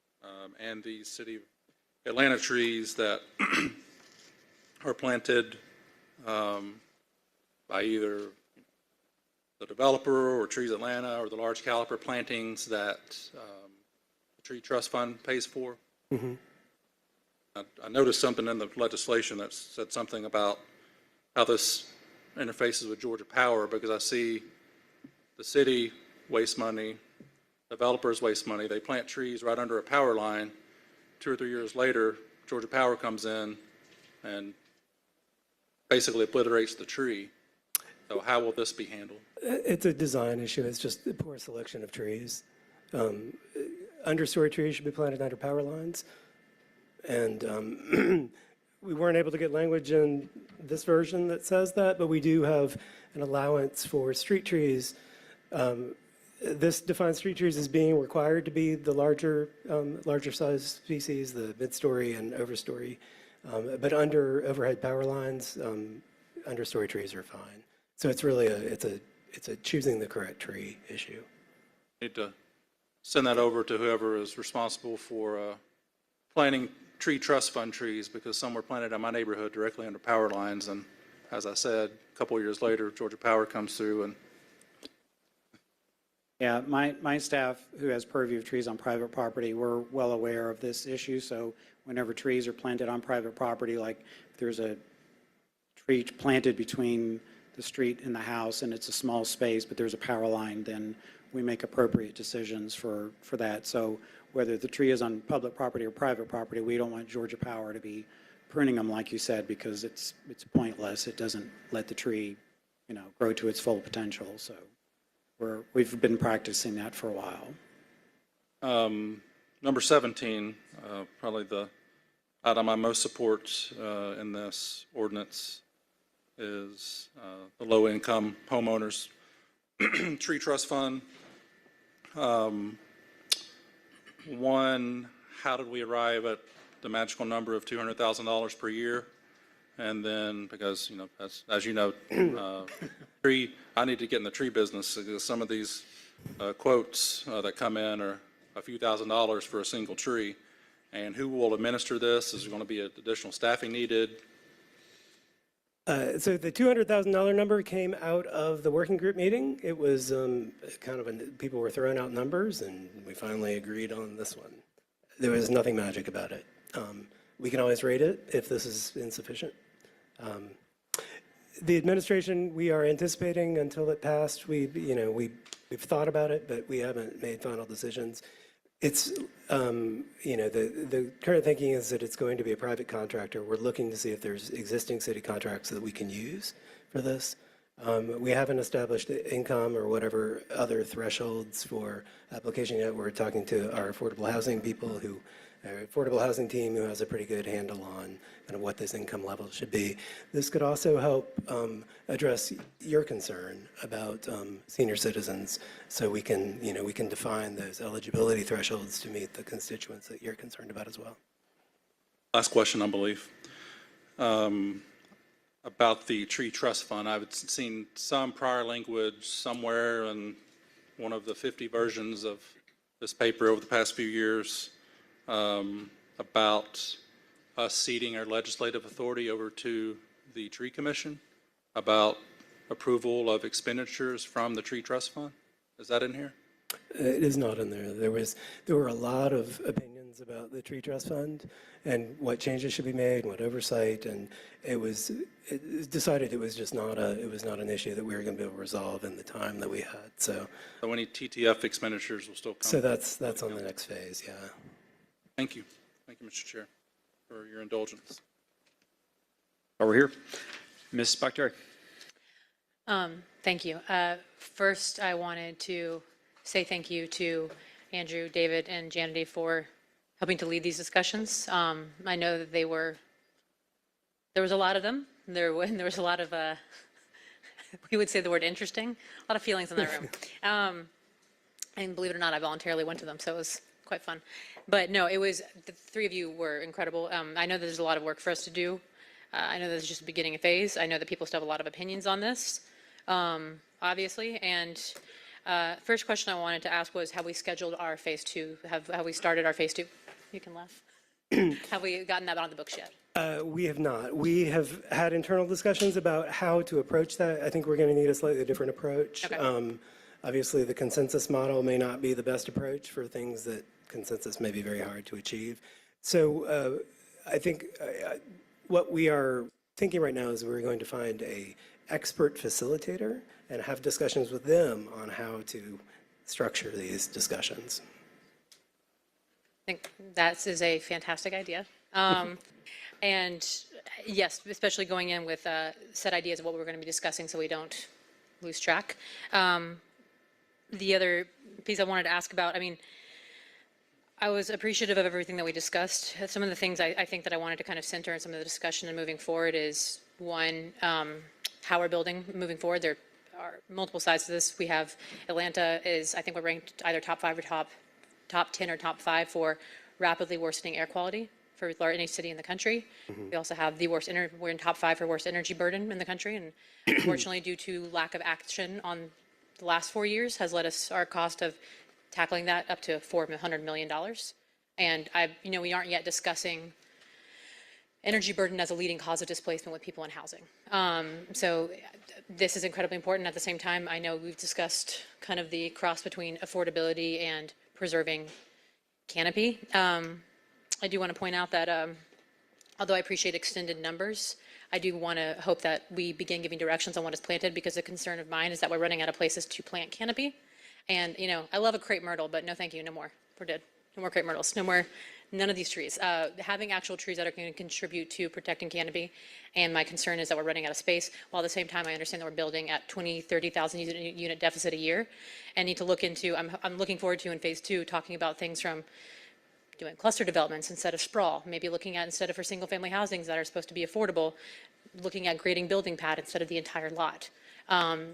and the city of Atlanta trees that are planted by either the developer or Trees Atlanta or the large caliber plantings that the Tree Trust Fund pays for. Mm-hmm. I noticed something in the legislation that said something about how this interfaces with Georgia Power, because I see the city waste money, developers waste money, they plant trees right under a power line. 2 or 3 years later, Georgia Power comes in and basically obliterates the tree. So how will this be handled? It's a design issue. It's just a poor selection of trees. Understory trees should be planted under power lines. And we weren't able to get language in this version that says that, but we do have an allowance for street trees. This defines street trees as being required to be the larger size species, the mid-story and overstory. But under overhead power lines, understory trees are fine. So it's really it's a choosing the correct tree issue. Need to send that over to whoever is responsible for planting tree trust fund trees, because some were planted in my neighborhood directly under power lines. And as I said, a couple of years later, Georgia Power comes through and Yeah, my staff, who has purview of trees on private property, we're well aware of this issue. So whenever trees are planted on private property, like if there's a tree planted between the street and the house and it's a small space, but there's a power line, then we make appropriate decisions for that. So whether the tree is on public property or private property, we don't want Georgia Power to be pruning them, like you said, because it's pointless. It doesn't let the tree, you know, grow to its full potential. So we've been practicing that for a while. Number 17, probably the item I most support in this ordinance is the low-income homeowners tree trust fund. One, how did we arrive at the magical number of $200,000 per year? And then, because, you know, as you know, I need to get in the tree business, because some of these quotes that come in are a few $1,000s for a single tree. And who will administer this? Is there going to be additional staffing needed? So the $200,000 number came out of the working group meeting. It was kind of people were throwing out numbers, and we finally agreed on this one. There was nothing magic about it. We can always rate it if this is insufficient. The administration, we are anticipating until it passed. We've thought about it, but we haven't made final decisions. It's, the current thinking is that it's going to be a private contractor. We're looking to see if there's existing city contracts that we can use for this. We haven't established income or whatever other thresholds for application yet. We're talking to our affordable housing people our affordable housing team, who has a pretty good handle on kind of what this income level should be. This could also help address your concern about senior citizens, so we can define those eligibility thresholds to meet the constituents that you're concerned about as well. Last question, I believe. About the tree trust fund, I've seen some prior language somewhere in one of the 50 versions of this paper over the past few years about us ceding our legislative authority over to the Tree Commission, about approval of expenditures from the Tree Trust Fund. Is that in here? It is not in there. There were a lot of opinions about the tree trust fund and what changes should be made, what oversight, and it decided it was just not an issue that we were going to be able to resolve in the time that we had. So any TTF expenditures will still come. So that's on the next phase, yeah. Thank you. Thank you, Mr. Chair, for your indulgence. Over here. Ms. Bakhtiari. Thank you. First, I wanted to say thank you to Andrew, David, and Janity for helping to lead these discussions. I know that there was a lot of them. There was a lot of, we would say the word interesting, a lot of feelings in that room. And believe it or not, I voluntarily went to them, so it was quite fun. But no, the three of you were incredible. I know that there's a lot of work for us to do. I know that it's just the beginning of phase. I know that people still have a lot of opinions on this, obviously. And first question I wanted to ask was, have we scheduled our phase two? Have we started our phase two? You can laugh. Have we gotten that on the books yet? We have not. We have had internal discussions about how to approach that. I think we're going to need a slightly different approach. Okay. Obviously, the consensus model may not be the best approach for things that consensus may be very hard to achieve. So I think what we are thinking right now is we're going to find a expert facilitator and have discussions with them on how to structure these discussions. I think that is a fantastic idea. And yes, especially going in with set ideas of what we're going to be discussing so we don't lose track. The other piece I wanted to ask about, I mean, I was appreciative of everything that we discussed. Some of the things I think that I wanted to kind of center in some of the discussion and moving forward is, one, how we're building moving forward. There are multiple sides to this. We have Atlanta I think we're ranked either top 5 or top 10 or top 5 for rapidly worsening air quality for any city in the country. Mm-hmm. We also have we're in top 5 for worst energy burden in the country. And unfortunately, due to lack of action on the last 4 years, has led us our cost of tackling that up to $400 million. And we aren't yet discussing energy burden as a leading cause of displacement with people in housing. So this is incredibly important. At the same time, I know we've discussed kind of the cross between affordability and preserving canopy. I do want to point out that although I appreciate extended numbers, I do want to hope that we begin giving directions on what is planted, because a concern of mine is that we're running out of places to plant canopy. And, I love a crepe myrtle, but no thank you, no more. We're dead. No more crepe myrtles, none of these trees. Having actual trees that are going to contribute to protecting canopy, and my concern is that we're running out of space, while at the same time I understand that we're building at 30,000 unit deficit a year, and need to look into, I'm looking forward to in phase 2, talking about things from doing cluster developments instead of sprawl, maybe looking at, instead of for single family housings that are supposed to be affordable, looking at grading building pad instead of the entire lot.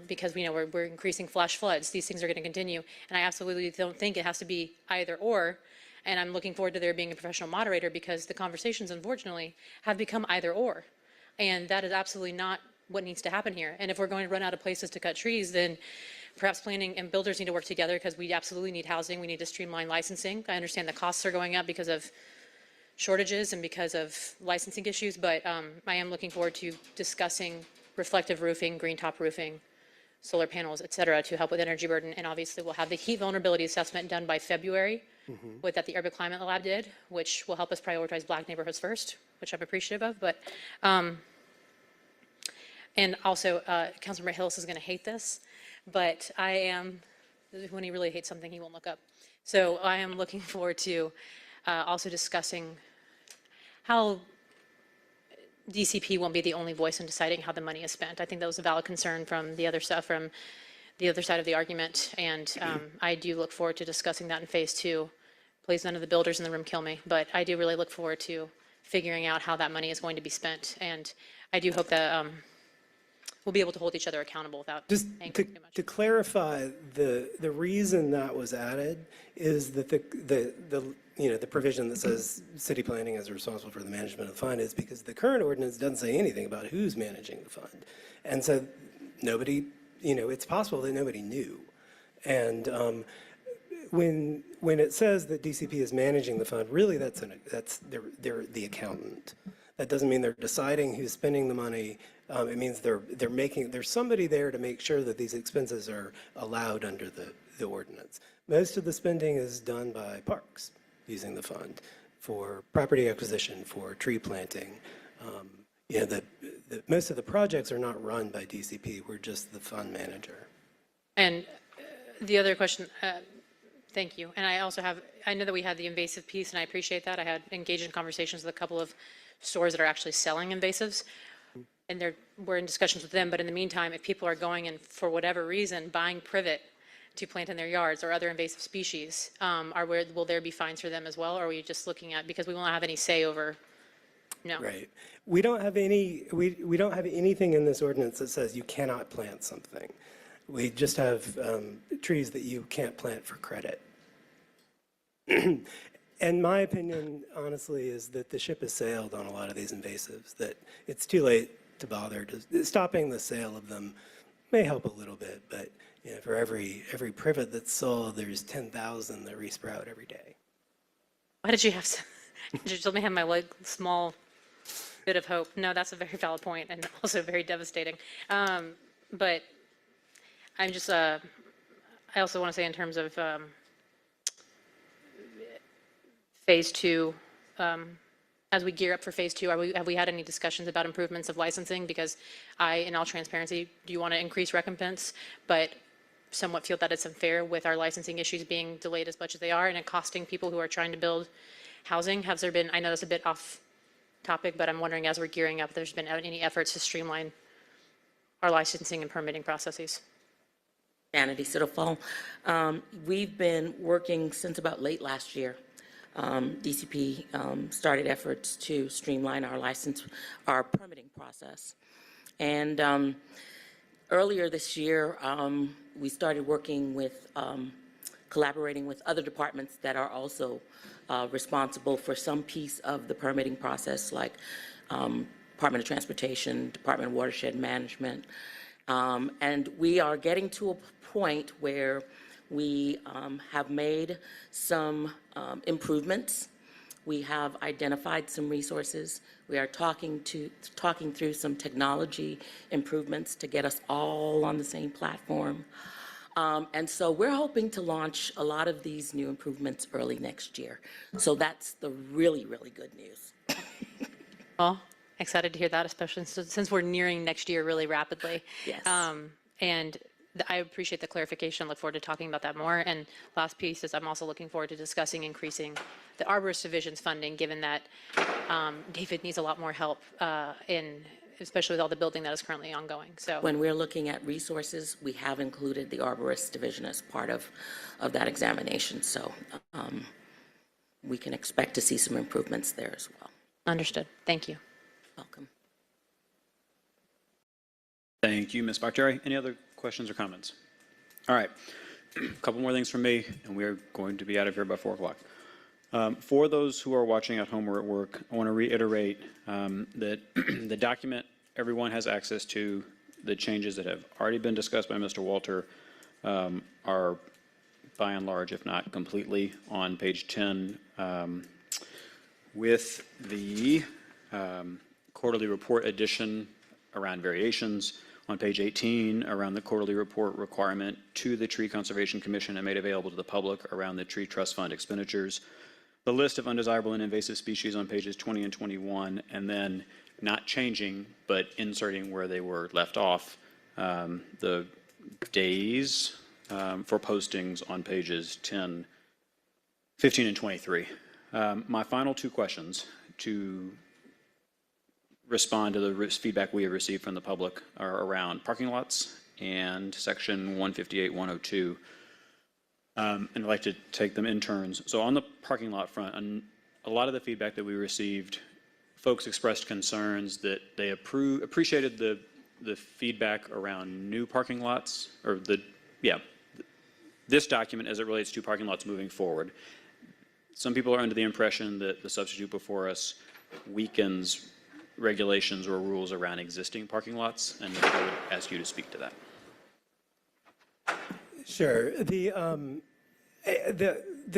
Because we're increasing flash floods. These things are going to continue, and I absolutely don't think it has to be either or. And I'm looking forward to there being a professional moderator, because the conversations, unfortunately, have become either or, and that is absolutely not what needs to happen here. And if we're going to run out of places to cut trees, then perhaps planning and builders need to work together, because we absolutely need housing. We need to streamline licensing. I understand the costs are going up because of shortages and because of licensing issues, but I am looking forward to discussing reflective roofing, green top roofing, solar panels, et cetera, to help with energy burden. And obviously, we'll have the heat vulnerability assessment done by February, that the Urban Climate Lab did, which will help us prioritize Black neighborhoods first, which I'm appreciative of. But and also, Councilmember Hillis is going to hate this, but I am, when he really hates something, he won't look up. So I am looking forward to also discussing how DCP won't be the only voice in deciding how the money is spent. I think that was a valid concern from the other stuff, from the other side of the argument, and I do look forward to discussing that in phase 2. Please, none of the builders in the room kill me, but I do really look forward to figuring out how that money is going to be spent, and I do hope that we'll be able to hold each other accountable without Just too much. to clarify, the reason that was added is that the provision that says city planning is responsible for the management of the fund is because the current ordinance doesn't say anything about who's managing the fund. And so nobody, it's possible that nobody knew. And when it says that DCP is managing the fund, really they're the accountant. That doesn't mean they're deciding who's spending the money. It means there's somebody there to make sure that these expenses are allowed under the ordinance. Most of the spending is done by parks using the fund for property acquisition, for tree planting. You know, most of the projects are not run by DCP. We're just the fund manager. And the other question, thank you. And I know that we had the invasive piece, and I appreciate that. I had engaged in conversations with a couple of stores that are actually selling invasives, and we're in discussions with them. But in the meantime, if people are going and, for whatever reason, buying privet to plant in their yards or other invasive species, will there be fines for them as well? Or are we just looking at, because we won't have any say over, no? Right. We don't have we don't have anything in this ordinance that says you cannot plant something. We just have trees that you can't plant for credit. And my opinion, honestly, is that the ship has sailed on a lot of these invasives, that it's too late to bother. Stopping the sale of them may help a little bit, but you know, for every privet that's sold, there's 10,000 that resprout every day. Why did you have to, just let me have my small bit of hope? No, that's a very valid point and also very devastating. But I'm just, I also want to say in terms of phase two, as we gear up for phase two, have we had any discussions about improvements of licensing? Because in all transparency, do you want to increase recompense, but somewhat feel that it's unfair with our licensing issues being delayed as much as they are and it costing people who are trying to build housing? Has there been, I know that's a bit off topic, but I'm wondering as we're gearing up, if there's been any efforts to streamline our licensing and permitting processes? Kennedy Siddlefall. We've been working since about late last year. DCP started efforts to streamline our permitting process. And earlier this year, we started working with, collaborating with other departments that are also responsible for some piece of the permitting process, like Department of Transportation, Department of Watershed Management. And we are getting to a point where we have made some improvements. We have identified some resources. We are talking through some technology improvements to get us all on the same platform. And so we're hoping to launch a lot of these new improvements early next year. So that's the really, really good news. Well, excited to hear that, especially since we're nearing next year really rapidly. Yes. And I appreciate the clarification. Look forward to talking about that more. And last piece is I'm also looking forward to discussing increasing the Arborist Division's funding, given that David needs a lot more help especially with all the building that is currently ongoing. So when we're looking at resources, we have included the Arborist Division as part of that examination. So we can expect to see some improvements there as well. Understood. Thank you. Welcome. Thank you, Ms. Bakhtiari. Any other questions or comments? All right, a couple more things from me, and we are going to be out of here by 4 o'clock. For those who are watching at home or at work, I want to reiterate that the document everyone has access to, the changes that have already been discussed by Mr. Walter, are by and large, if not completely, on page 10, with the quarterly report addition around variations, on page 18 around the quarterly report requirement to the Tree Conservation Commission and made available to the public around the Tree Trust Fund expenditures, the list of undesirable and invasive species on pages 20 and 21, and then not changing but inserting where they were left off, the days for postings on pages 10, 15, and 23. My final 2 questions to respond to the feedback we have received from the public are around parking lots and section 158-102. And I'd like to take them in turns. So on the parking lot front, a lot of the feedback that we received, folks expressed concerns that they appreciated the feedback around new parking lots, or this document as it relates to parking lots moving forward. Some people are under the impression that the substitute before us weakens regulations or rules around existing parking lots, and I would ask you to speak to that. Sure. The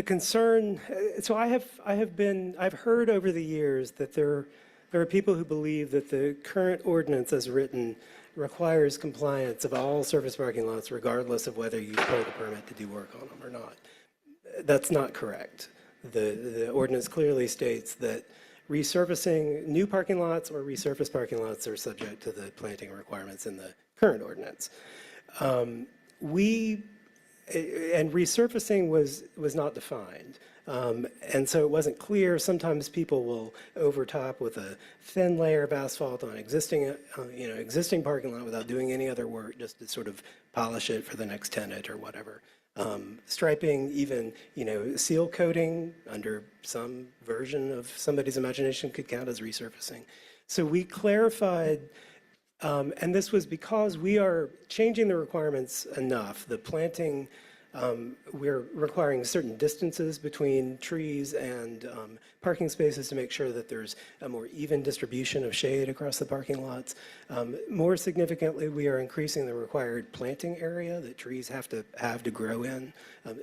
concern. So I've heard over the years that there are people who believe that the current ordinance as written requires compliance of all surface parking lots regardless of whether you pull the permit to do work on them or not. That's not correct. The ordinance clearly states that resurfacing new parking lots or resurfaced parking lots are subject to the planting requirements in the current ordinance. And resurfacing was not defined. And so it wasn't clear. Sometimes people will overtop with a thin layer of asphalt on existing parking lot without doing any other work, just to sort of polish it for the next tenant or whatever. Striping, even, seal coating under some version of somebody's imagination could count as resurfacing. So we clarified, and this was because we are changing the requirements enough. The planting, we're requiring certain distances between trees and parking spaces to make sure that there's a more even distribution of shade across the parking lots. More significantly, we are increasing the required planting area that trees have to grow in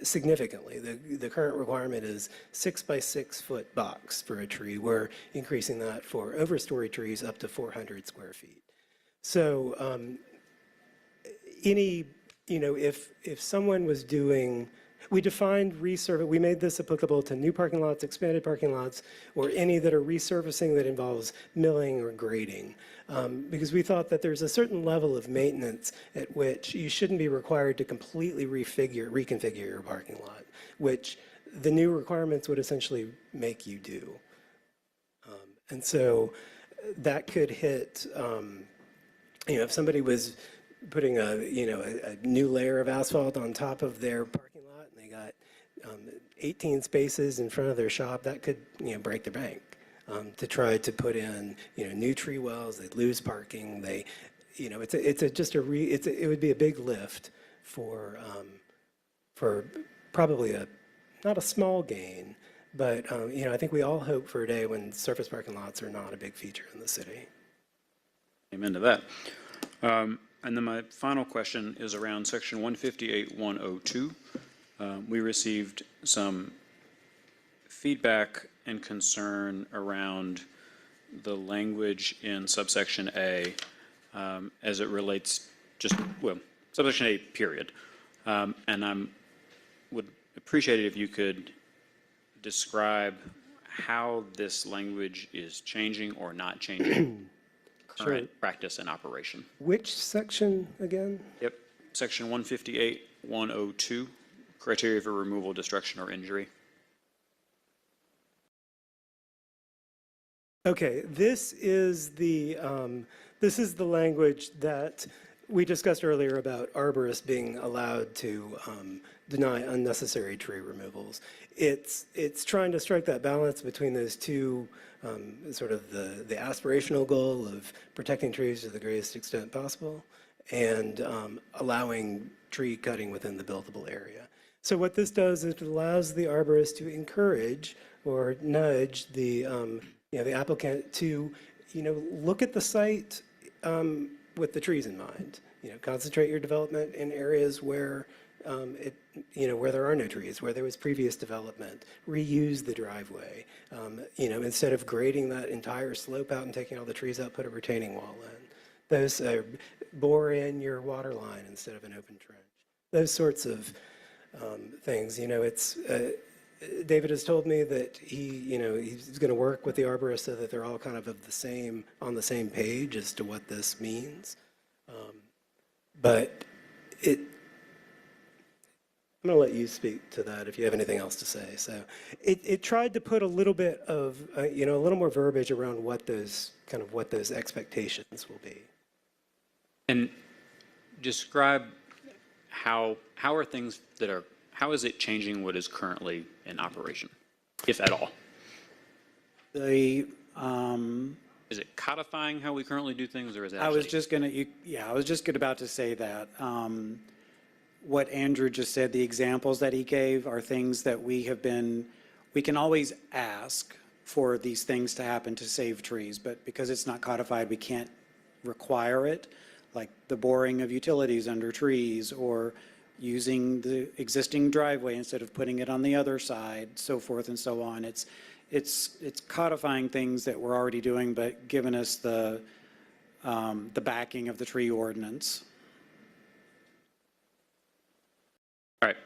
significantly. The current requirement is 6 by 6 foot box for a tree. We're increasing that for overstory trees up to 400 square feet. So if someone was doing, we defined resurface, we made this applicable to new parking lots, expanded parking lots, or any that are resurfacing that involves milling or grading. Because we thought that there's a certain level of maintenance at which you shouldn't be required to completely reconfigure your parking lot, which the new requirements would essentially make you do. And so that could hit, if somebody was putting a new layer of asphalt on top of their parking lot and they got 18 spaces in front of their shop, that could break their bank. To try to put in new tree wells, they'd lose parking. It would be a big lift for probably not a small gain, but I think we all hope for a day when surface parking lots are not a big feature in the city. Amen to that. And then my final question is around section 158.102. We received some feedback and concern around the language in subsection A as it relates subsection A, period. And I would appreciate it if you could describe how this language is changing or not changing current practice and operation. Which section again? Yep, section 158.102, criteria for removal, destruction, or injury. Okay, this is the language that we discussed earlier about arborists being allowed to deny unnecessary tree removals. It's trying to strike that balance between those two, sort of the aspirational goal of protecting trees to the greatest extent possible and allowing tree cutting within the buildable area. So what this does is it allows the arborist to encourage or nudge the applicant to look at the site with the trees in mind. Concentrate your development in areas where where there are no trees, where there was previous development. Reuse the driveway. Instead of grading that entire slope out and taking all the trees out, put a retaining wall in. Bore in your water line instead of an open trench. Those sorts of things. David has told me that he's going to work with the arborist so that they're all kind of on the same page as to what this means. But I'm going to let you speak to that if you have anything else to say. So it tried to put a little bit of, a little more verbiage around what those expectations will be. And describe how are things how is it changing what is currently in operation, if at all? The Is it codifying how we currently do things, or is it I was just about to say that. What Andrew just said, the examples that he gave are things that we can always ask for these things to happen to save trees, but because it's not codified, we can't require it, like the boring of utilities under trees or using the existing driveway instead of putting it on the other side, so forth and so on. It's codifying things that we're already doing, but giving us the the backing of the tree ordinance. All right.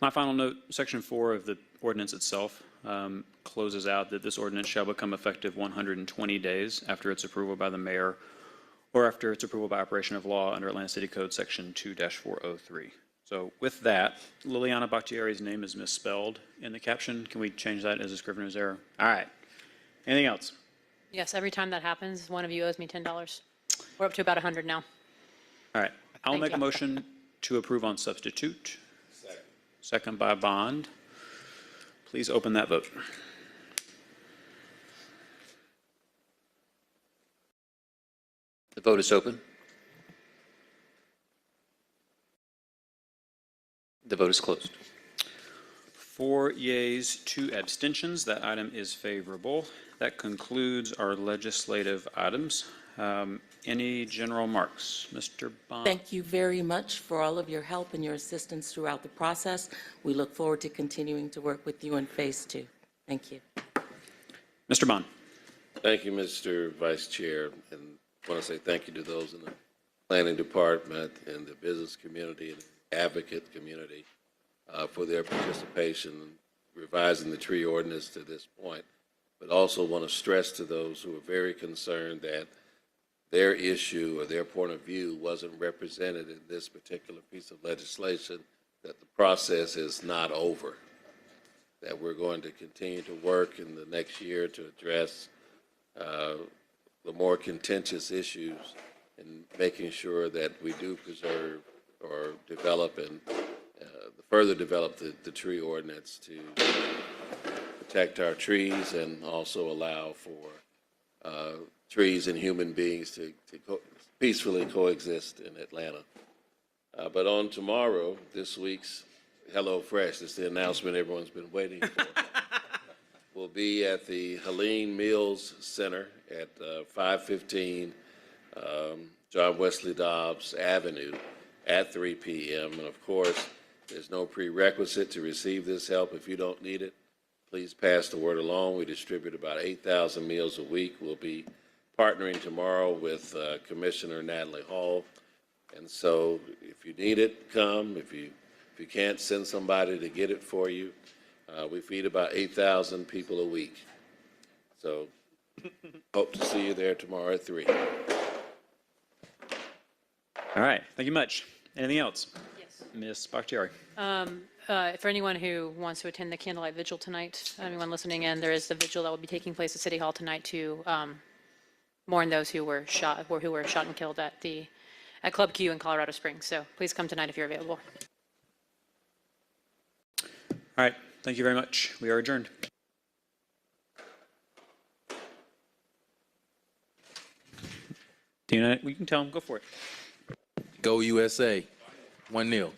My final note, Section 4 of the ordinance itself closes out that this ordinance shall become effective 120 days after its approval by the mayor or after its approval by operation of law under Atlanta City Code Section 2-403. So with that, Liliana Bakhtiari's name is misspelled in the caption. Can we change that as a scrivener's error? All right. Anything else? Yes, every time that happens, one of you owes me $10. We're up to about 100 now. All right. I'll Thank make a you. motion to approve on substitute. Second by Bond. Please open that vote. The vote is open. The vote is closed. 4 yeas, 2 abstentions. That item is favorable. That concludes our legislative items. Any general remarks? Mr. Bond? Thank you very much for all of your help and your assistance throughout the process. We look forward to continuing to work with you in Phase 2. Thank you. Mr. Bond? Thank you, Mr. Vice Chair, and I want to say thank you to those in the planning department and the business community and advocate community for their participation in revising the tree ordinance to this point, but also want to stress to those who are very concerned that their issue or their point of view wasn't represented in this particular piece of legislation, that the process is not over, that we're going to continue to work in the next year to address the more contentious issues and making sure that we do preserve or develop and further develop the tree ordinance to protect our trees and also allow for trees and human beings to peacefully coexist in Atlanta. But on tomorrow, this week's Hello Fresh, it's the announcement everyone's been waiting for, will be at the Helene Mills Center at 515 John Wesley Dobbs Avenue at 3 p.m. And of course, there's no prerequisite to receive this help. If you don't need it, please pass the word along. We distribute about 8,000 meals a week. We'll be partnering tomorrow with Commissioner Natalie Hall. And so if you need it, come. If you can't, send somebody to get it for you. We feed about 8,000 people a week. So hope to see you there tomorrow at 3. All right. Thank you much. Anything else? Yes. Ms. Bakhtiari? For anyone who wants to attend the candlelight vigil tonight, anyone listening in, there is a vigil that will be taking place at City Hall tonight to mourn those who were shot and killed at Club Q in Colorado Springs. So please come tonight if you're available. All right. Thank you very much. We are adjourned. We can tell them. Go for it. Go USA. 1-0.